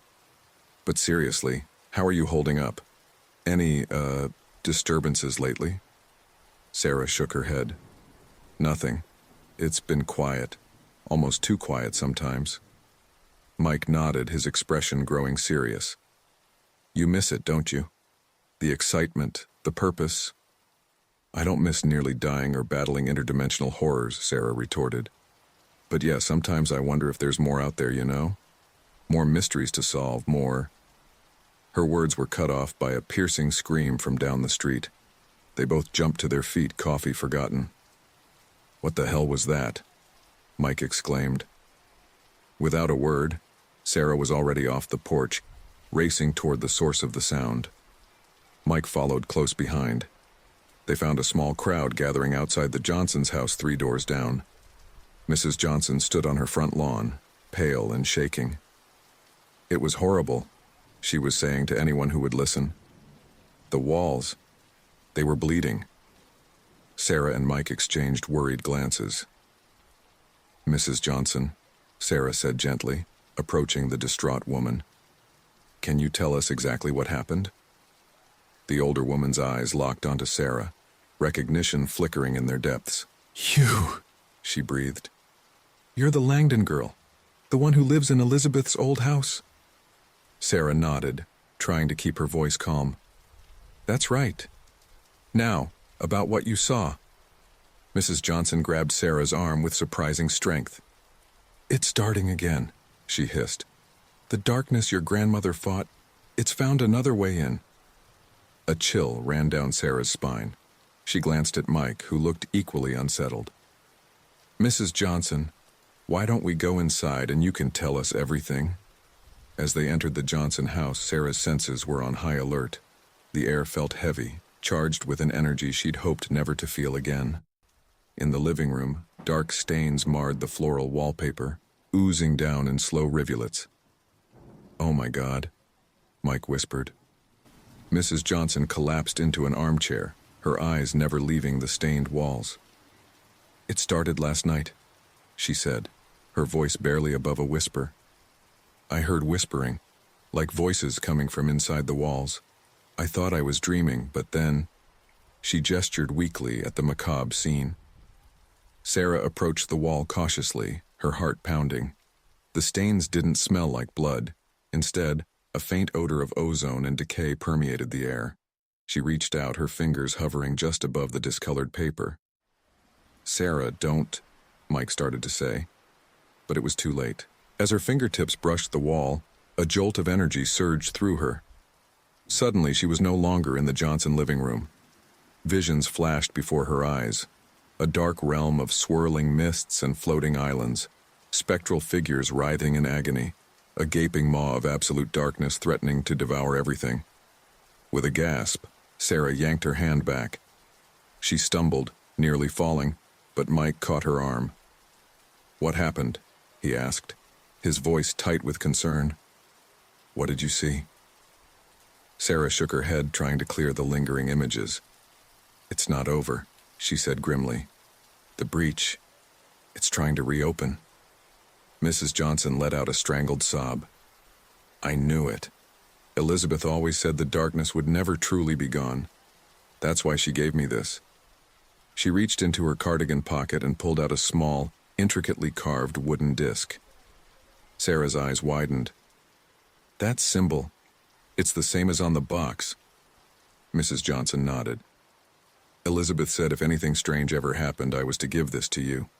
But seriously, how are you holding up? Any, disturbances lately?" Sarah shook her head. "Nothing. It's been quiet. Almost too quiet sometimes." Mike nodded, his expression growing serious. "You miss it, don't you? The excitement, the purpose." "I don't miss nearly dying or battling interdimensional horrors," Sarah retorted. "But yeah, sometimes I wonder if there's more out there, you know? More mysteries to solve, more..." Her words were cut off by a piercing scream from down the street. They both jumped to their feet, coffee forgotten. "What the hell was that?" Mike exclaimed. Without a word, Sarah was already off the porch, racing toward the source of the sound. Mike followed close behind. They found a small crowd gathering outside the Johnsons' house 3 doors down. Mrs. Johnson stood on her front lawn, pale and shaking. "It was horrible," she was saying to anyone who would listen. "The walls, they were bleeding." Sarah and Mike exchanged worried glances. "Mrs. Johnson," Sarah said gently, approaching the distraught woman, "can you tell us exactly what happened?" The older woman's eyes locked onto Sarah, recognition flickering in their depths. "You," she breathed. "You're the Langdon girl, the one who lives in Elizabeth's old house." Sarah nodded, trying to keep her voice calm. "That's right. Now, about what you saw." Mrs. Johnson grabbed Sarah's arm with surprising strength. "It's starting again," she hissed. "The darkness your grandmother fought, it's found another way in." A chill ran down Sarah's spine. She glanced at Mike, who looked equally unsettled. "Mrs. Johnson, why don't we go inside and you can tell us everything?" As they entered the Johnson house, Sarah's senses were on high alert. The air felt heavy, charged with an energy she'd hoped never to feel again. In the living room, dark stains marred the floral wallpaper, oozing down in slow rivulets. "Oh my God," Mike whispered. Mrs. Johnson collapsed into an armchair, her eyes never leaving the stained walls. "It started last night," she said, her voice barely above a whisper. "I heard whispering, like voices coming from inside the walls. I thought I was dreaming, but then..." She gestured weakly at the macabre scene. Sarah approached the wall cautiously, her heart pounding. The stains didn't smell like blood. Instead, a faint odor of ozone and decay permeated the air. She reached out, her fingers hovering just above the discolored paper. "Sarah, don't..." Mike started to say, but it was too late. As her fingertips brushed the wall, a jolt of energy surged through her. Suddenly, she was no longer in the Johnson living room. Visions flashed before her eyes. A dark realm of swirling mists and floating islands, spectral figures writhing in agony, a gaping maw of absolute darkness threatening to devour everything. With a gasp, Sarah yanked her hand back. She stumbled, nearly falling, but Mike caught her arm. "What happened?" he asked, his voice tight with concern. "What did you see?" Sarah shook her head, trying to clear the lingering images. "It's not over," she said grimly. "The breach, it's trying to reopen." Mrs. Johnson let out a strangled sob. "I knew it. Elizabeth always said the darkness would never truly be gone. That's why she gave me this." She reached into her cardigan pocket and pulled out a small, intricately carved wooden disc. Sarah's eyes widened. "That symbol, it's the same as on the box." Mrs. Johnson nodded. "Elizabeth said if anything strange ever happened, I was to give this to you.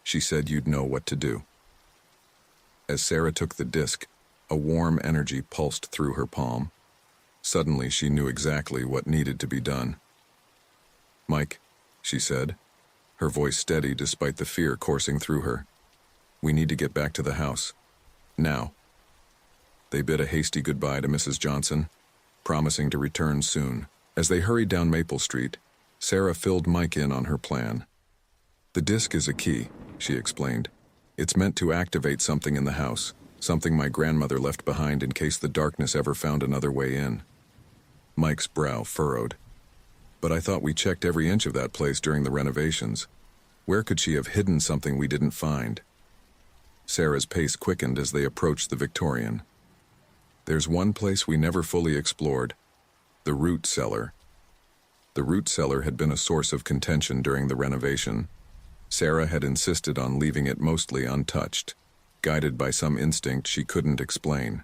She said you'd know what to do." As Sarah took the disc, a warm energy pulsed through her palm. Suddenly, she knew exactly what needed to be done. "Mike," she said, her voice steady despite the fear coursing through her. "We need to get back to the house. Now." They bid a hasty goodbye to Mrs. Johnson, promising to return soon. As they hurried down Maple Street, Sarah filled Mike in on her plan. "The disc is a key," she explained. "It's meant to activate something in the house, something my grandmother left behind in case the darkness ever found another way in." Mike's brow furrowed. "But I thought we checked every inch of that place during the renovations. Where could she have hidden something we didn't find?" Sarah's pace quickened as they approached the Victorian. "There's one place we never fully explored, the root cellar." The root cellar had been a source of contention during the renovation. Sarah had insisted on leaving it mostly untouched, guided by some instinct she couldn't explain.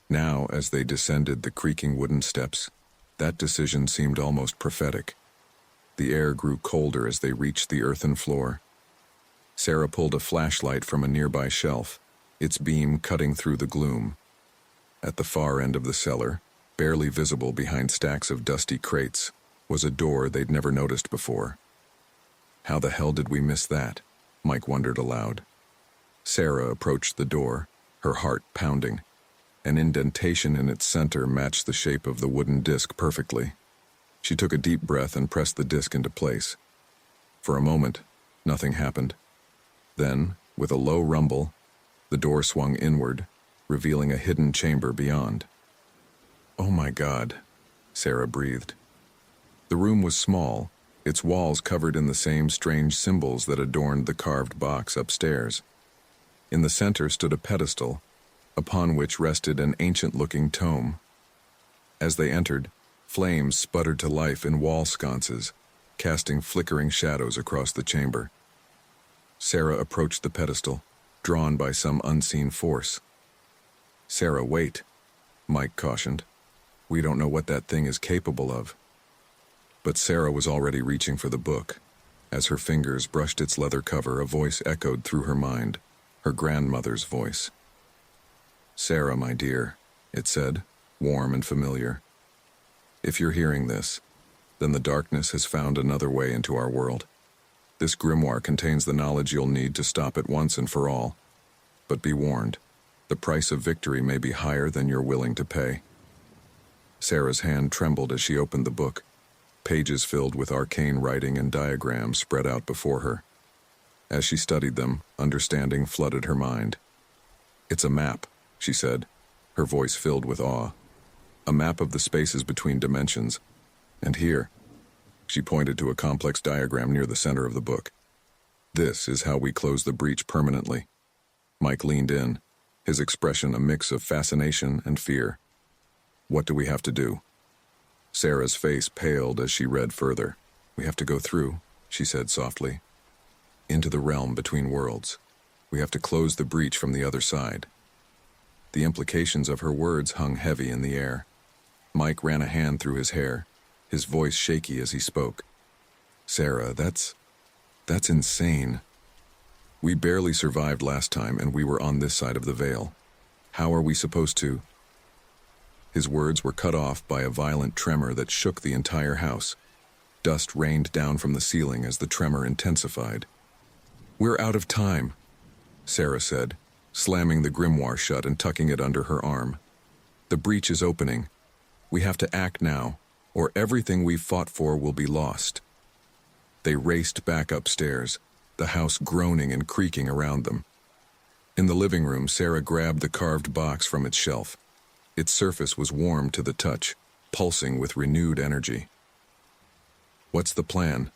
Now, as they descended the creaking wooden steps, that decision seemed almost prophetic. The air grew colder as they reached the earthen floor. Sarah pulled a flashlight from a nearby shelf, its beam cutting through the gloom. At the far end of the cellar, barely visible behind stacks of dusty crates, was a door they'd never noticed before. "How the hell did we miss that?" Mike wondered aloud. Sarah approached the door, her heart pounding. An indentation in its center matched the shape of the wooden disc perfectly. She took a deep breath and pressed the disc into place. For a moment, nothing happened. Then, with a low rumble, the door swung inward, revealing a hidden chamber beyond. "Oh my God," Sarah breathed. The room was small, its walls covered in the same strange symbols that adorned the carved box upstairs. In the center stood a pedestal, upon which rested an ancient-looking tome. As they entered, flames sputtered to life in wall sconces, casting flickering shadows across the chamber. Sarah approached the pedestal, drawn by some unseen force. "Sarah, wait," Mike cautioned. "We don't know what that thing is capable of." But Sarah was already reaching for the book. As her fingers brushed its leather cover, a voice echoed through her mind, her grandmother's voice. "Sarah, my dear," it said, warm and familiar. "If you're hearing this, then the darkness has found another way into our world. This grimoire contains the knowledge you'll need to stop it once and for all. But be warned, the price of victory may be higher than you're willing to pay." Sarah's hand trembled as she opened the book. Pages filled with arcane writing and diagrams spread out before her. As she studied them, understanding flooded her mind. "It's a map," she said, her voice filled with awe. "A map of the spaces between dimensions. And here," she pointed to a complex diagram near the center of the book. "This is how we close the breach permanently." Mike leaned in, his expression a mix of fascination and fear. "What do we have to do?" Sarah's face paled as she read further. "We have to go through," she said softly, "into the realm between worlds. We have to close the breach from the other side." The implications of her words hung heavy in the air. Mike ran a hand through his hair, his voice shaky as he spoke. "Sarah, that's insane. We barely survived last time and we were on this side of the veil. How are we supposed to—" His words were cut off by a violent tremor that shook the entire house. Dust rained down from the ceiling as the tremor intensified. "We're out of time," Sarah said, slamming the grimoire shut and tucking it under her arm. "The breach is opening. We have to act now, or everything we've fought for will be lost." They raced back upstairs, the house groaning and creaking around them. In the living room, Sarah grabbed the carved box from its shelf. Its surface was warm to the touch, pulsing with renewed energy. "What's the plan?"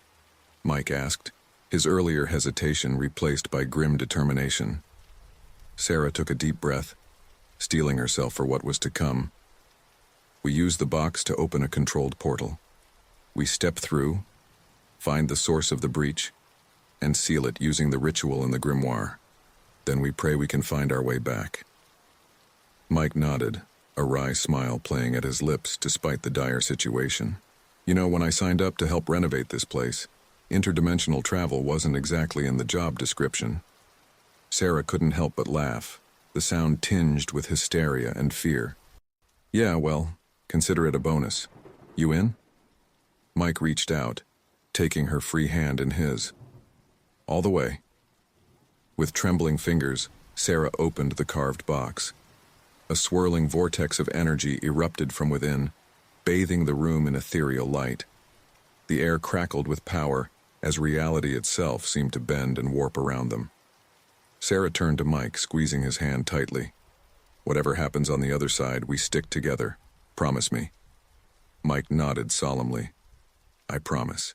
Mike asked, his earlier hesitation replaced by grim determination. Sarah took a deep breath, steeling herself for what was to come. "We use the box to open a controlled portal. We step through, find the source of the breach, and seal it using the ritual in the grimoire. Then we pray we can find our way back." Mike nodded, a wry smile playing at his lips despite the dire situation. "You know, when I signed up to help renovate this place, interdimensional travel wasn't exactly in the job description." Sarah couldn't help but laugh, the sound tinged with hysteria and fear. "Yeah, well, consider it a bonus. You in?" Mike reached out, taking her free hand in his. "All the way." With trembling fingers, Sarah opened the carved box. A swirling vortex of energy erupted from within, bathing the room in ethereal light. The air crackled with power, as reality itself seemed to bend and warp around them. Sarah turned to Mike, squeezing his hand tightly. "Whatever happens on the other side, we stick together. Promise me." Mike nodded solemnly. "I promise."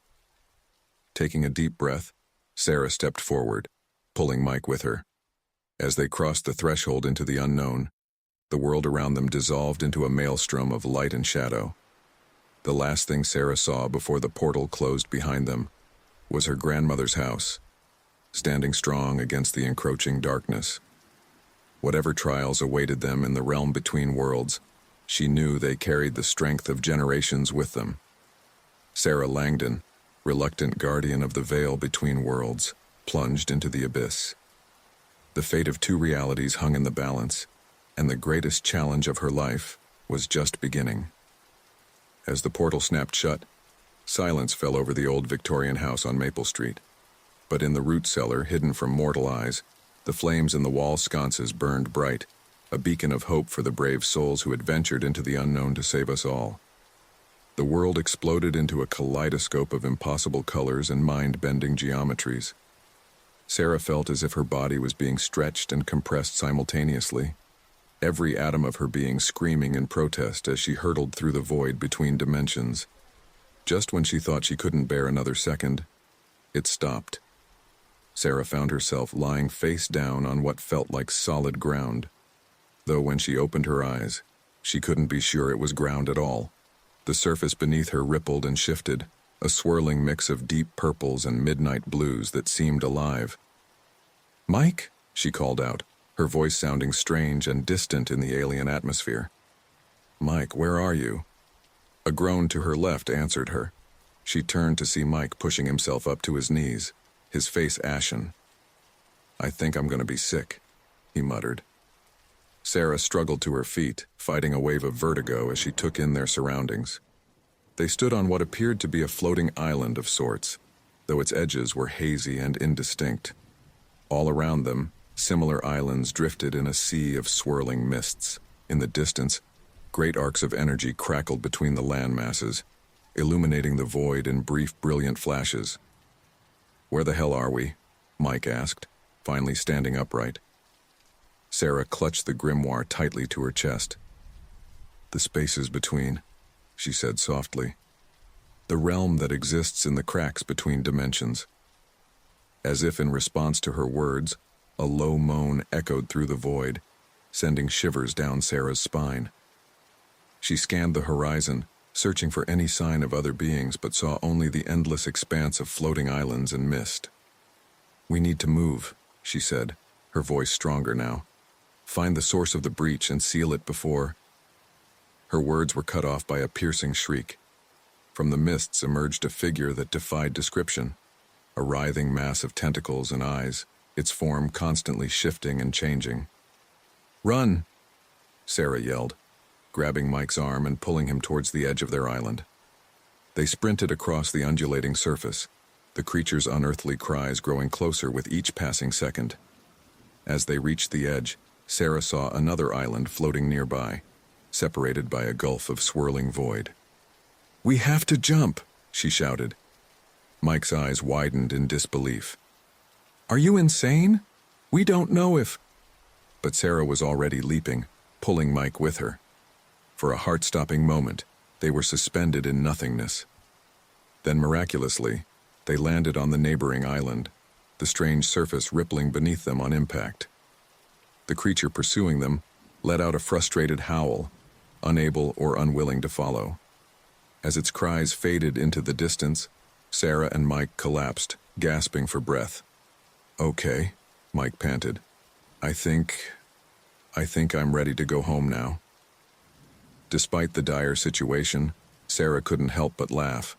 Taking a deep breath, Sarah stepped forward, pulling Mike with her. As they crossed the threshold into the unknown, the world around them dissolved into a maelstrom of light and shadow. The last thing Sarah saw before the portal closed behind them was her grandmother's house, standing strong against the encroaching darkness. Whatever trials awaited them in the realm between worlds, she knew they carried the strength of generations with them. Sarah Langdon, reluctant guardian of the veil between worlds, plunged into the abyss. The fate of two realities hung in the balance, and the greatest challenge of her life was just beginning. As the portal snapped shut, silence fell over the old Victorian house on Maple Street. But in the root cellar, hidden from mortal eyes, the flames in the wall sconces burned bright, a beacon of hope for the brave souls who had ventured into the unknown to save us all. The world exploded into a kaleidoscope of impossible colors and mind-bending geometries. Sarah felt as if her body was being stretched and compressed simultaneously, every atom of her being screaming in protest as she hurtled through the void between dimensions. Just when she thought she couldn't bear another second, it stopped. Sarah found herself lying face down on what felt like solid ground. Though when she opened her eyes, she couldn't be sure it was ground at all. The surface beneath her rippled and shifted, a swirling mix of deep purples and midnight blues that seemed alive. "Mike?" she called out, her voice sounding strange and distant in the alien atmosphere. "Mike, where are you?" A groan to her left answered her. She turned to see Mike pushing himself up to his knees, his face ashen. "I think I'm going to be sick," he muttered. Sarah struggled to her feet, fighting a wave of vertigo as she took in their surroundings. They stood on what appeared to be a floating island of sorts, though its edges were hazy and indistinct. All around them, similar islands drifted in a sea of swirling mists. In the distance, great arcs of energy crackled between the land masses, illuminating the void in brief, brilliant flashes. "Where the hell are we?" Mike asked, finally standing upright. Sarah clutched the grimoire tightly to her chest. "The spaces between," she said softly. "The realm that exists in the cracks between dimensions." As if in response to her words, a low moan echoed through the void, sending shivers down Sarah's spine. She scanned the horizon, searching for any sign of other beings, but saw only the endless expanse of floating islands and mist. "We need to move," she said, her voice stronger now. "Find the source of the breach and seal it before—" Her words were cut off by a piercing shriek. From the mists emerged a figure that defied description, a writhing mass of tentacles and eyes, its form constantly shifting and changing. "Run!" Sarah yelled, grabbing Mike's arm and pulling him towards the edge of their island. They sprinted across the undulating surface, the creature's unearthly cries growing closer with each passing second. As they reached the edge, Sarah saw another island floating nearby, separated by a gulf of swirling void. "We have to jump," she shouted. Mike's eyes widened in disbelief. "Are you insane? We don't know if—" But Sarah was already leaping, pulling Mike with her. For a heart-stopping moment, they were suspended in nothingness. Then miraculously, they landed on the neighboring island, the strange surface rippling beneath them on impact. The creature pursuing them let out a frustrated howl, unable or unwilling to follow. As its cries faded into the distance, Sarah and Mike collapsed, gasping for breath. "Okay," Mike panted. I think I'm ready to go home now." Despite the dire situation, Sarah couldn't help but laugh.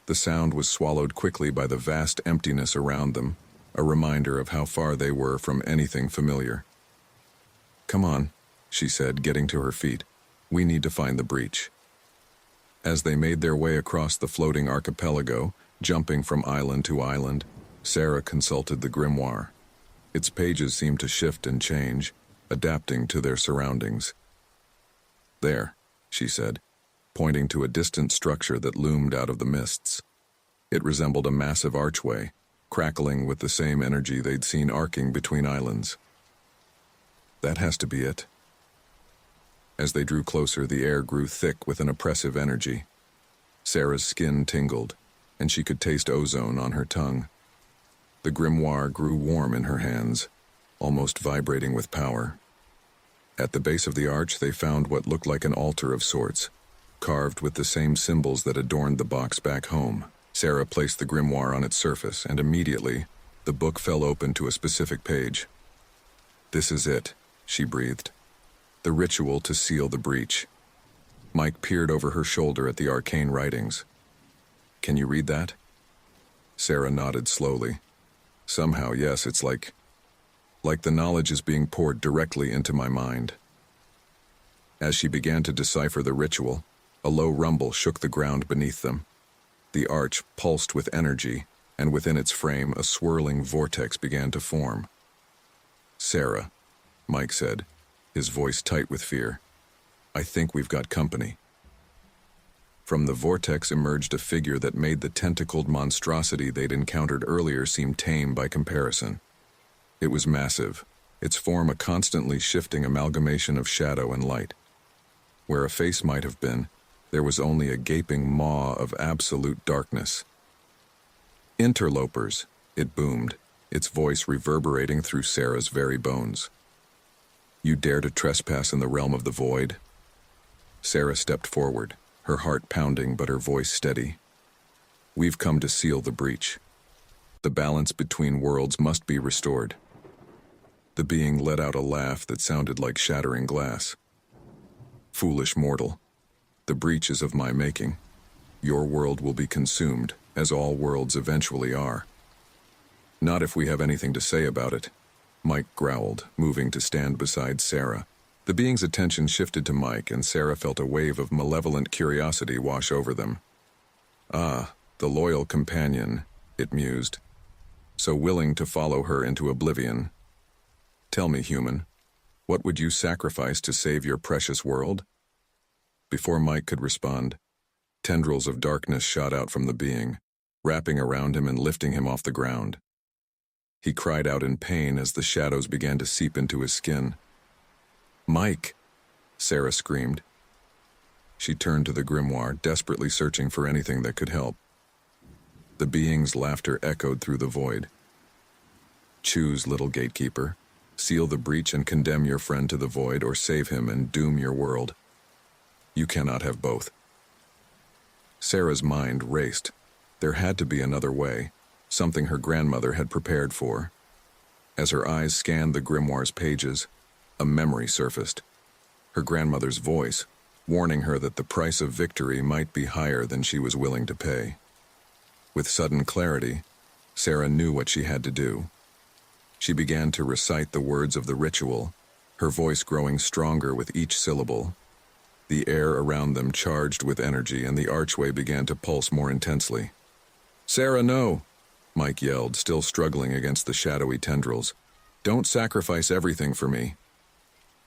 The sound was swallowed quickly by the vast emptiness around them, a reminder of how far they were from anything familiar. "Come on," she said, getting to her feet. "We need to find the breach." As they made their way across the floating archipelago, jumping from island to island, Sarah consulted the grimoire. Its pages seemed to shift and change, adapting to their surroundings. "There," she said, pointing to a distant structure that loomed out of the mists. It resembled a massive archway, crackling with the same energy they'd seen arcing between islands. "That has to be it." As they drew closer, the air grew thick with an oppressive energy. Sarah's skin tingled, and she could taste ozone on her tongue. The grimoire grew warm in her hands, almost vibrating with power. At the base of the arch, they found what looked like an altar of sorts, carved with the same symbols that adorned the box back home. Sarah placed the grimoire on its surface, and immediately, the book fell open to a specific page. "This is it," she breathed. "The ritual to seal the breach." Mike peered over her shoulder at the arcane writings. "Can you read that?" Sarah nodded slowly. "Somehow, yes, it's like the knowledge is being poured directly into my mind." As she began to decipher the ritual, a low rumble shook the ground beneath them. The arch pulsed with energy, and within its frame a swirling vortex began to form. "Sarah," Mike said, his voice tight with fear, "I think we've got company." From the vortex emerged a figure that made the tentacled monstrosity they'd encountered earlier seem tame by comparison. It was massive, its form a constantly shifting amalgamation of shadow and light. Where a face might have been, there was only a gaping maw of absolute darkness. "Interlopers," it boomed, its voice reverberating through Sarah's very bones. "You dare to trespass in the realm of the void?" Sarah stepped forward, her heart pounding but her voice steady. "We've come to seal the breach. The balance between worlds must be restored." The being let out a laugh that sounded like shattering glass. "Foolish mortal, the breach is of my making. Your world will be consumed, as all worlds eventually are." "Not if we have anything to say about it," Mike growled, moving to stand beside Sarah. The being's attention shifted to Mike, and Sarah felt a wave of malevolent curiosity wash over them. "Ah, the loyal companion," it mused, "so willing to follow her into oblivion. Tell me, human, what would you sacrifice to save your precious world?" Before Mike could respond, tendrils of darkness shot out from the being, wrapping around him and lifting him off the ground. He cried out in pain as the shadows began to seep into his skin. "Mike!" Sarah screamed. She turned to the grimoire, desperately searching for anything that could help. The being's laughter echoed through the void. "Choose, little gatekeeper. Seal the breach and condemn your friend to the void, or save him and doom your world. You cannot have both." Sarah's mind raced. There had to be another way, something her grandmother had prepared for. As her eyes scanned the grimoire's pages, a memory surfaced. Her grandmother's voice, warning her that the price of victory might be higher than she was willing to pay. With sudden clarity, Sarah knew what she had to do. She began to recite the words of the ritual, her voice growing stronger with each syllable. The air around them charged with energy, and the archway began to pulse more intensely. "Sarah, no!" Mike yelled, still struggling against the shadowy tendrils. "Don't sacrifice everything for me."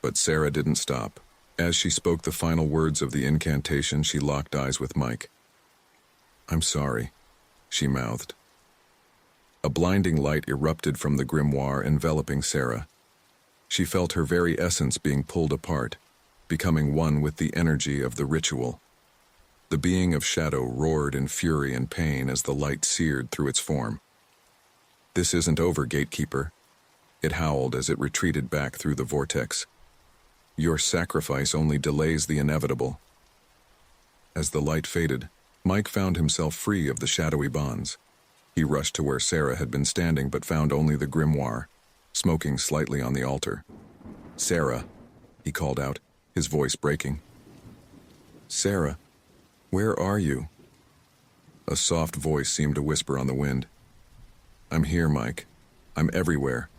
But Sarah didn't stop. As she spoke the final words of the incantation, she locked eyes with Mike. "I'm sorry," she mouthed. A blinding light erupted from the grimoire, enveloping Sarah. She felt her very essence being pulled apart, becoming one with the energy of the ritual. The being of shadow roared in fury and pain as the light seared through its form. "This isn't over, Gatekeeper," it howled as it retreated back through the vortex. "Your sacrifice only delays the inevitable." As the light faded, Mike found himself free of the shadowy bonds. He rushed to where Sarah had been standing, but found only the grimoire, smoking slightly on the altar. "Sarah," he called out, his voice breaking. "Sarah, where are you?" A soft voice seemed to whisper on the wind. "I'm here, Mike. I'm everywhere."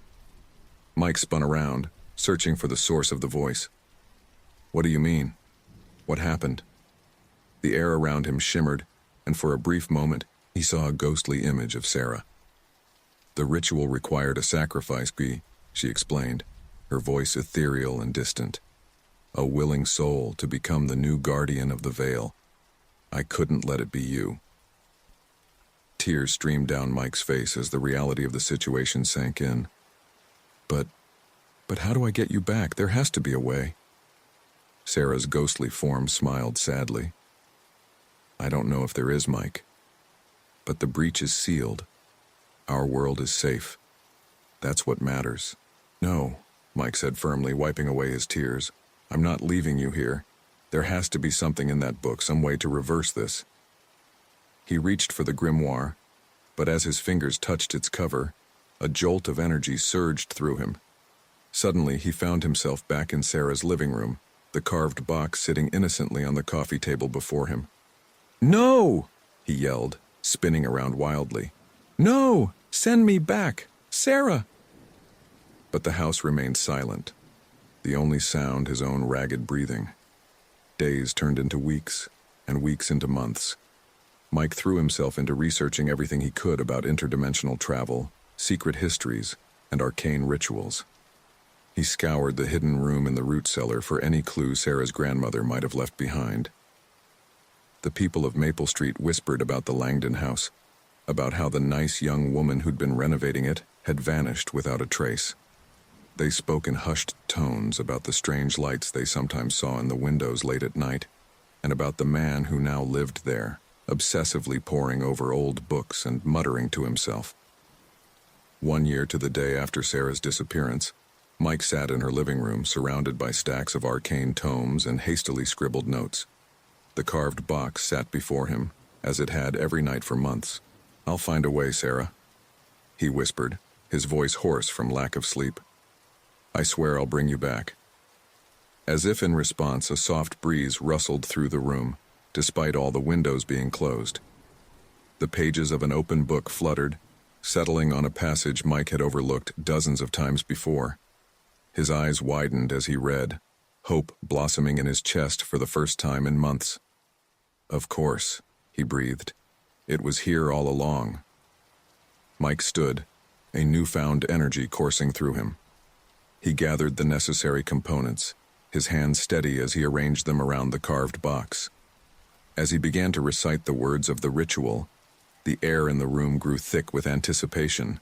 Mike spun around, searching for the source of the voice. "What do you mean? What happened?" The air around him shimmered, and for a brief moment, he saw a ghostly image of Sarah. "The ritual required a sacrifice, she explained, her voice ethereal and distant. "A willing soul to become the new guardian of the veil. I couldn't let it be you." Tears streamed down Mike's face as the reality of the situation sank in. But how do I get you back? There has to be a way." Sarah's ghostly form smiled sadly. "I don't know if there is, Mike. But the breach is sealed. Our world is safe. That's what matters." "No," Mike said firmly, wiping away his tears. "I'm not leaving you here. There has to be something in that book, some way to reverse this." He reached for the grimoire, but as his fingers touched its cover, a jolt of energy surged through him. Suddenly, he found himself back in Sarah's living room, the carved box sitting innocently on the coffee table before him. "No!" he yelled, spinning around wildly. "No! Send me back! Sarah!" But the house remained silent, the only sound his own ragged breathing. Days turned into weeks, and weeks into months. Mike threw himself into researching everything he could about interdimensional travel, secret histories, and arcane rituals. He scoured the hidden room in the root cellar for any clue Sarah's grandmother might have left behind. The people of Maple Street whispered about the Langdon house, about how the nice young woman who'd been renovating it had vanished without a trace. They spoke in hushed tones about the strange lights they sometimes saw in the windows late at night, and about the man who now lived there, obsessively poring over old books and muttering to himself. 1 year to the day after Sarah's disappearance, Mike sat in her living room, surrounded by stacks of arcane tomes and hastily scribbled notes. The carved box sat before him, as it had every night for months. "I'll find a way, Sarah," he whispered, his voice hoarse from lack of sleep. "I swear I'll bring you back." As if in response, a soft breeze rustled through the room, despite all the windows being closed. The pages of an open book fluttered, settling on a passage Mike had overlooked dozens of times before. His eyes widened as he read, hope blossoming in his chest for the first time in months. "Of course," he breathed. "It was here all along." Mike stood, a newfound energy coursing through him. He gathered the necessary components, his hands steady as he arranged them around the carved box. As he began to recite the words of the ritual, the air in the room grew thick with anticipation.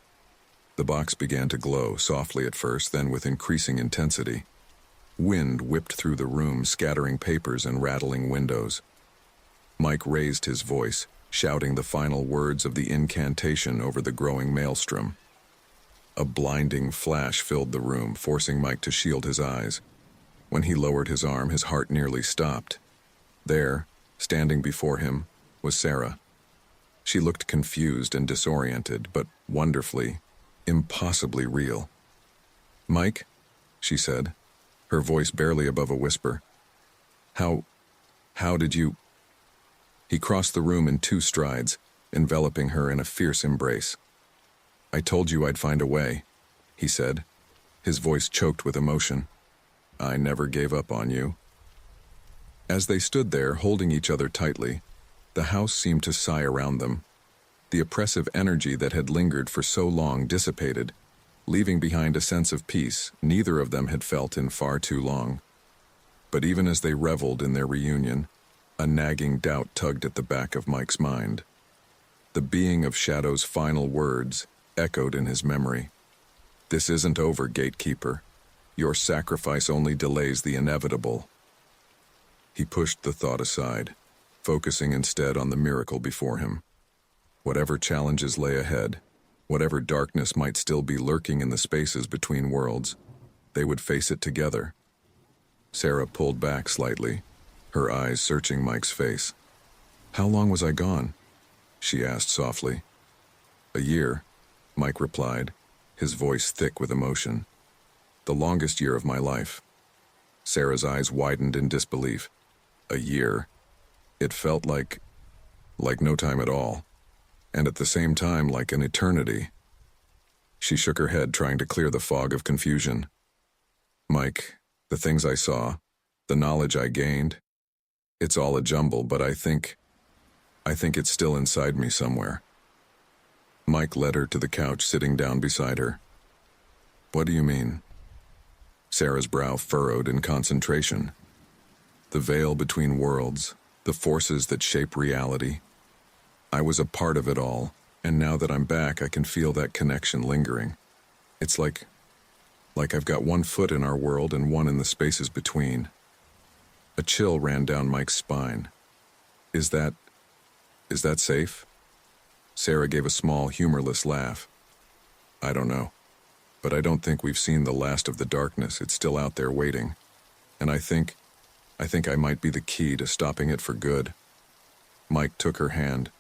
The box began to glow, softly at first, then with increasing intensity. Wind whipped through the room, scattering papers and rattling windows. Mike raised his voice, shouting the final words of the incantation over the growing maelstrom. A blinding flash filled the room, forcing Mike to shield his eyes. When he lowered his arm, his heart nearly stopped. There, standing before him, was Sarah. She looked confused and disoriented, but wonderfully, impossibly real. "Mike," she said, her voice barely above a whisper. How did you—" He crossed the room in 2 strides, enveloping her in a fierce embrace. "I told you I'd find a way," he said, his voice choked with emotion. "I never gave up on you." As they stood there, holding each other tightly, the house seemed to sigh around them. The oppressive energy that had lingered for so long dissipated, leaving behind a sense of peace neither of them had felt in far too long. But even as they reveled in their reunion, a nagging doubt tugged at the back of Mike's mind. The being of Shadow's final words echoed in his memory. "This isn't over, Gatekeeper. Your sacrifice only delays the inevitable." He pushed the thought aside, focusing instead on the miracle before him. Whatever challenges lay ahead, whatever darkness might still be lurking in the spaces between worlds, they would face it together. Sarah pulled back slightly, her eyes searching Mike's face. "How long was I gone?" she asked softly. "A year," Mike replied, his voice thick with emotion. "The longest year of my life." Sarah's eyes widened in disbelief. A year. It felt like no time at all, and at the same time like an eternity. She shook her head, trying to clear the fog of confusion. "Mike, the things I saw, the knowledge I gained, it's all a jumble, but I think it's still inside me somewhere." Mike led her to the couch, sitting down beside her. "What do you mean?" Sarah's brow furrowed in concentration. "The veil between worlds, the forces that shape reality. I was a part of it all, and now that I'm back, I can feel that connection lingering. It's like I've got one foot in our world and one in the spaces between." A chill ran down Mike's spine. Is that safe?" Sarah gave a small, humorless laugh. "I don't know, but I don't think we've seen the last of the darkness. It's still out there waiting. And I think I might be the key to stopping it for good." Mike took her hand,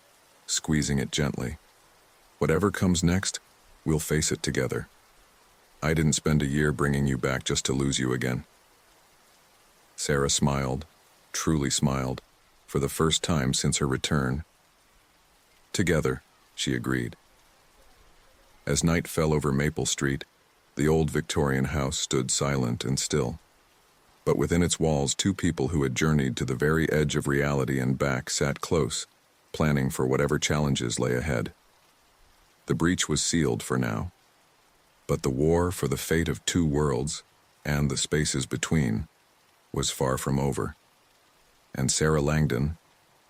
squeezing it gently. "Whatever comes next, we'll face it together. I didn't spend a year bringing you back just to lose you again." Sarah smiled, truly smiled, for the first time since her return. "Together," she agreed. As night fell over Maple Street, the old Victorian house stood silent and still. But within its walls, two people who had journeyed to the very edge of reality and back sat close, planning for whatever challenges lay ahead. The breach was sealed for now, but the war for the fate of two worlds, and the spaces between, was far from over. And Sarah Langdon,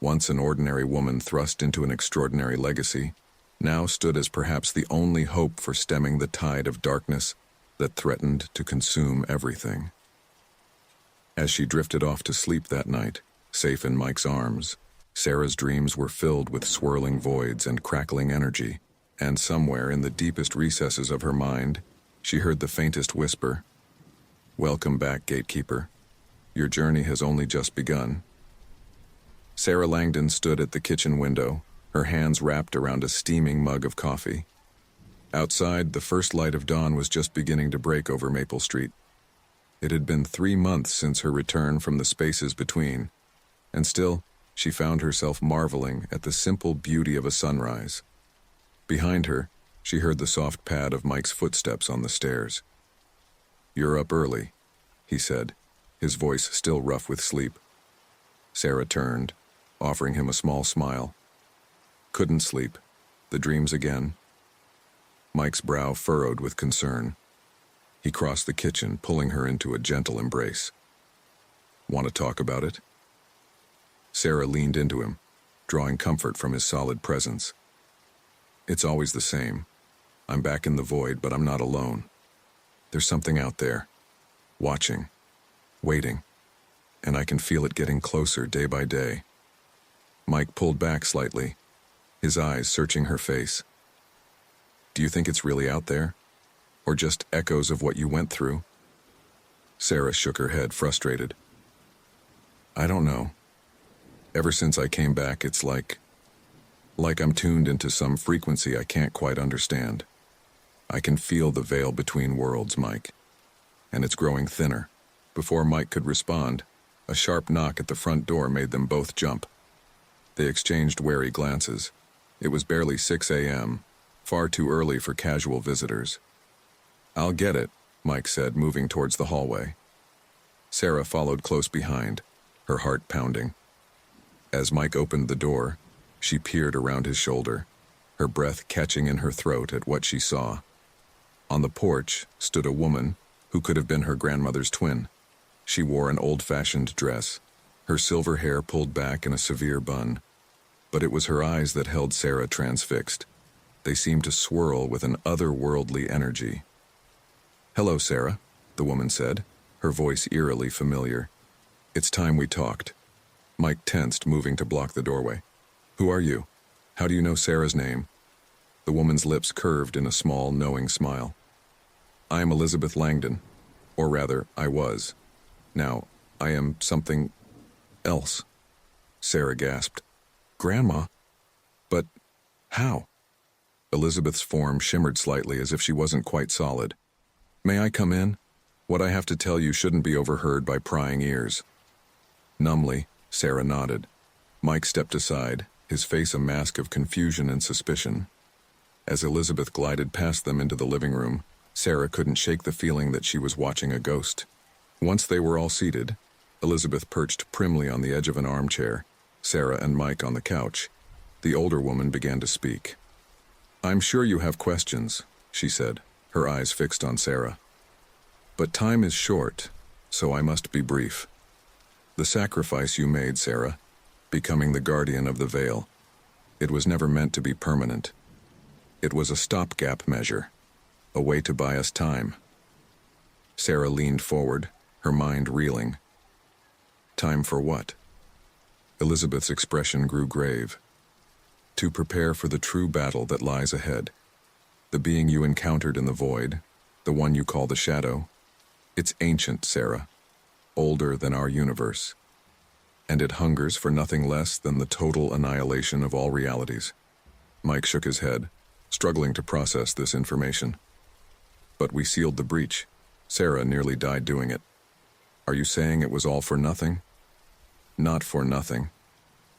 once an ordinary woman thrust into an extraordinary legacy, now stood as perhaps the only hope for stemming the tide of darkness that threatened to consume everything. As she drifted off to sleep that night, safe in Mike's arms, Sarah's dreams were filled with swirling voids and crackling energy, and somewhere in the deepest recesses of her mind, she heard the faintest whisper, "Welcome back, Gatekeeper. Your journey has only just begun." Sarah Langdon stood at the kitchen window, her hands wrapped around a steaming mug of coffee. Outside, the first light of dawn was just beginning to break over Maple Street. It had been 3 months since her return from the spaces between, and still, she found herself marveling at the simple beauty of a sunrise. Behind her, she heard the soft pad of Mike's footsteps on the stairs. "You're up early," he said, his voice still rough with sleep. Sarah turned, offering him a small smile. "Couldn't sleep. The dreams again?" Mike's brow furrowed with concern. He crossed the kitchen, pulling her into a gentle embrace. "Want to talk about it?" Sarah leaned into him, drawing comfort from his solid presence. "It's always the same. I'm back in the void, but I'm not alone. There's something out there, watching, waiting, and I can feel it getting closer day by day." Mike pulled back slightly, his eyes searching her face. "Do you think it's really out there? Or just echoes of what you went through?" Sarah shook her head, frustrated. "I don't know. Ever since I came back, it's like I'm tuned into some frequency I can't quite understand. I can feel the veil between worlds, Mike. And it's growing thinner." Before Mike could respond, a sharp knock at the front door made them both jump. They exchanged wary glances. It was barely 6 a.m., far too early for casual visitors. "I'll get it," Mike said, moving towards the hallway. Sarah followed close behind, her heart pounding. As Mike opened the door, she peered around his shoulder, her breath catching in her throat at what she saw. On the porch stood a woman who could have been her grandmother's twin. She wore an old-fashioned dress, her silver hair pulled back in a severe bun. But it was her eyes that held Sarah transfixed. They seemed to swirl with an otherworldly energy. "Hello, Sarah," the woman said, her voice eerily familiar. "It's time we talked." Mike tensed, moving to block the doorway. "Who are you? How do you know Sarah's name?" The woman's lips curved in a small, knowing smile. "I am Elizabeth Langdon. Or rather, I was. Now, I am something else." Sarah gasped. "Grandma? But how?" Elizabeth's form shimmered slightly as if she wasn't quite solid. "May I come in? What I have to tell you shouldn't be overheard by prying ears." Numbly, Sarah nodded. Mike stepped aside, his face a mask of confusion and suspicion. As Elizabeth glided past them into the living room, Sarah couldn't shake the feeling that she was watching a ghost. Once they were all seated, Elizabeth perched primly on the edge of an armchair, Sarah and Mike on the couch. The older woman began to speak. "I'm sure you have questions," she said, her eyes fixed on Sarah. "But time is short, so I must be brief. The sacrifice you made, Sarah, becoming the guardian of the veil, it was never meant to be permanent. It was a stopgap measure, a way to buy us time." Sarah leaned forward, her mind reeling. "Time for what?" Elizabeth's expression grew grave. "To prepare for the true battle that lies ahead. The being you encountered in the void, the one you call the shadow, it's ancient, Sarah, older than our universe. And it hungers for nothing less than the total annihilation of all realities." Mike shook his head, struggling to process this information. "But we sealed the breach. Sarah nearly died doing it. Are you saying it was all for nothing?" "Not for nothing,"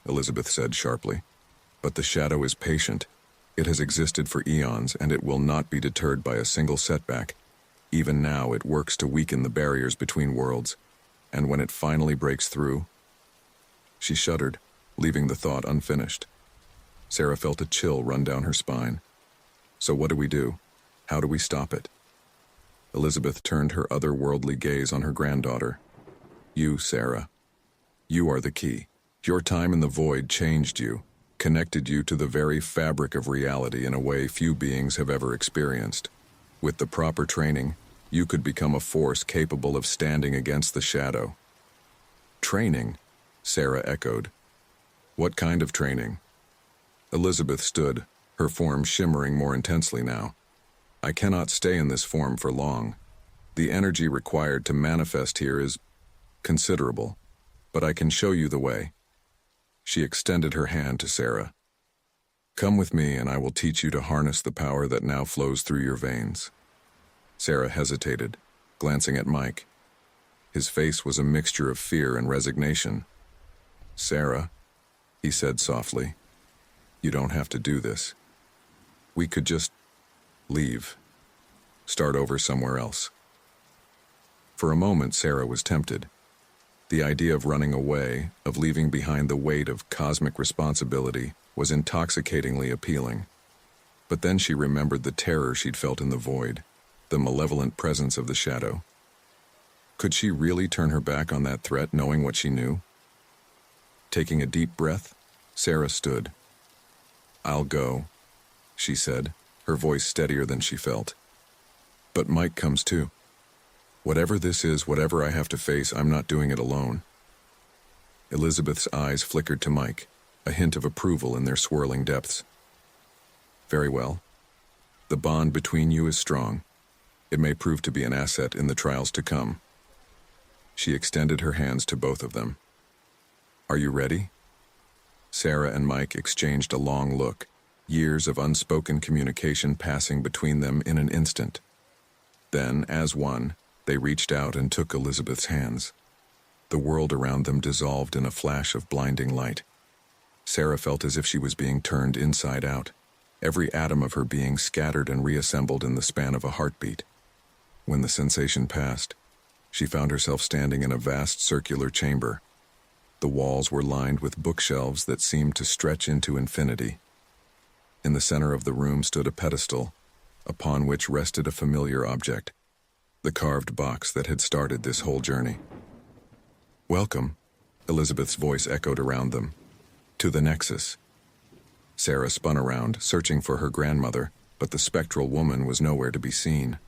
Elizabeth said sharply. "But the shadow is patient. It has existed for eons, and it will not be deterred by a single setback. Even now, it works to weaken the barriers between worlds. And when it finally breaks through..." She shuddered, leaving the thought unfinished. Sarah felt a chill run down her spine. "So what do we do? How do we stop it?" Elizabeth turned her otherworldly gaze on her granddaughter. "You, Sarah. You are the key. Your time in the void changed you, connected you to the very fabric of reality in a way few beings have ever experienced. With the proper training, you could become a force capable of standing against the shadow." "Training?" Sarah echoed. "What kind of training?" Elizabeth stood, her form shimmering more intensely now. "I cannot stay in this form for long. The energy required to manifest here is considerable, but I can show you the way." She extended her hand to Sarah. "Come with me and I will teach you to harness the power that now flows through your veins." Sarah hesitated, glancing at Mike. His face was a mixture of fear and resignation. "Sarah," he said softly, "you don't have to do this. We could just leave. Start over somewhere else." For a moment, Sarah was tempted. The idea of running away, of leaving behind the weight of cosmic responsibility, was intoxicatingly appealing. But then she remembered the terror she'd felt in the void, the malevolent presence of the shadow. Could she really turn her back on that threat, knowing what she knew? Taking a deep breath, Sarah stood. "I'll go," she said, her voice steadier than she felt. "But Mike comes too. Whatever this is, whatever I have to face, I'm not doing it alone." Elizabeth's eyes flickered to Mike, a hint of approval in their swirling depths. "Very well. The bond between you is strong. It may prove to be an asset in the trials to come." She extended her hands to both of them. "Are you ready?" Sarah and Mike exchanged a long look, years of unspoken communication passing between them in an instant. Then, as one, they reached out and took Elizabeth's hands. The world around them dissolved in a flash of blinding light. Sarah felt as if she was being turned inside out, every atom of her being scattered and reassembled in the span of a heartbeat. When the sensation passed, she found herself standing in a vast circular chamber. The walls were lined with bookshelves that seemed to stretch into infinity. In the center of the room stood a pedestal, upon which rested a familiar object, the carved box that had started this whole journey. "Welcome," Elizabeth's voice echoed around them, "to the Nexus." Sarah spun around, searching for her grandmother, but the spectral woman was nowhere to be seen.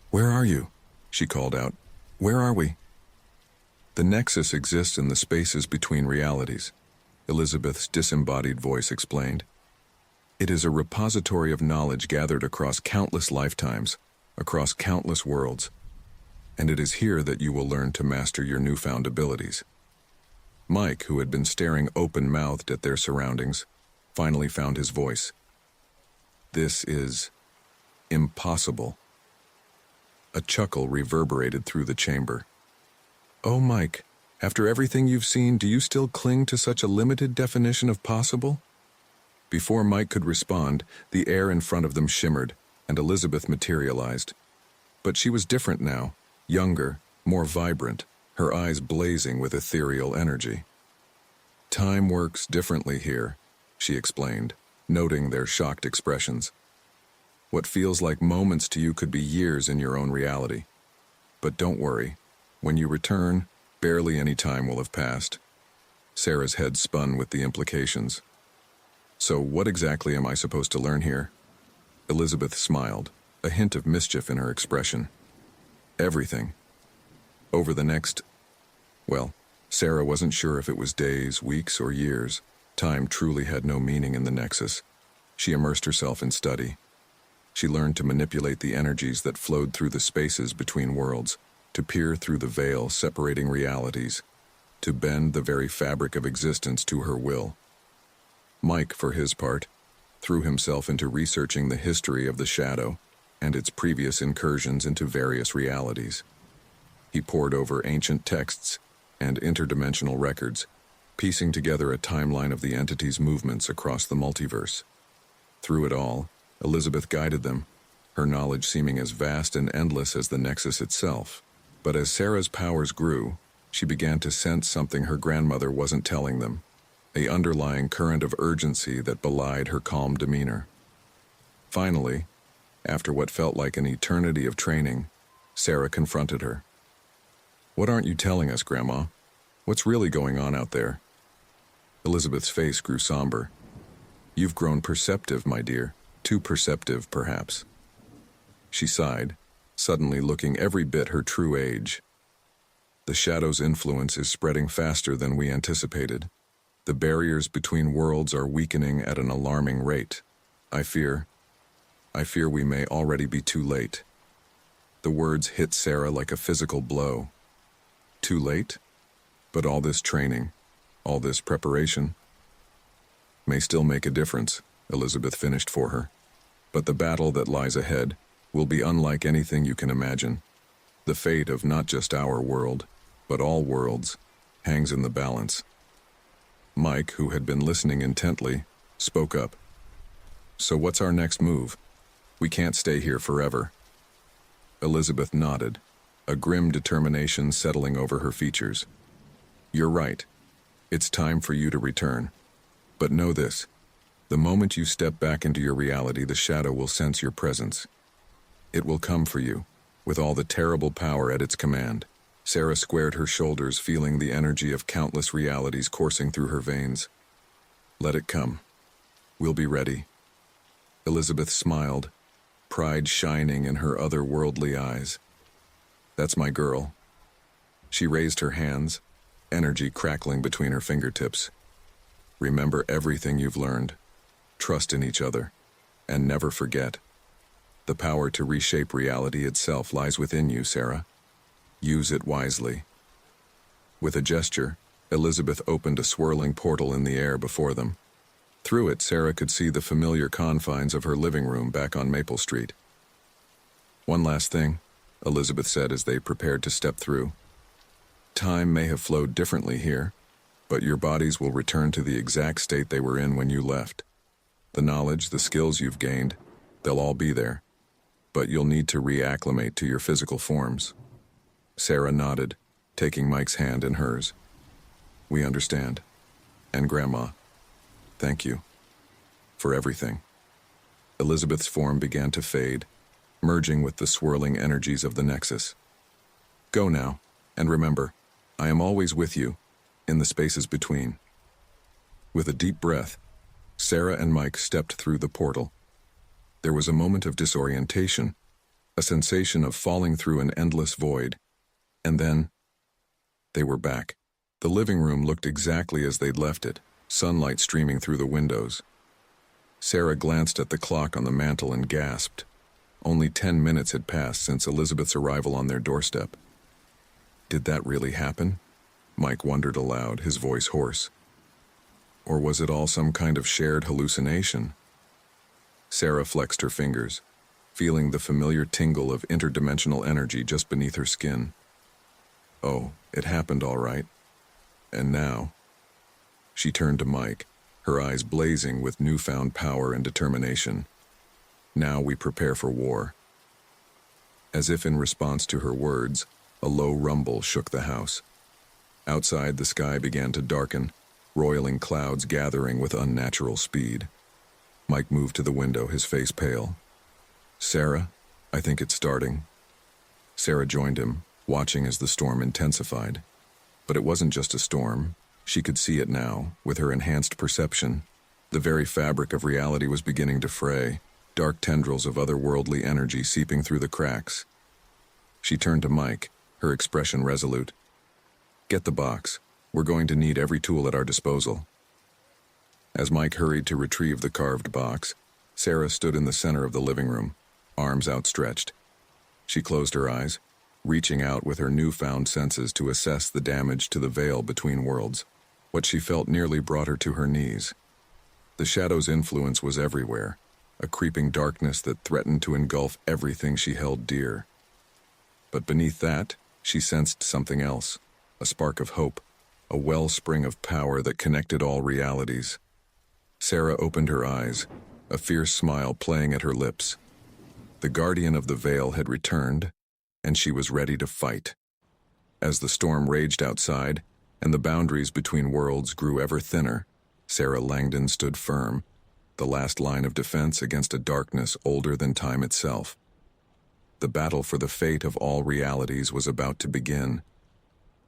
"Where are you?" she called out. "Where are we?" "The Nexus exists in the spaces between realities," Elizabeth's disembodied voice explained. "It is a repository of knowledge gathered across countless lifetimes, across countless worlds, and it is here that you will learn to master your newfound abilities." Mike, who had been staring open-mouthed at their surroundings, finally found his voice. "This is impossible." A chuckle reverberated through the chamber. "Oh, Mike, after everything you've seen, do you still cling to such a limited definition of possible?" Before Mike could respond, the air in front of them shimmered, and Elizabeth materialized. But she was different now, younger, more vibrant, her eyes blazing with ethereal energy. "Time works differently here," she explained, noting their shocked expressions. "What feels like moments to you could be years in your own reality. But don't worry, when you return, barely any time will have passed." Sarah's head spun with the implications. "So what exactly am I supposed to learn here?" Elizabeth smiled, a hint of mischief in her expression. "Everything. Over the next..." Well, Sarah wasn't sure if it was days, weeks, or years. Time truly had no meaning in the Nexus. She immersed herself in study. She learned to manipulate the energies that flowed through the spaces between worlds, to peer through the veil separating realities, to bend the very fabric of existence to her will. Mike, for his part, threw himself into researching the history of the shadow and its previous incursions into various realities. He pored over ancient texts and interdimensional records, piecing together a timeline of the entity's movements across the multiverse. Through it all, Elizabeth guided them, her knowledge seeming as vast and endless as the Nexus itself. But as Sarah's powers grew, she began to sense something her grandmother wasn't telling them, an underlying current of urgency that belied her calm demeanor. Finally, after what felt like an eternity of training, Sarah confronted her. "What aren't you telling us, Grandma? What's really going on out there?" Elizabeth's face grew somber. "You've grown perceptive, my dear. Too perceptive, perhaps." She sighed, suddenly looking every bit her true age. "The shadow's influence is spreading faster than we anticipated. The barriers between worlds are weakening at an alarming rate. I fear we may already be too late." The words hit Sarah like a physical blow. Too late? But all this training, all this preparation, may still make a difference, Elizabeth finished for her. But the battle that lies ahead will be unlike anything you can imagine. The fate of not just our world, but all worlds, hangs in the balance. Mike, who had been listening intently, spoke up. "So what's our next move? We can't stay here forever." Elizabeth nodded, a grim determination settling over her features. "You're right. It's time for you to return. But know this. The moment you step back into your reality, the shadow will sense your presence. It will come for you, with all the terrible power at its command." Sarah squared her shoulders, feeling the energy of countless realities coursing through her veins. "Let it come. We'll be ready." Elizabeth smiled, pride shining in her otherworldly eyes. "That's my girl." She raised her hands, energy crackling between her fingertips. "Remember everything you've learned. Trust in each other. And never forget. The power to reshape reality itself lies within you, Sarah. Use it wisely." With a gesture, Elizabeth opened a swirling portal in the air before them. Through it, Sarah could see the familiar confines of her living room back on Maple Street. "One last thing," Elizabeth said as they prepared to step through. "Time may have flowed differently here, but your bodies will return to the exact state they were in when you left. The knowledge, the skills you've gained, they'll all be there. But you'll need to reacclimate to your physical forms." Sarah nodded, taking Mike's hand in hers. We understand. And Grandma, thank you for everything. Elizabeth's form began to fade, merging with the swirling energies of the Nexus. Go now, and remember, I am always with you, in the spaces between. With a deep breath, Sarah and Mike stepped through the portal. There was a moment of disorientation, a sensation of falling through an endless void, and then they were back. The living room looked exactly as they'd left it, sunlight streaming through the windows. Sarah glanced at the clock on the mantel and gasped. Only 10 minutes had passed since Elizabeth's arrival on their doorstep. Did that really happen? Mike wondered aloud, his voice hoarse. Or was it all some kind of shared hallucination? Sarah flexed her fingers, feeling the familiar tingle of interdimensional energy just beneath her skin. Oh, it happened all right. And now? She turned to Mike, her eyes blazing with newfound power and determination. Now we prepare for war. As if in response to her words, a low rumble shook the house. Outside, the sky began to darken, roiling clouds gathering with unnatural speed. Mike moved to the window, his face pale. Sarah, I think it's starting. Sarah joined him, watching as the storm intensified. But it wasn't just a storm. She could see it now, with her enhanced perception. The very fabric of reality was beginning to fray, dark tendrils of otherworldly energy seeping through the cracks. She turned to Mike, her expression resolute. Get the box. We're going to need every tool at our disposal. As Mike hurried to retrieve the carved box, Sarah stood in the center of the living room, arms outstretched. She closed her eyes, reaching out with her newfound senses to assess the damage to the veil between worlds. What she felt nearly brought her to her knees. The shadow's influence was everywhere, a creeping darkness that threatened to engulf everything she held dear. But beneath that, she sensed something else, a spark of hope, a wellspring of power that connected all realities. Sarah opened her eyes, a fierce smile playing at her lips. The guardian of the veil had returned, and she was ready to fight. As the storm raged outside, and the boundaries between worlds grew ever thinner, Sarah Langdon stood firm, the last line of defense against a darkness older than time itself. The battle for the fate of all realities was about to begin,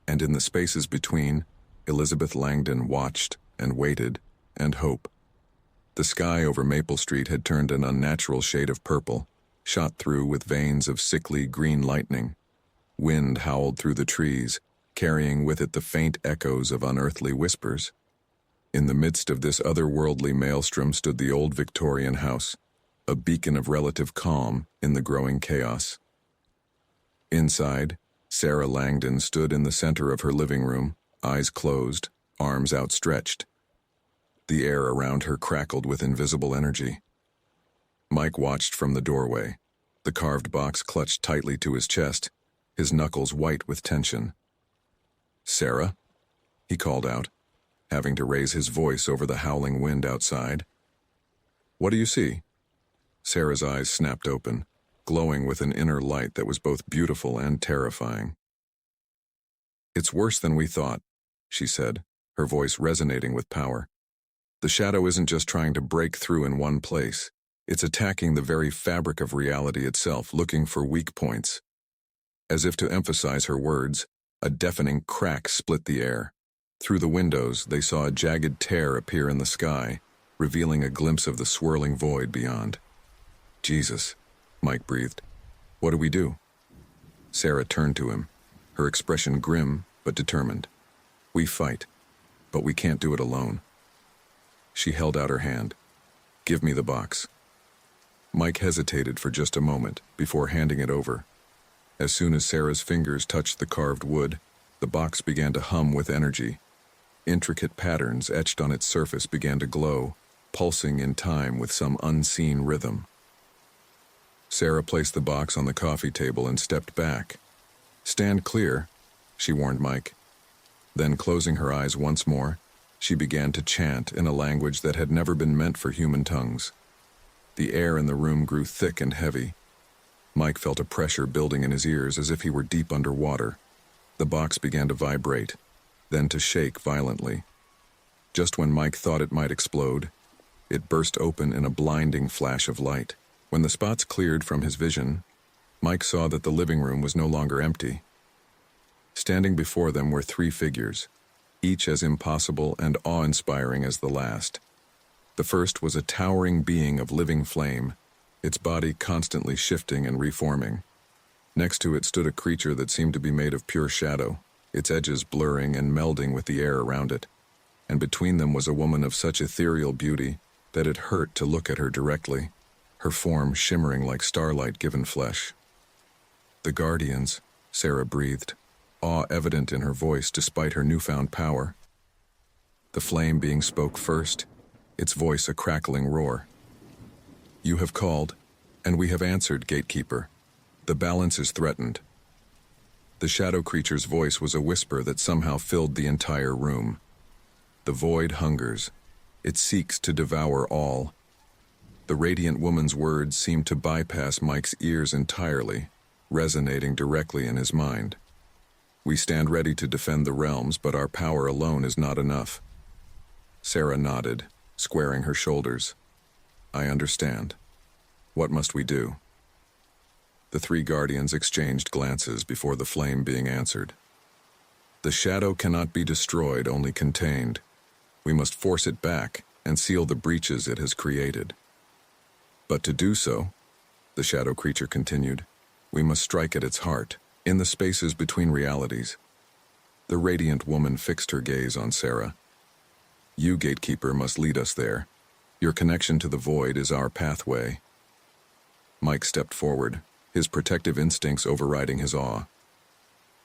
and in the spaces between, Elizabeth Langdon watched and waited and hoped. The sky over Maple Street had turned an unnatural shade of purple, shot through with veins of sickly green lightning. Wind howled through the trees, carrying with it the faint echoes of unearthly whispers. In the midst of this otherworldly maelstrom stood the old Victorian house, a beacon of relative calm in the growing chaos. Inside, Sarah Langdon stood in the center of her living room, eyes closed, arms outstretched. The air around her crackled with invisible energy. Mike watched from the doorway, the carved box clutched tightly to his chest, his knuckles white with tension. Sarah? He called out, having to raise his voice over the howling wind outside. What do you see? Sarah's eyes snapped open, glowing with an inner light that was both beautiful and terrifying. It's worse than we thought, she said, her voice resonating with power. The shadow isn't just trying to break through in one place. It's attacking the very fabric of reality itself, looking for weak points. As if to emphasize her words, a deafening crack split the air. Through the windows, they saw a jagged tear appear in the sky, revealing a glimpse of the swirling void beyond. Jesus, Mike breathed. What do we do? Sarah turned to him, her expression grim but determined. We fight, but we can't do it alone. She held out her hand. Give me the box. Mike hesitated for just a moment before handing it over. As soon as Sarah's fingers touched the carved wood, the box began to hum with energy. Intricate patterns etched on its surface began to glow, pulsing in time with some unseen rhythm. Sarah placed the box on the coffee table and stepped back. Stand clear, she warned Mike. Then, closing her eyes once more, she began to chant in a language that had never been meant for human tongues. The air in the room grew thick and heavy. Mike felt a pressure building in his ears as if he were deep underwater. The box began to vibrate, then to shake violently. Just when Mike thought it might explode, it burst open in a blinding flash of light. When the spots cleared from his vision, Mike saw that the living room was no longer empty. Standing before them were three figures, each as impossible and awe-inspiring as the last. The first was a towering being of living flame, its body constantly shifting and reforming. Next to it stood a creature that seemed to be made of pure shadow, its edges blurring and melding with the air around it. And between them was a woman of such ethereal beauty that it hurt to look at her directly, her form shimmering like starlight-given flesh. "The Guardians," Sarah breathed, awe evident in her voice despite her newfound power. The flame being spoke first, its voice a crackling roar. "You have called, and we have answered, Gatekeeper. The balance is threatened." The shadow creature's voice was a whisper that somehow filled the entire room. "The void hungers. It seeks to devour all." The radiant woman's words seemed to bypass Mike's ears entirely, resonating directly in his mind. "We stand ready to defend the realms, but our power alone is not enough." Sarah nodded, squaring her shoulders. "I understand. What must we do?" The three guardians exchanged glances before the flame being answered. "The shadow cannot be destroyed, only contained. We must force it back and seal the breaches it has created. But to do so," the shadow creature continued, "we must strike at its heart, in the spaces between realities." The radiant woman fixed her gaze on Sarah. "You, Gatekeeper, must lead us there. Your connection to the void is our pathway." Mike stepped forward, his protective instincts overriding his awe.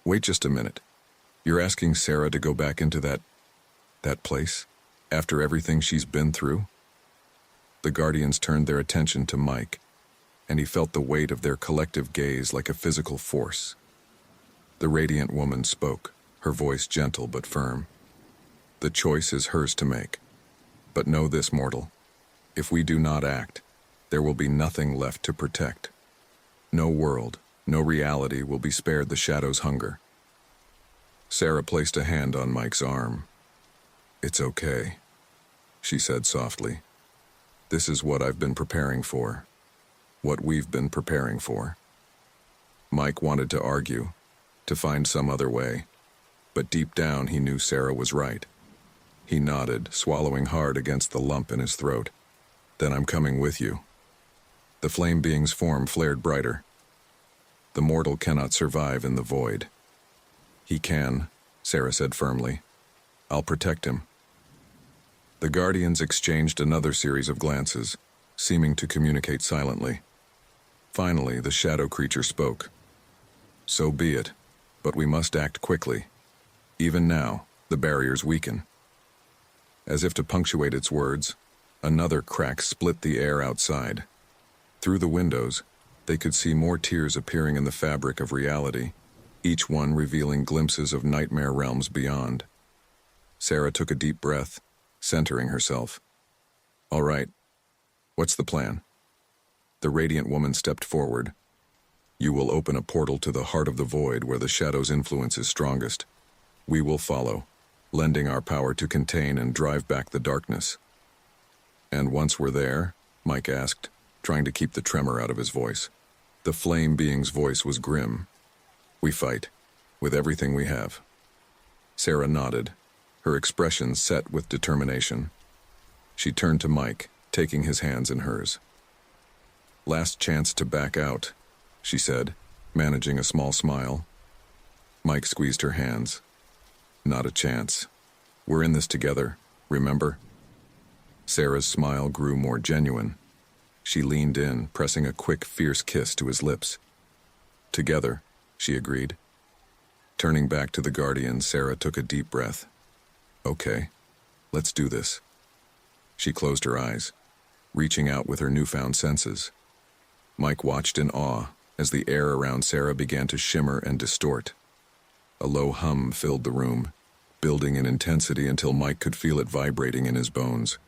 "Wait just a minute. You're asking Sarah to go back into that place, after everything she's been through?" The Guardians turned their attention to Mike, and he felt the weight of their collective gaze like a physical force. The radiant woman spoke, her voice gentle but firm. "The choice is hers to make. But know this, mortal. If we do not act, there will be nothing left to protect. No world, no reality will be spared the shadow's hunger." Sarah placed a hand on Mike's arm. "It's okay," she said softly. "This is what I've been preparing for. What we've been preparing for." Mike wanted to argue, to find some other way, but deep down he knew Sarah was right. He nodded, swallowing hard against the lump in his throat. "Then I'm coming with you." The flame being's form flared brighter. "The mortal cannot survive in the void." "He can," Sarah said firmly. "I'll protect him." The Guardians exchanged another series of glances, seeming to communicate silently. Finally, the shadow creature spoke. "So be it, but we must act quickly. Even now, the barriers weaken." As if to punctuate its words, another crack split the air outside. Through the windows, they could see more tiers appearing in the fabric of reality, each one revealing glimpses of nightmare realms beyond. Sarah took a deep breath, centering herself. "All right, what's the plan?" The radiant woman stepped forward. "You will open a portal to the heart of the void where the shadow's influence is strongest. We will follow, lending our power to contain and drive back the darkness." "And once we're there?" Mike asked, trying to keep the tremor out of his voice. The flame being's voice was grim. "We fight, with everything we have." Sarah nodded, her expression set with determination. She turned to Mike, taking his hands in hers. "Last chance to back out," she said, managing a small smile. Mike squeezed her hands. "Not a chance. We're in this together, remember?" Sarah's smile grew more genuine. She leaned in, pressing a quick, fierce kiss to his lips. "Together," she agreed. Turning back to the Guardian, Sarah took a deep breath. "Okay, let's do this." She closed her eyes, reaching out with her newfound senses. Mike watched in awe as the air around Sarah began to shimmer and distort. A low hum filled the room, building in intensity until Mike could feel it vibrating in his bones.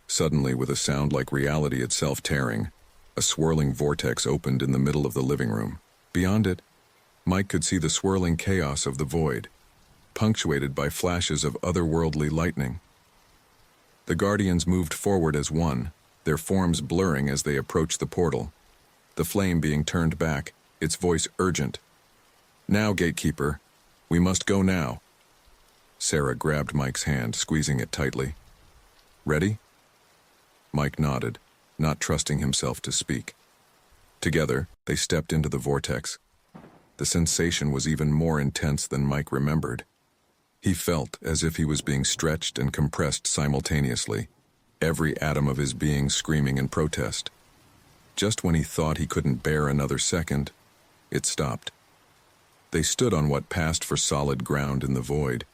Suddenly, with a sound like reality itself tearing, a swirling vortex opened in the middle of the living room. Beyond it, Mike could see the swirling chaos of the void. punctuated by flashes of otherworldly lightning. The Guardians moved forward as one, their forms blurring as they approached the portal, the flame being turned back, its voice urgent. "Now, Gatekeeper. We must go now." Sarah grabbed Mike's hand, squeezing it tightly. "Ready?" Mike nodded, not trusting himself to speak. Together, they stepped into the vortex. The sensation was even more intense than Mike remembered. He felt as if he was being stretched and compressed simultaneously, every atom of his being screaming in protest. Just when he thought he couldn't bear another second, it stopped. They stood on what passed for solid ground in the void,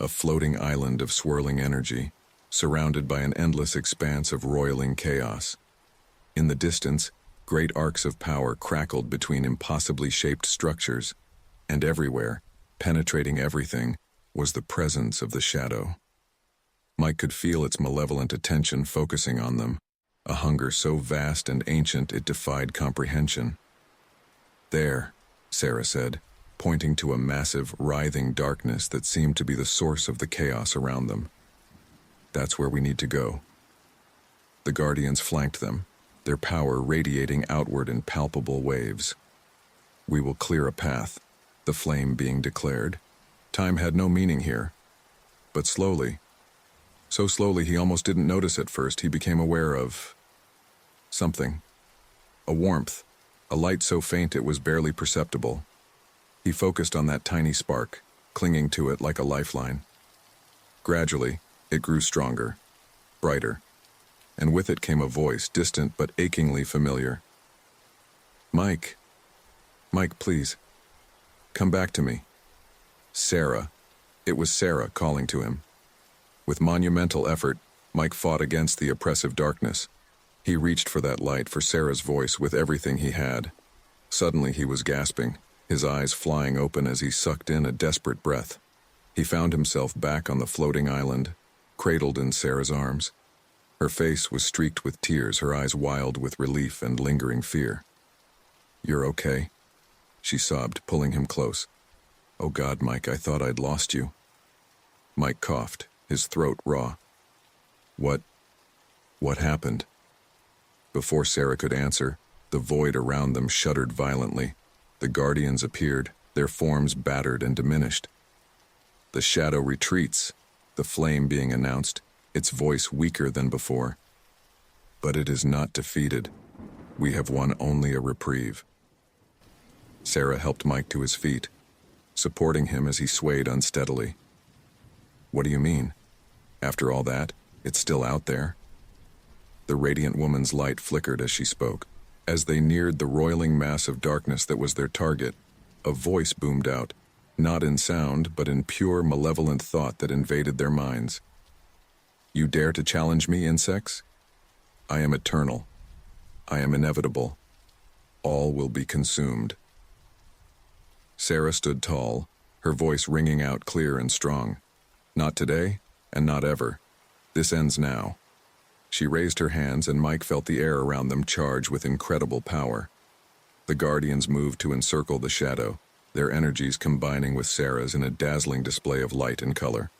a floating island of swirling energy, surrounded by an endless expanse of roiling chaos. In the distance, great arcs of power crackled between impossibly shaped structures, and everywhere, penetrating everything, was the presence of the shadow. Mike could feel its malevolent attention focusing on them, a hunger so vast and ancient it defied comprehension. "There," Sarah said, pointing to a massive, writhing darkness that seemed to be the source of the chaos around them. "That's where we need to go." The Guardians flanked them, their power radiating outward in palpable waves. "We will clear a path," the flame being declared. Time had no meaning here. But slowly, so slowly he almost didn't notice at first, he became aware of something. A warmth, a light so faint it was barely perceptible. He focused on that tiny spark, clinging to it like a lifeline. Gradually, it grew stronger, brighter, and with it came a voice, distant but achingly familiar. "Mike. Mike, please. Come back to me." Sarah. It was Sarah calling to him. With monumental effort, Mike fought against the oppressive darkness. He reached for that light, for Sarah's voice, with everything he had. Suddenly he was gasping, his eyes flying open as he sucked in a desperate breath. He found himself back on the floating island, cradled in Sarah's arms. Her face was streaked with tears, her eyes wild with relief and lingering fear. "You're okay?" she sobbed, pulling him close. "Oh God, Mike, I thought I'd lost you." Mike coughed, his throat raw. What happened?" Before Sarah could answer, the void around them shuddered violently. The Guardians appeared, their forms battered and diminished. "The shadow retreats," the flame being announced, its voice weaker than before. "But it is not defeated. We have won only a reprieve." Sarah helped Mike to his feet, supporting him as he swayed unsteadily. "What do you mean? After all that, it's still out there?" The radiant woman's light flickered as she spoke. As they neared the roiling mass of darkness that was their target, a voice boomed out, not in sound, but in pure malevolent thought that invaded their minds. "You dare to challenge me, insects? I am eternal. I am inevitable. All will be consumed." Sarah stood tall, her voice ringing out clear and strong. "Not today, and not ever. This ends now." She raised her hands, and Mike felt the air around them charge with incredible power. The Guardians moved to encircle the shadow, their energies combining with Sarah's in a dazzling display of light and color.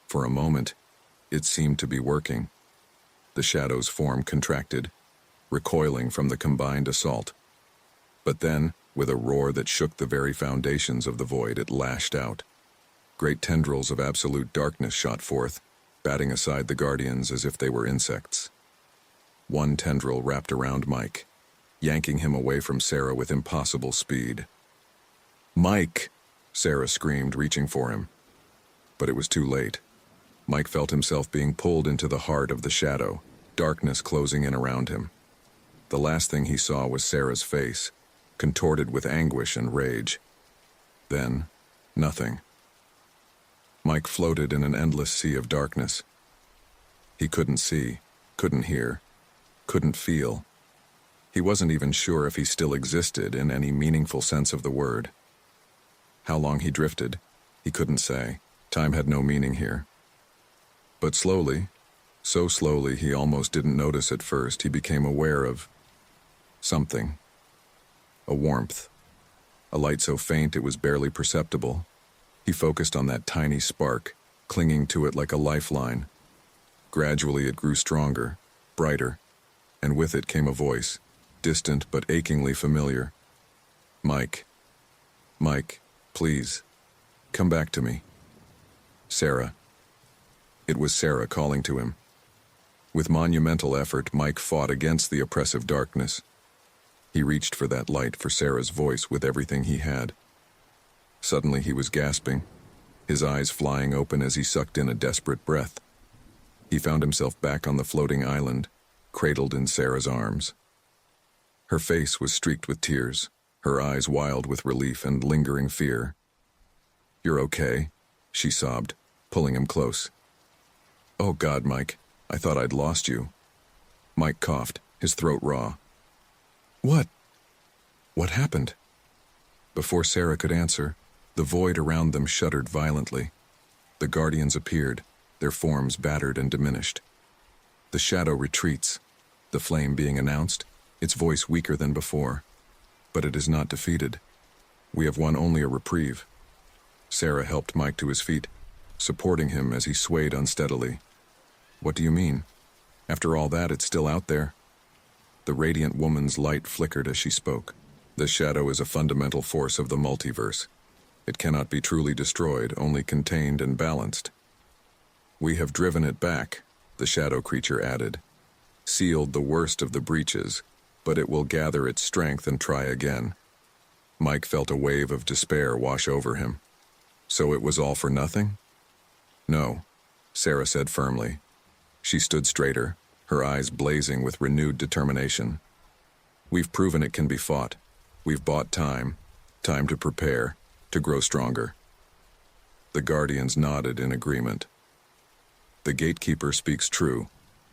For a moment, it seemed to be working. The shadow's form contracted, recoiling from the combined assault. But then, with a roar that shook the very foundations of the void, it lashed out. Great tendrils of absolute darkness shot forth, batting aside the Guardians as if they were insects. One tendril wrapped around Mike, yanking him away from Sarah with impossible speed. "Mike!" Sarah screamed, reaching for him. But it was too late. Mike felt himself being pulled into the heart of the shadow, darkness closing in around him. The last thing he saw was Sarah's face, contorted with anguish and rage. Then, nothing. Mike floated in an endless sea of darkness. He couldn't see, couldn't hear, couldn't feel. He wasn't even sure if he still existed in any meaningful sense of the word. How long he drifted, he couldn't say. Time had no meaning here. But slowly, so slowly he almost didn't notice at first, he became aware of something. A warmth. A light so faint it was barely perceptible. He focused on that tiny spark, clinging to it like a lifeline. Gradually it grew stronger, brighter, and with it came a voice, distant but achingly familiar. Mike. Mike, please. Come back to me. Sarah. It was Sarah calling to him. With monumental effort, Mike fought against the oppressive darkness. He reached for that light, for Sarah's voice, with everything he had. Suddenly he was gasping, his eyes flying open as he sucked in a desperate breath. He found himself back on the floating island, cradled in Sarah's arms. Her face was streaked with tears, her eyes wild with relief and lingering fear. "You're okay," she sobbed, pulling him close. "Oh God, Mike, I thought I'd lost you." Mike coughed, his throat raw. What happened?" Before Sarah could answer, the void around them shuddered violently. The guardians appeared, their forms battered and diminished. "The shadow retreats," the flame being announced, its voice weaker than before. "But it is not defeated. We have won only a reprieve." Sarah helped Mike to his feet, supporting him as he swayed unsteadily. "What do you mean? After all that, it's still out there?" The radiant woman's light flickered as she spoke. "The shadow is a fundamental force of the multiverse. It cannot be truly destroyed, only contained and balanced. We have driven it back," the shadow creature added. "Sealed the worst of the breaches, but it will gather its strength and try again." Mike felt a wave of despair wash over him. "So it was all for nothing?" "No," Sarah said firmly. She stood straighter, her eyes blazing with renewed determination. "We've proven it can be fought. We've bought time to prepare, to grow stronger." The guardians nodded in agreement. "The gatekeeper speaks true,"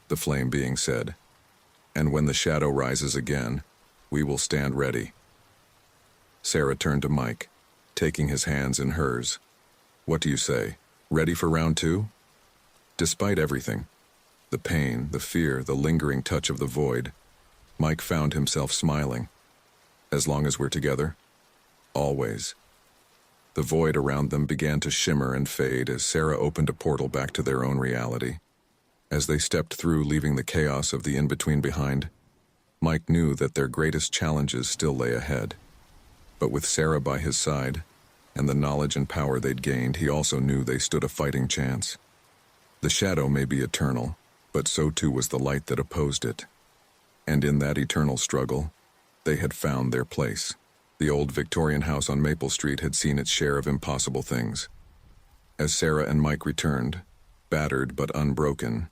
the flame being said. "And when the shadow rises again, we will stand ready." Sarah turned to Mike, taking his hands in hers. "What do you say? Ready for round 2? Despite everything, the pain, the fear, the lingering touch of the void, Mike found himself smiling. "As long as we're together?" "Always." The void around them began to shimmer and fade as Sarah opened a portal back to their own reality. As they stepped through, leaving the chaos of the in-between behind, Mike knew that their greatest challenges still lay ahead. But with Sarah by his side, and the knowledge and power they'd gained, he also knew they stood a fighting chance. The shadow may be eternal, but so too was the light that opposed it. And in that eternal struggle, they had found their place. The old Victorian house on Maple Street had seen its share of impossible things. As Sarah and Mike returned, battered but unbroken,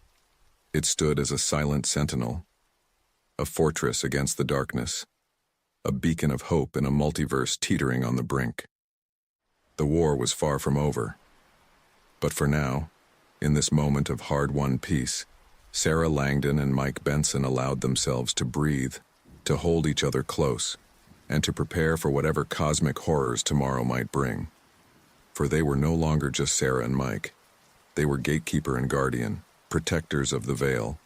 it stood as a silent sentinel, a fortress against the darkness, a beacon of hope in a multiverse teetering on the brink. The war was far from over. But for now, in this moment of hard-won peace, Sarah Langdon and Mike Benson allowed themselves to breathe, to hold each other close, and to prepare for whatever cosmic horrors tomorrow might bring. For they were no longer just Sarah and Mike. They were gatekeeper and guardian, protectors of the veil,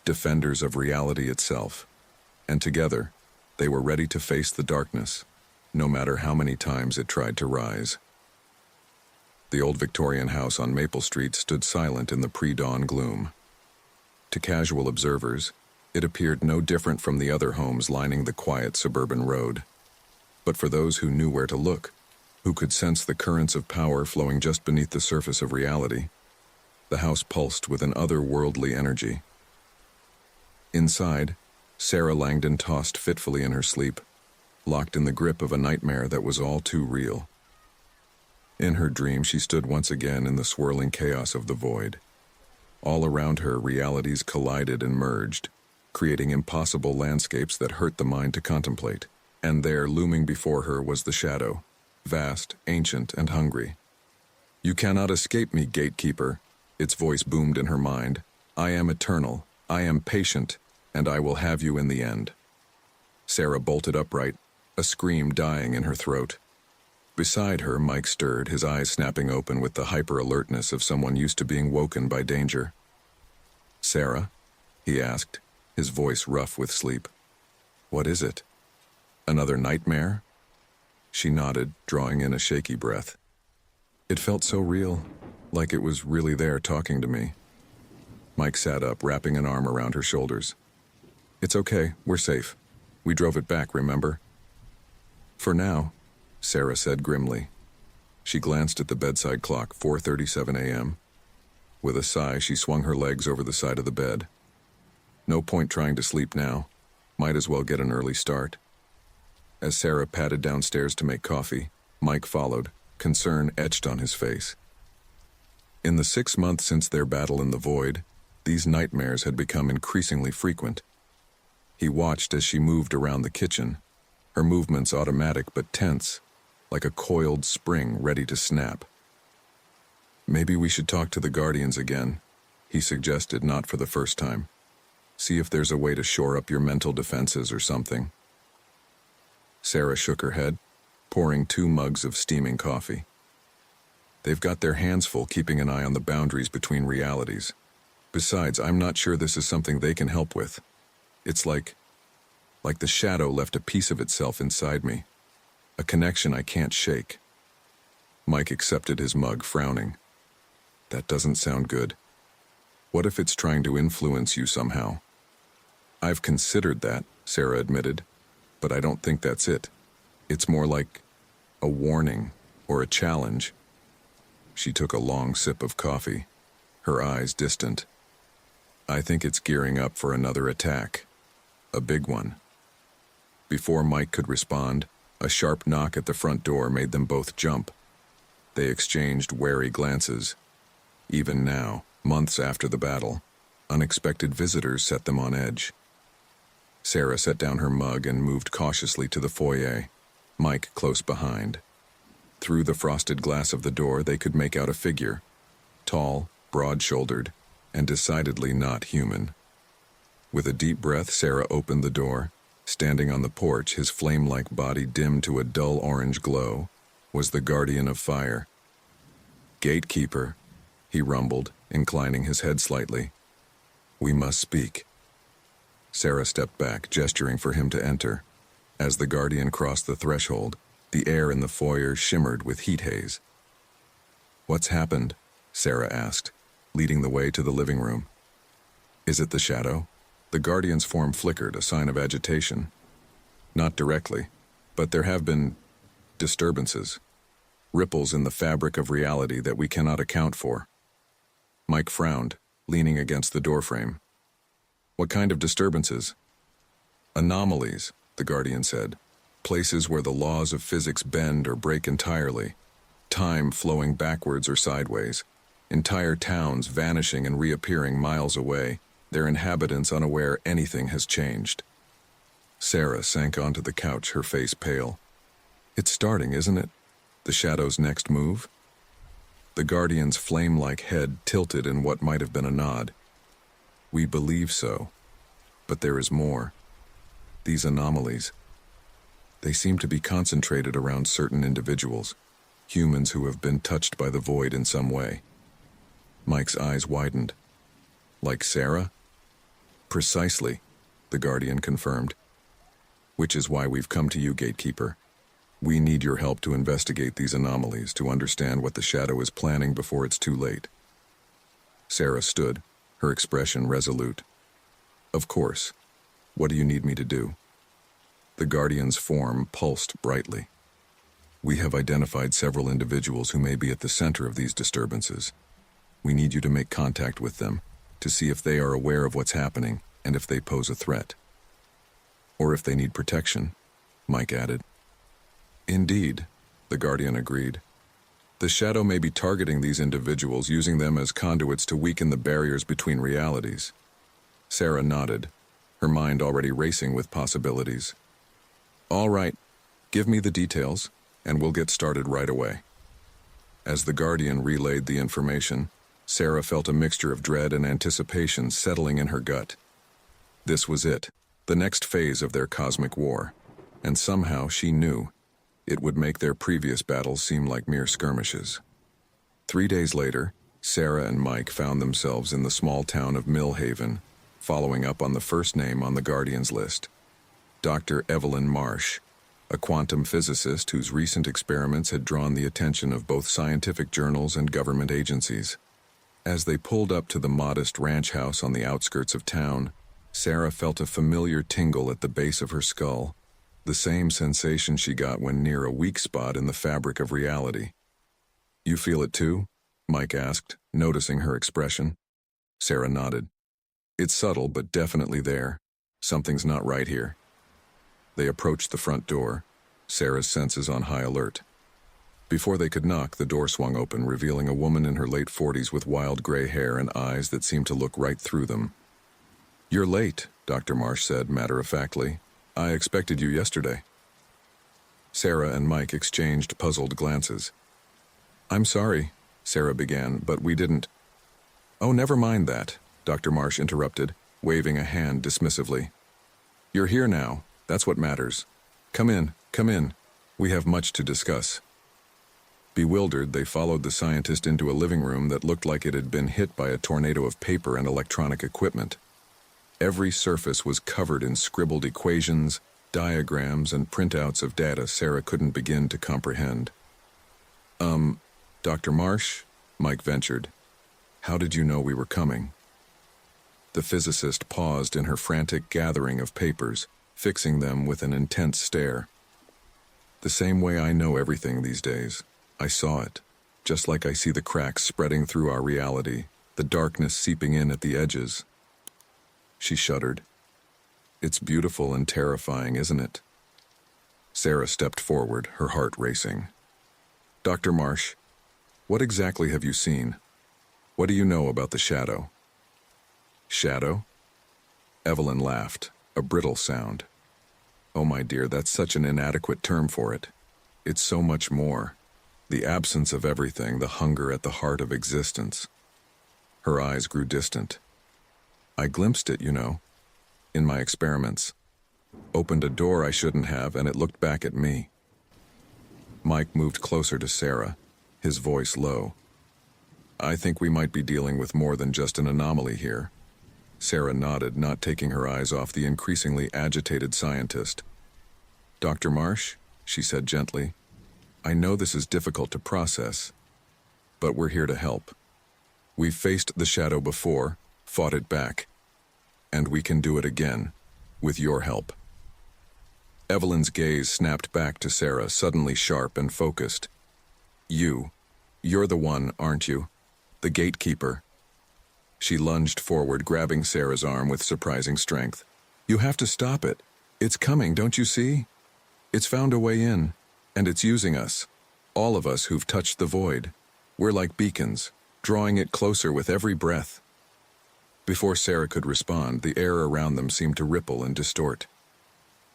defenders of reality itself. And together, they were ready to face the darkness, no matter how many times it tried to rise. The old Victorian house on Maple Street stood silent in the pre-dawn gloom. To casual observers, it appeared no different from the other homes lining the quiet suburban road. But for those who knew where to look, who could sense the currents of power flowing just beneath the surface of reality, the house pulsed with an otherworldly energy. Inside, Sarah Langdon tossed fitfully in her sleep, locked in the grip of a nightmare that was all too real. In her dream, she stood once again in the swirling chaos of the void. All around her, realities collided and merged, creating impossible landscapes that hurt the mind to contemplate. And there, looming before her, was the shadow, vast, ancient, and hungry. "You cannot escape me, gatekeeper," its voice boomed in her mind. "I am eternal, I am patient, and I will have you in the end." Sarah bolted upright, a scream dying in her throat. Beside her, Mike stirred, his eyes snapping open with the hyper-alertness of someone used to being woken by danger. "Sarah?" he asked, his voice rough with sleep. "What is it? Another nightmare?" She nodded, drawing in a shaky breath. It felt so real, like it was really there talking to me. Mike sat up, wrapping an arm around her shoulders. It's okay, we're safe. We drove it back, remember? For now, Sarah said grimly. She glanced at the bedside clock, 4:37 a.m. With a sigh, she swung her legs over the side of the bed. No point trying to sleep now. Might as well get an early start. As Sarah padded downstairs to make coffee, Mike followed, concern etched on his face. In the 6 months since their battle in the void, these nightmares had become increasingly frequent. He watched as she moved around the kitchen, her movements automatic but tense, like a coiled spring ready to snap. Maybe we should talk to the Guardians again, he suggested, not for the first time. See if there's a way to shore up your mental defenses or something. Sarah shook her head, pouring 2 mugs of steaming coffee. They've got their hands full keeping an eye on the boundaries between realities. Besides, I'm not sure this is something they can help with. It's like the shadow left a piece of itself inside me, a connection I can't shake. Mike accepted his mug, frowning. That doesn't sound good. What if it's trying to influence you somehow? I've considered that, Sarah admitted, but I don't think that's it. It's more like a warning or a challenge. She took a long sip of coffee, her eyes distant. I think it's gearing up for another attack. A big one. Before Mike could respond, a sharp knock at the front door made them both jump. They exchanged wary glances. Even now, months after the battle, unexpected visitors set them on edge. Sarah set down her mug and moved cautiously to the foyer, Mike close behind. Through the frosted glass of the door, they could make out a figure, tall, broad-shouldered, and decidedly not human. With a deep breath, Sarah opened the door. Standing on the porch, his flame-like body dimmed to a dull orange glow, was the Guardian of Fire. Gatekeeper, he rumbled, inclining his head slightly. We must speak. Sarah stepped back, gesturing for him to enter. As the Guardian crossed the threshold, the air in the foyer shimmered with heat haze. What's happened? Sarah asked, leading the way to the living room. Is it the shadow? The Guardian's form flickered, a sign of agitation. Not directly, but there have been disturbances, ripples in the fabric of reality that we cannot account for. Mike frowned, leaning against the doorframe. What kind of disturbances? Anomalies, the Guardian said. Places where the laws of physics bend or break entirely. Time flowing backwards or sideways. Entire towns vanishing and reappearing miles away, their inhabitants unaware anything has changed. Sarah sank onto the couch, her face pale. It's starting, isn't it? The shadow's next move? The Guardian's flame-like head tilted in what might have been a nod. We believe so, but there is more. These anomalies, they seem to be concentrated around certain individuals, humans who have been touched by the void in some way. Mike's eyes widened. Like Sarah? Precisely, the Guardian confirmed. Which is why we've come to you, Gatekeeper. We need your help to investigate these anomalies, to understand what the Shadow is planning before it's too late. Sarah stood, her expression resolute. Of course. What do you need me to do? The Guardian's form pulsed brightly. We have identified several individuals who may be at the center of these disturbances. We need you to make contact with them, to see if they are aware of what's happening and if they pose a threat. Or if they need protection, Mike added. Indeed, the Guardian agreed. The Shadow may be targeting these individuals, using them as conduits to weaken the barriers between realities. Sarah nodded, her mind already racing with possibilities. All right, give me the details, and we'll get started right away. As the Guardian relayed the information, Sarah felt a mixture of dread and anticipation settling in her gut. This was it, the next phase of their cosmic war, and somehow she knew it would make their previous battles seem like mere skirmishes. 3 days later, Sarah and Mike found themselves in the small town of Millhaven, following up on the first name on the Guardian's list, Dr. Evelyn Marsh. a quantum physicist whose recent experiments had drawn the attention of both scientific journals and government agencies. As they pulled up to the modest ranch house on the outskirts of town, Sarah felt a familiar tingle at the base of her skull, the same sensation she got when near a weak spot in the fabric of reality. "You feel it too?" Mike asked, noticing her expression. Sarah nodded. "It's subtle, but definitely there. Something's not right here." They approached the front door, Sarah's senses on high alert. Before they could knock, the door swung open, revealing a woman in her late 40s with wild gray hair and eyes that seemed to look right through them. "You're late," Dr. Marsh said matter-of-factly. "I expected you yesterday." Sarah and Mike exchanged puzzled glances. "I'm sorry," Sarah began, "but we didn't—" "Oh, never mind that," Dr. Marsh interrupted, waving a hand dismissively. "You're here now. That's what matters. Come in, come in. We have much to discuss." Bewildered, they followed the scientist into a living room that looked like it had been hit by a tornado of paper and electronic equipment. Every surface was covered in scribbled equations, diagrams, and printouts of data Sarah couldn't begin to comprehend. Dr. Marsh," Mike ventured, "how did you know we were coming?" The physicist paused in her frantic gathering of papers, fixing them with an intense stare. "The same way I know everything these days. I saw it, just like I see the cracks spreading through our reality, the darkness seeping in at the edges." She shuddered. "It's beautiful and terrifying, isn't it?" Sarah stepped forward, her heart racing. "Dr. Marsh, what exactly have you seen? What do you know about the shadow?" "Shadow?" Evelyn laughed, a brittle sound. "Oh, my dear, that's such an inadequate term for it. It's so much more. The absence of everything, the hunger at the heart of existence." Her eyes grew distant. "I glimpsed it, you know, in my experiments. Opened a door I shouldn't have, and it looked back at me." Mike moved closer to Sarah, his voice low. "I think we might be dealing with more than just an anomaly here." Sarah nodded, not taking her eyes off the increasingly agitated scientist. "Dr. Marsh," she said gently, "I know this is difficult to process, but we're here to help. We've faced the shadow before, fought it back, and we can do it again, with your help." Evelyn's gaze snapped back to Sarah, suddenly sharp and focused. You're the one, aren't you? The gatekeeper." She lunged forward, grabbing Sarah's arm with surprising strength. "You have to stop it. It's coming, don't you see? It's found a way in, and it's using us. All of us who've touched the void. We're like beacons, drawing it closer with every breath." Before Sarah could respond, the air around them seemed to ripple and distort.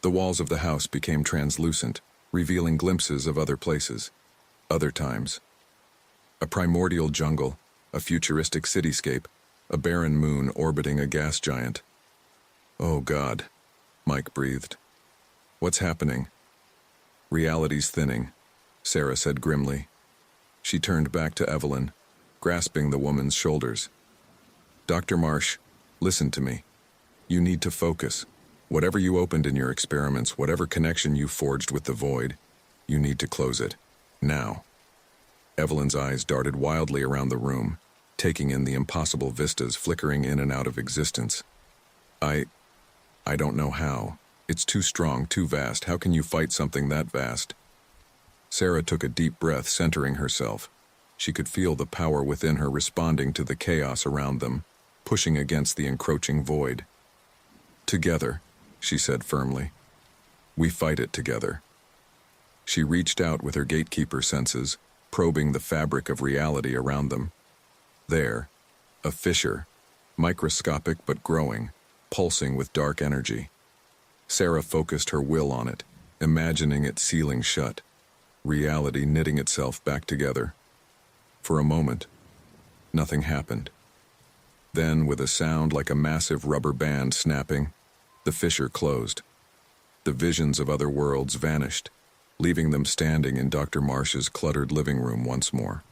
The walls of the house became translucent, revealing glimpses of other places, other times. A primordial jungle, a futuristic cityscape, a barren moon orbiting a gas giant. "Oh God," Mike breathed. "What's happening?" "Reality's thinning," Sarah said grimly. She turned back to Evelyn, grasping the woman's shoulders. "Dr. Marsh, listen to me. You need to focus. Whatever you opened in your experiments, whatever connection you forged with the void, you need to close it. Now." Evelyn's eyes darted wildly around the room, taking in the impossible vistas flickering in and out of existence. I don't know how. It's too strong, too vast. How can you fight something that vast?" Sarah took a deep breath, centering herself. She could feel the power within her responding to the chaos around them, pushing against the encroaching void. "Together," she said firmly. "We fight it together." She reached out with her gatekeeper senses, probing the fabric of reality around them. There, a fissure, microscopic but growing, pulsing with dark energy. Sarah focused her will on it, imagining it sealing shut, reality knitting itself back together. For a moment, nothing happened. Then, with a sound like a massive rubber band snapping, the fissure closed. The visions of other worlds vanished, leaving them standing in Dr. Marsh's cluttered living room once more.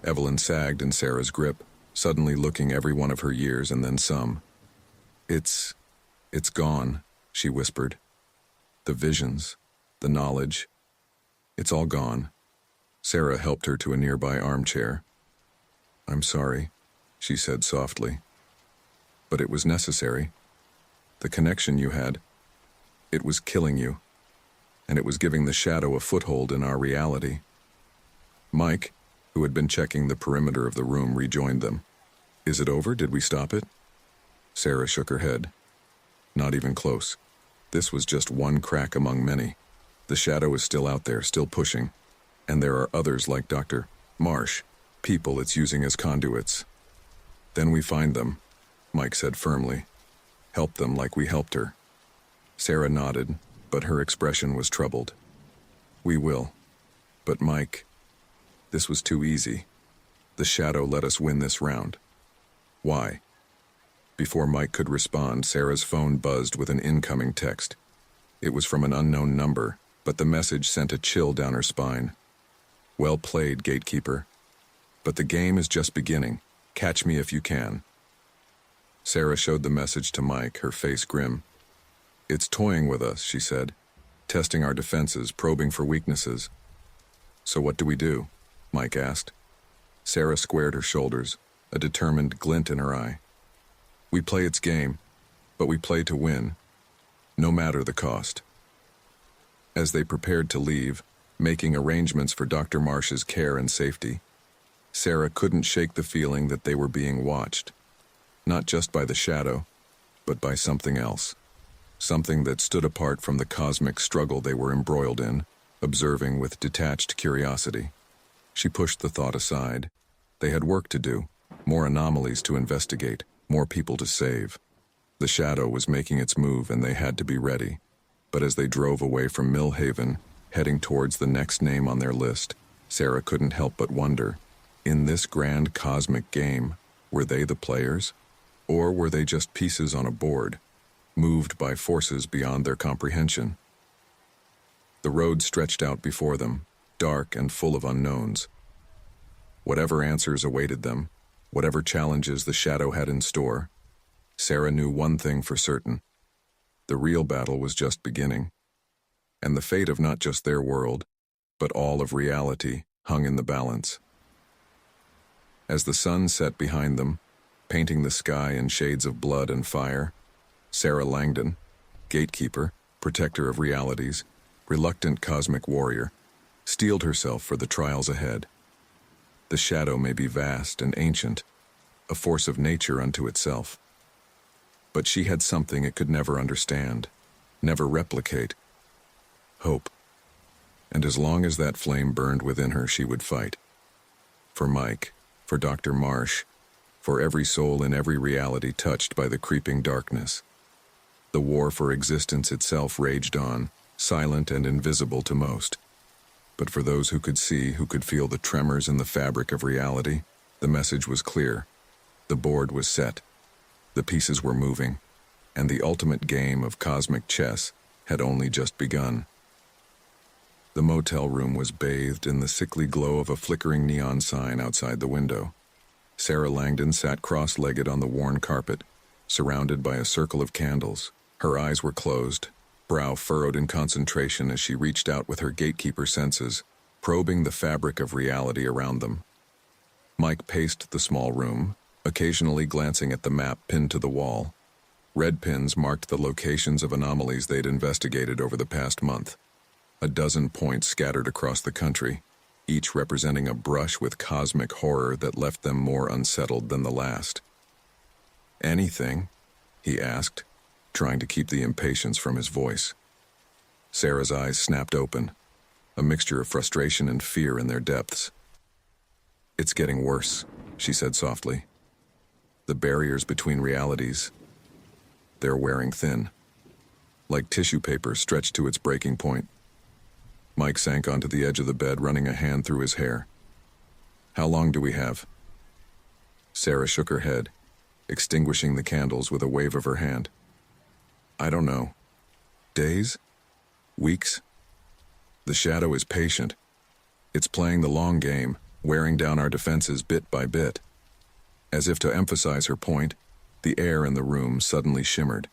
Evelyn sagged in Sarah's grip, suddenly looking every one of her years and then some. It's gone," she whispered. "The visions, the knowledge. It's all gone. Sarah helped her to a nearby armchair. I'm sorry, she said softly. But it was necessary. The connection you had, it was killing you, and it was giving the shadow a foothold in our reality. Mike, who had been checking the perimeter of the room, rejoined them. Is it over? Did we stop it? Sarah shook her head. Not even close. This was just one crack among many. The shadow is still out there, still pushing. And there are others like Dr. Marsh, people it's using as conduits. Then we find them, Mike said firmly. Help them like we helped her. Sarah nodded, but her expression was troubled. We will. But Mike, this was too easy. The shadow let us win this round. Why? Before Mike could respond, Sarah's phone buzzed with an incoming text. It was from an unknown number, but the message sent a chill down her spine. Well played, Gatekeeper. But the game is just beginning. Catch me if you can. Sarah showed the message to Mike, her face grim. It's toying with us, she said, testing our defenses, probing for weaknesses. So what do we do? Mike asked. Sarah squared her shoulders, a determined glint in her eye. We play its game, but we play to win, no matter the cost. As they prepared to leave, making arrangements for Dr. Marsh's care and safety, Sarah couldn't shake the feeling that they were being watched, not just by the shadow, but by something else, something that stood apart from the cosmic struggle they were embroiled in, observing with detached curiosity. She pushed the thought aside. They had work to do, more anomalies to investigate, more people to save. The shadow was making its move and they had to be ready. But as they drove away from Millhaven, heading towards the next name on their list, Sarah couldn't help but wonder, in this grand cosmic game, were they the players? Or were they just pieces on a board, moved by forces beyond their comprehension? The road stretched out before them, dark and full of unknowns. Whatever answers awaited them, whatever challenges the shadow had in store, Sarah knew one thing for certain. The real battle was just beginning, and the fate of not just their world, but all of reality hung in the balance. As the sun set behind them, painting the sky in shades of blood and fire, Sarah Langdon, gatekeeper, protector of realities, reluctant cosmic warrior, steeled herself for the trials ahead. The shadow may be vast and ancient, a force of nature unto itself. But she had something it could never understand, never replicate: hope. And as long as that flame burned within her, she would fight. For Mike, for Dr. Marsh, for every soul in every reality touched by the creeping darkness. The war for existence itself raged on, silent and invisible to most. But for those who could see, who could feel the tremors in the fabric of reality, the message was clear. The board was set. The pieces were moving, and the ultimate game of cosmic chess had only just begun. The motel room was bathed in the sickly glow of a flickering neon sign outside the window. Sarah Langdon sat cross-legged on the worn carpet, surrounded by a circle of candles. Her eyes were closed, brow furrowed in concentration as she reached out with her gatekeeper senses, probing the fabric of reality around them. Mike paced the small room, occasionally glancing at the map pinned to the wall. Red pins marked the locations of anomalies they'd investigated over the past month. A dozen points scattered across the country, each representing a brush with cosmic horror that left them more unsettled than the last. Anything? He asked, trying to keep the impatience from his voice. Sarah's eyes snapped open, a mixture of frustration and fear in their depths. It's getting worse, she said softly. The barriers between realities, they're wearing thin, like tissue paper stretched to its breaking point. Mike sank onto the edge of the bed, running a hand through his hair. How long do we have? Sarah shook her head, extinguishing the candles with a wave of her hand. I don't know. Days? Weeks? The shadow is patient. It's playing the long game, wearing down our defenses bit by bit. As if to emphasize her point, the air in the room suddenly shimmered.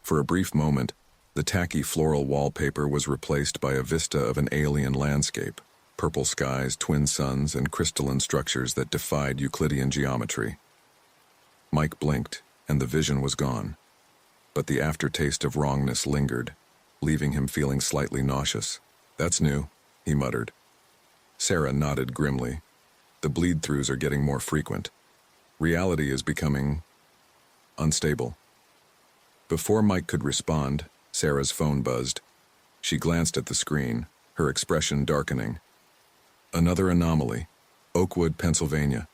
For a brief moment, The tacky floral wallpaper was replaced by a vista of an alien landscape, purple skies, twin suns, and crystalline structures that defied Euclidean geometry. Mike blinked, and the vision was gone. But the aftertaste of wrongness lingered, leaving him feeling slightly nauseous. "That's new," he muttered. Sarah nodded grimly. "The bleed-throughs are getting more frequent. Reality is becoming unstable." Before Mike could respond, Sarah's phone buzzed. She glanced at the screen, her expression darkening. Another anomaly. Oakwood, Pennsylvania.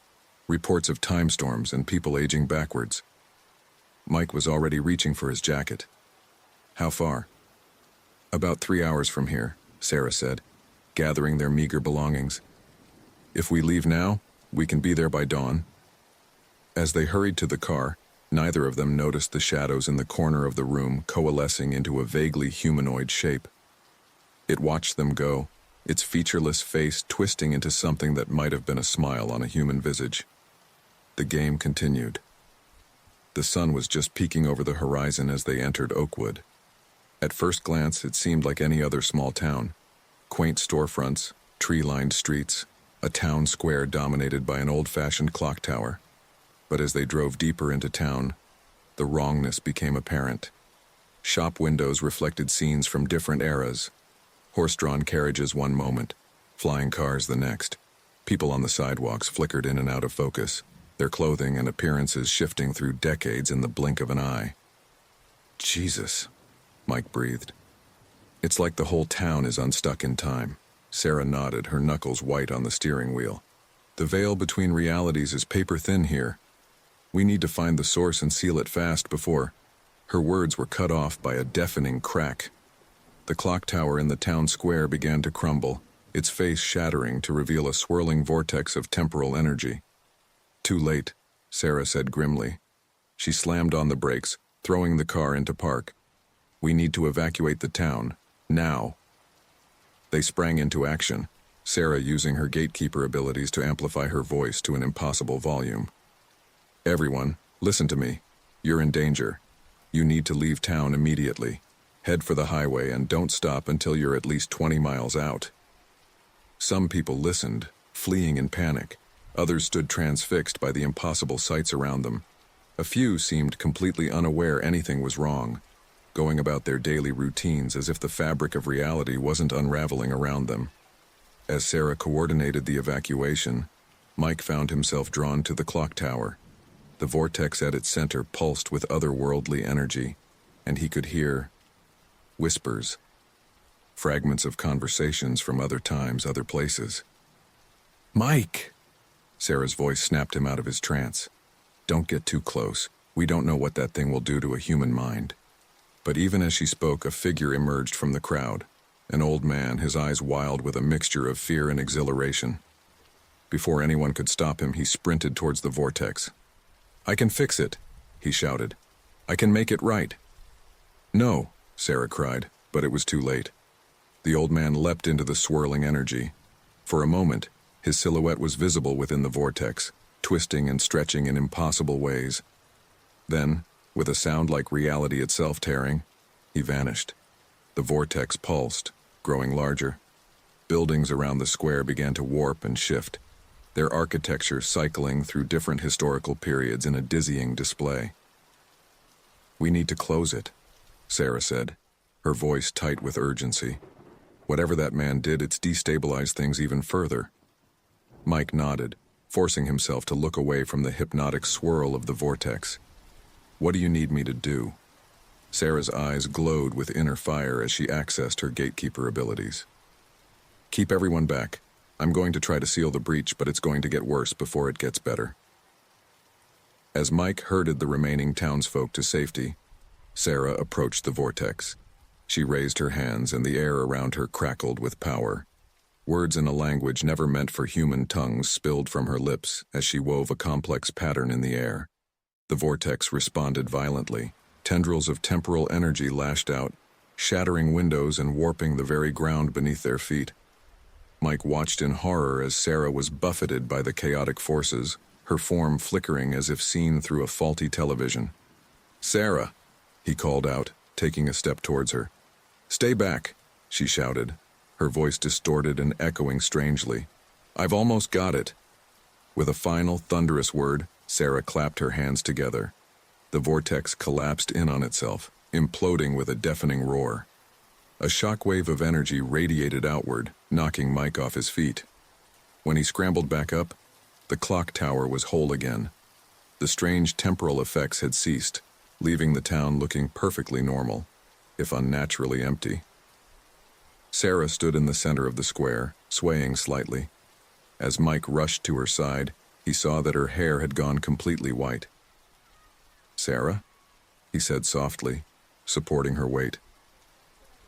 Reports of time storms and people aging backwards. Mike was already reaching for his jacket. "How far?" "About 3 hours from here," Sarah said, gathering their meager belongings. "If we leave now, we can be there by dawn." As they hurried to the car, neither of them noticed the shadows in the corner of the room coalescing into a vaguely humanoid shape. It watched them go, its featureless face twisting into something that might have been a smile on a human visage. The game continued. The sun was just peeking over the horizon as they entered Oakwood. At first glance, it seemed like any other small town. Quaint storefronts, tree-lined streets, a town square dominated by an old-fashioned clock tower. But as they drove deeper into town, the wrongness became apparent. Shop windows reflected scenes from different eras. Horse-drawn carriages one moment, flying cars the next. People on the sidewalks flickered in and out of focus, their clothing and appearances shifting through decades in the blink of an eye. "Jesus," Mike breathed. "It's like the whole town is unstuck in time." Sarah nodded, her knuckles white on the steering wheel. "The veil between realities is paper-thin here. We need to find the source and seal it fast before—" Her words were cut off by a deafening crack. The clock tower in the town square began to crumble, its face shattering to reveal a swirling vortex of temporal energy. "Too late," Sarah said grimly. She slammed on the brakes, throwing the car into park. "We need to evacuate the town, now." They sprang into action, Sarah using her gatekeeper abilities to amplify her voice to an impossible volume. "Everyone, listen to me. You're in danger. You need to leave town immediately. Head for the highway and don't stop until you're at least 20 miles out." Some people listened, fleeing in panic. Others stood transfixed by the impossible sights around them. A few seemed completely unaware anything was wrong, going about their daily routines as if the fabric of reality wasn't unraveling around them. As Sarah coordinated the evacuation, Mike found himself drawn to the clock tower. The vortex at its center pulsed with otherworldly energy, and he could hear whispers, fragments of conversations from other times, other places. "Mike!" Sarah's voice snapped him out of his trance. "Don't get too close. We don't know what that thing will do to a human mind." But even as she spoke, a figure emerged from the crowd, an old man, his eyes wild with a mixture of fear and exhilaration. Before anyone could stop him, he sprinted towards the vortex. "I can fix it," he shouted. "I can make it right." "No," Sarah cried, but it was too late. The old man leapt into the swirling energy. For a moment, his silhouette was visible within the vortex, twisting and stretching in impossible ways. Then, with a sound like reality itself tearing, he vanished. The vortex pulsed, growing larger. Buildings around the square began to warp and shift, their architecture cycling through different historical periods in a dizzying display. "We need to close it," Sarah said, her voice tight with urgency. "Whatever that man did, it's destabilized things even further." Mike nodded, forcing himself to look away from the hypnotic swirl of the vortex. "What do you need me to do?" Sarah's eyes glowed with inner fire as she accessed her gatekeeper abilities. "Keep everyone back. I'm going to try to seal the breach, but it's going to get worse before it gets better." As Mike herded the remaining townsfolk to safety, Sarah approached the vortex. She raised her hands, and the air around her crackled with power. Words in a language never meant for human tongues spilled from her lips as she wove a complex pattern in the air. The vortex responded violently. Tendrils of temporal energy lashed out, shattering windows and warping the very ground beneath their feet. Mike watched in horror as Sarah was buffeted by the chaotic forces, her form flickering as if seen through a faulty television. "Sarah!" he called out, taking a step towards her. "Stay back," she shouted, her voice distorted and echoing strangely. "I've almost got it." With a final, thunderous word, Sarah clapped her hands together. The vortex collapsed in on itself, imploding with a deafening roar. A shockwave of energy radiated outward, knocking Mike off his feet. When he scrambled back up, the clock tower was whole again. The strange temporal effects had ceased, leaving the town looking perfectly normal, if unnaturally empty. Sarah stood in the center of the square, swaying slightly. As Mike rushed to her side, he saw that her hair had gone completely white. "Sarah?" he said softly, supporting her weight.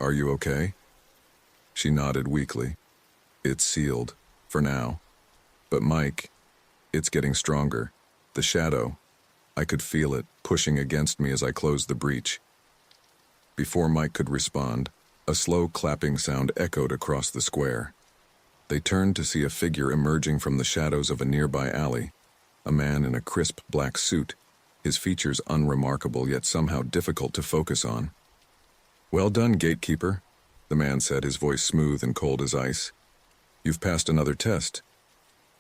"Are you okay?" She nodded weakly. "It's sealed, for now. But Mike, it's getting stronger. The shadow, I could feel it pushing against me as I closed the breach." Before Mike could respond, a slow clapping sound echoed across the square. They turned to see a figure emerging from the shadows of a nearby alley, a man in a crisp black suit, his features unremarkable yet somehow difficult to focus on. "Well done, gatekeeper," the man said, his voice smooth and cold as ice. "You've passed another test.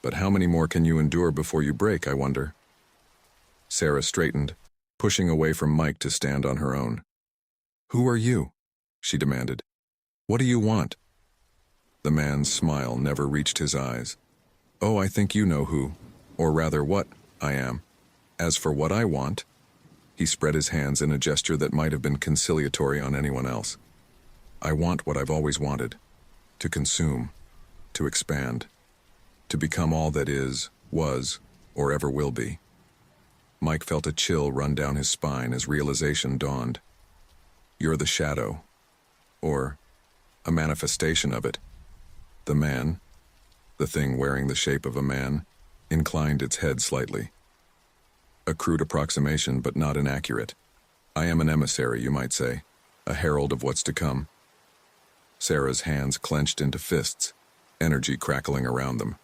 But how many more can you endure before you break, I wonder?" Sarah straightened, pushing away from Mike to stand on her own. "Who are you?" she demanded. "What do you want?" The man's smile never reached his eyes. "Oh, I think you know who, or rather what, I am. As for what I want," he spread his hands in a gesture that might have been conciliatory on anyone else. "I want what I've always wanted. To consume, to expand, to become all that is, was, or ever will be." Mike felt a chill run down his spine as realization dawned. "You're the shadow, or a manifestation of it." The man, the thing wearing the shape of a man, inclined its head slightly. "A crude approximation, but not inaccurate. I am an emissary, you might say, a herald of what's to come." Sarah's hands clenched into fists, energy crackling around them.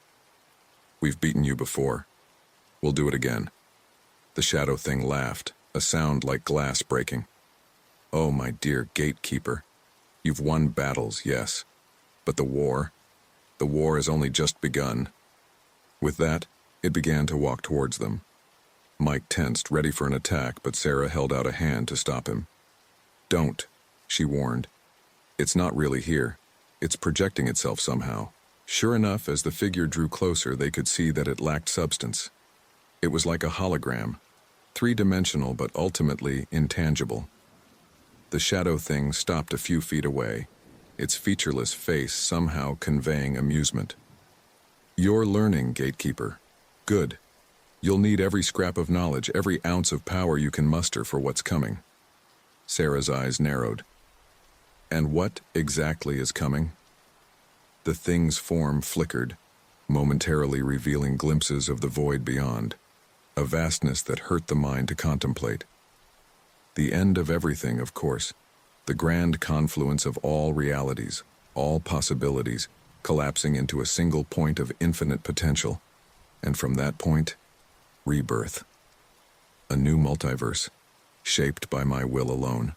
"We've beaten you before. We'll do it again." The shadow thing laughed, a sound like glass breaking. "Oh, my dear gatekeeper, you've won battles, yes. But the war has only just begun." With that, it began to walk towards them. Mike tensed, ready for an attack, but Sarah held out a hand to stop him. "Don't," she warned. "It's not really here. It's projecting itself somehow." Sure enough, as the figure drew closer, they could see that it lacked substance. It was like a hologram, three-dimensional but ultimately intangible. The shadow thing stopped a few feet away, its featureless face somehow conveying amusement. "You're learning, gatekeeper. Good. You'll need every scrap of knowledge, every ounce of power you can muster for what's coming." Sarah's eyes narrowed. "And what exactly is coming?" The thing's form flickered, momentarily revealing glimpses of the void beyond, a vastness that hurt the mind to contemplate. The end of everything, of course, the grand confluence of all realities, all possibilities, collapsing into a single point of infinite potential, and from that point, rebirth. A new multiverse, shaped by my will alone.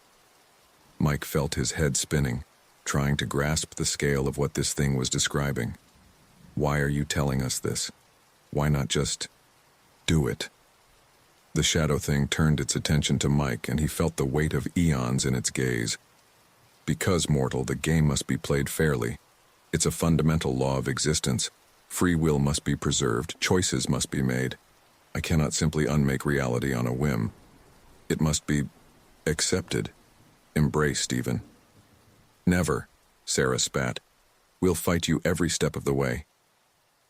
Mike felt his head spinning, trying to grasp the scale of what this thing was describing. "Why are you telling us this? Why not just do it?" The shadow thing turned its attention to Mike, and he felt the weight of eons in its gaze. "Because, mortal, the game must be played fairly. It's a fundamental law of existence. Free will must be preserved, choices must be made. I cannot simply unmake reality on a whim. It must be accepted, embraced even." "Never," Sarah spat. "We'll fight you every step of the way."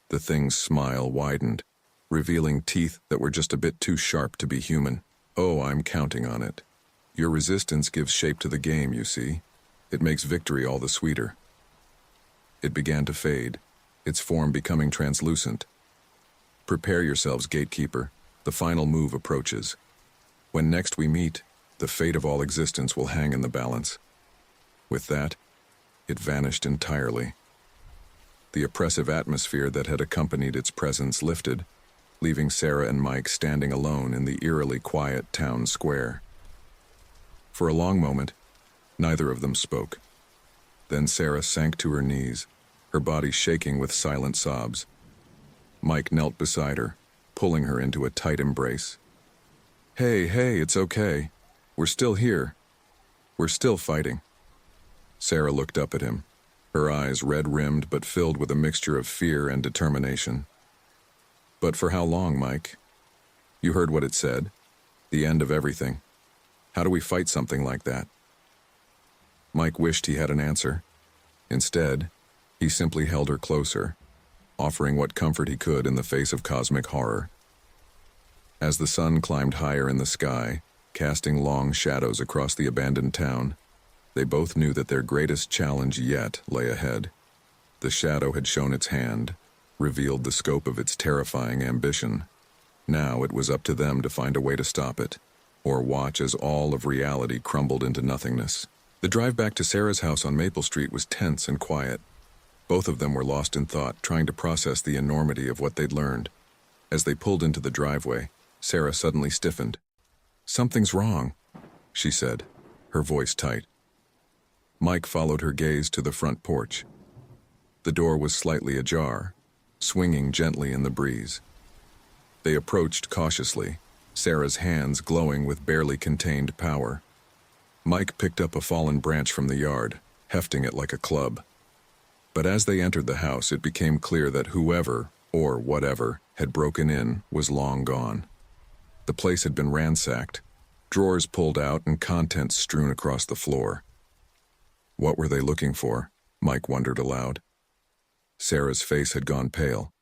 The thing's smile widened, revealing teeth that were just a bit too sharp to be human. "Oh, I'm counting on it. Your resistance gives shape to the game, you see. It makes victory all the sweeter." It began to fade, its form becoming translucent. "Prepare yourselves, gatekeeper. The final move approaches. When next we meet, the fate of all existence will hang in the balance." With that, it vanished entirely. The oppressive atmosphere that had accompanied its presence lifted, leaving Sarah and Mike standing alone in the eerily quiet town square. For a long moment, Neither of them spoke. Then Sarah sank to her knees, her body shaking with silent sobs. Mike knelt beside her, pulling her into a tight embrace. Hey, it's okay. We're still here. We're still fighting." Sarah looked up at him, her eyes red-rimmed but filled with a mixture of fear and determination. "But for how long, Mike? You heard what it said. The end of everything. How do we fight something like that?" Mike wished he had an answer. Instead, he simply held her closer, offering what comfort he could in the face of cosmic horror. As the sun climbed higher in the sky, casting long shadows across the abandoned town, they both knew that their greatest challenge yet lay ahead. The shadow had shown its hand, revealed the scope of its terrifying ambition. Now it was up to them to find a way to stop it, or watch as all of reality crumbled into nothingness. The drive back to Sarah's house on Maple Street was tense and quiet. Both of them were lost in thought, trying to process the enormity of what they'd learned. As they pulled into the driveway, Sarah suddenly stiffened. "Something's wrong," she said, her voice tight. Mike followed her gaze to the front porch. The door was slightly ajar, swinging gently in the breeze. They approached cautiously, Sarah's hands glowing with barely contained power. Mike picked up a fallen branch from the yard, hefting it like a club. But as they entered the house, it became clear that whoever, or whatever, had broken in was long gone. The place had been ransacked, drawers pulled out and contents strewn across the floor. What were they looking for? Mike wondered aloud. Sarah's face had gone pale.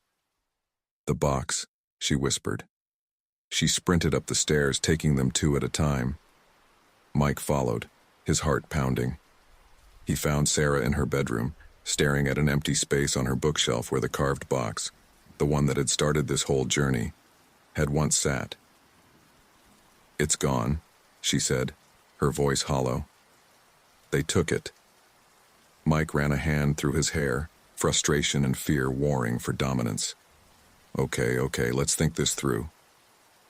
"The box," she whispered. She sprinted up the stairs, taking them two at a time. Mike followed, his heart pounding. He found Sarah in her bedroom, staring at an empty space on her bookshelf where the carved box, the one that had started this whole journey, had once sat. "It's gone," she said, her voice hollow. "They took it." Mike ran a hand through his hair, frustration and fear warring for dominance. Okay, let's think this through.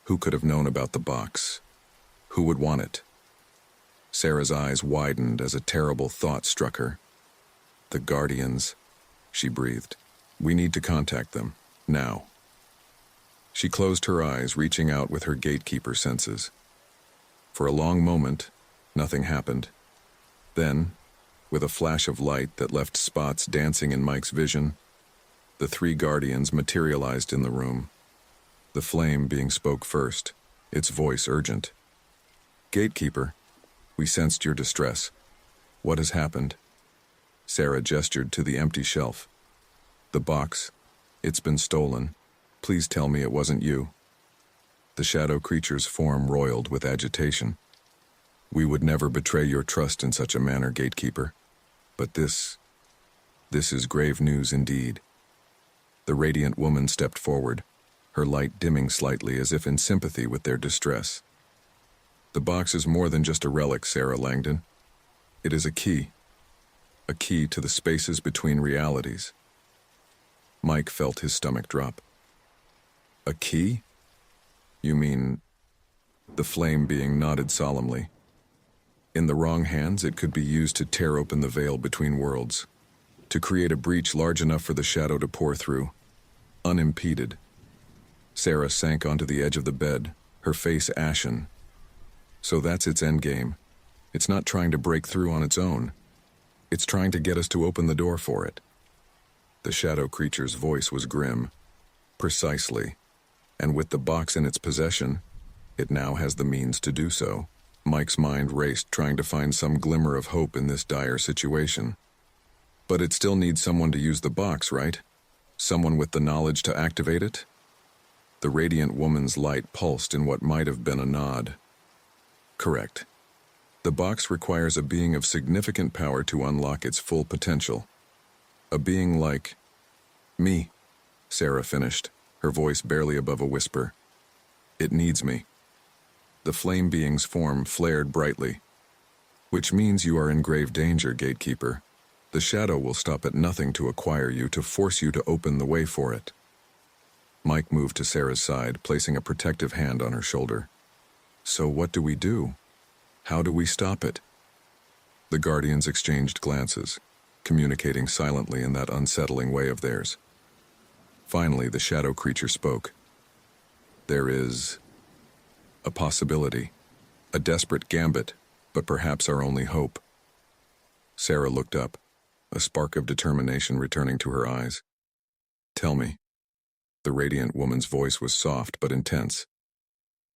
Who could have known about the box? Who would want it? Sarah's eyes widened as a terrible thought struck her. "The Guardians," she breathed. "We need to contact them, now." She closed her eyes, reaching out with her gatekeeper senses. For a long moment, nothing happened. Then, with a flash of light that left spots dancing in Mike's vision, the three Guardians materialized in the room. The flame being spoke first, its voice urgent. "Gatekeeper, we sensed your distress. What has happened?" Sarah gestured to the empty shelf. "The box. It's been stolen. Please tell me it wasn't you." The shadow creature's form roiled with agitation. "We would never betray your trust in such a manner, Gatekeeper. But this is grave news indeed." The radiant woman stepped forward, her light dimming slightly as if in sympathy with their distress. "The box is more than just a relic, Sarah Langdon. It is a key to the spaces between realities." Mike felt his stomach drop. "A key? You mean..." The flame being nodded solemnly. "In the wrong hands, it could be used to tear open the veil between worlds, to create a breach large enough for the shadow to pour through, unimpeded." Sarah sank onto the edge of the bed, her face ashen. "So that's its endgame. It's not trying to break through on its own. It's trying to get us to open the door for it." The shadow creature's voice was grim. "Precisely. And with the box in its possession, it now has the means to do so." Mike's mind raced, trying to find some glimmer of hope in this dire situation. "But it still needs someone to use the box, right? Someone with the knowledge to activate it?" The radiant woman's light pulsed in what might have been a nod. "Correct. The box requires a being of significant power to unlock its full potential. A being like me," Sarah finished, her voice barely above a whisper. "It needs me." The flame being's form flared brightly. "Which means you are in grave danger, Gatekeeper. The shadow will stop at nothing to acquire you, to force you to open the way for it." Mike moved to Sarah's side, placing a protective hand on her shoulder. "So what do we do? How do we stop it?" The guardians exchanged glances, communicating silently in that unsettling way of theirs. Finally, the shadow creature spoke. There is a possibility, a desperate gambit, but perhaps our only hope. Sarah looked up, a spark of determination returning to her eyes. Tell me. The radiant woman's voice was soft but intense.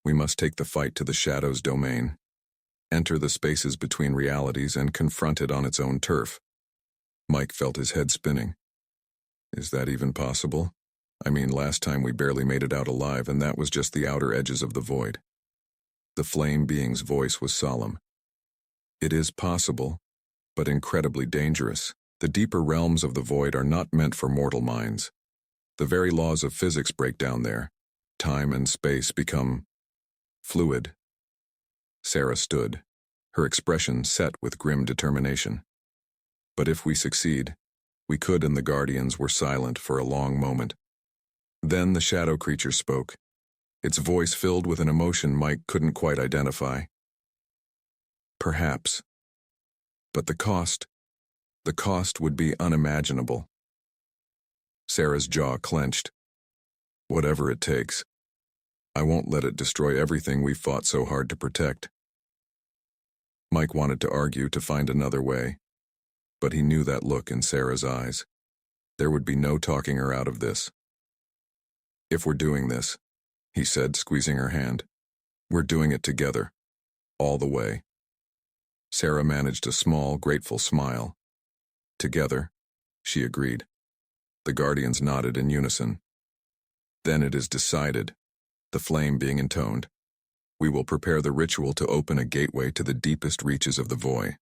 We must take the fight to the shadow's domain, enter the spaces between realities and confront it on its own turf. Mike felt his head spinning. Is that even possible? I mean, last time we barely made it out alive, and that was just the outer edges of the void. The flame being's voice was solemn. It is possible, but incredibly dangerous. The deeper realms of the void are not meant for mortal minds. The very laws of physics break down there. Time and space become fluid. Sarah stood, her expression set with grim determination. But if we succeed, we could, and the guardians were silent for a long moment. Then the shadow creature spoke, its voice filled with an emotion Mike couldn't quite identify. Perhaps. But the cost would be unimaginable. Sarah's jaw clenched. Whatever it takes. I won't let it destroy everything we fought so hard to protect. Mike wanted to argue, to find another way, but he knew that look in Sarah's eyes. There would be no talking her out of this. If we're doing this, he said, squeezing her hand, we're doing it together, all the way. Sarah managed a small, grateful smile. Together, she agreed. The guardians nodded in unison. Then it is decided, the flame being intoned. We will prepare the ritual to open a gateway to the deepest reaches of the void.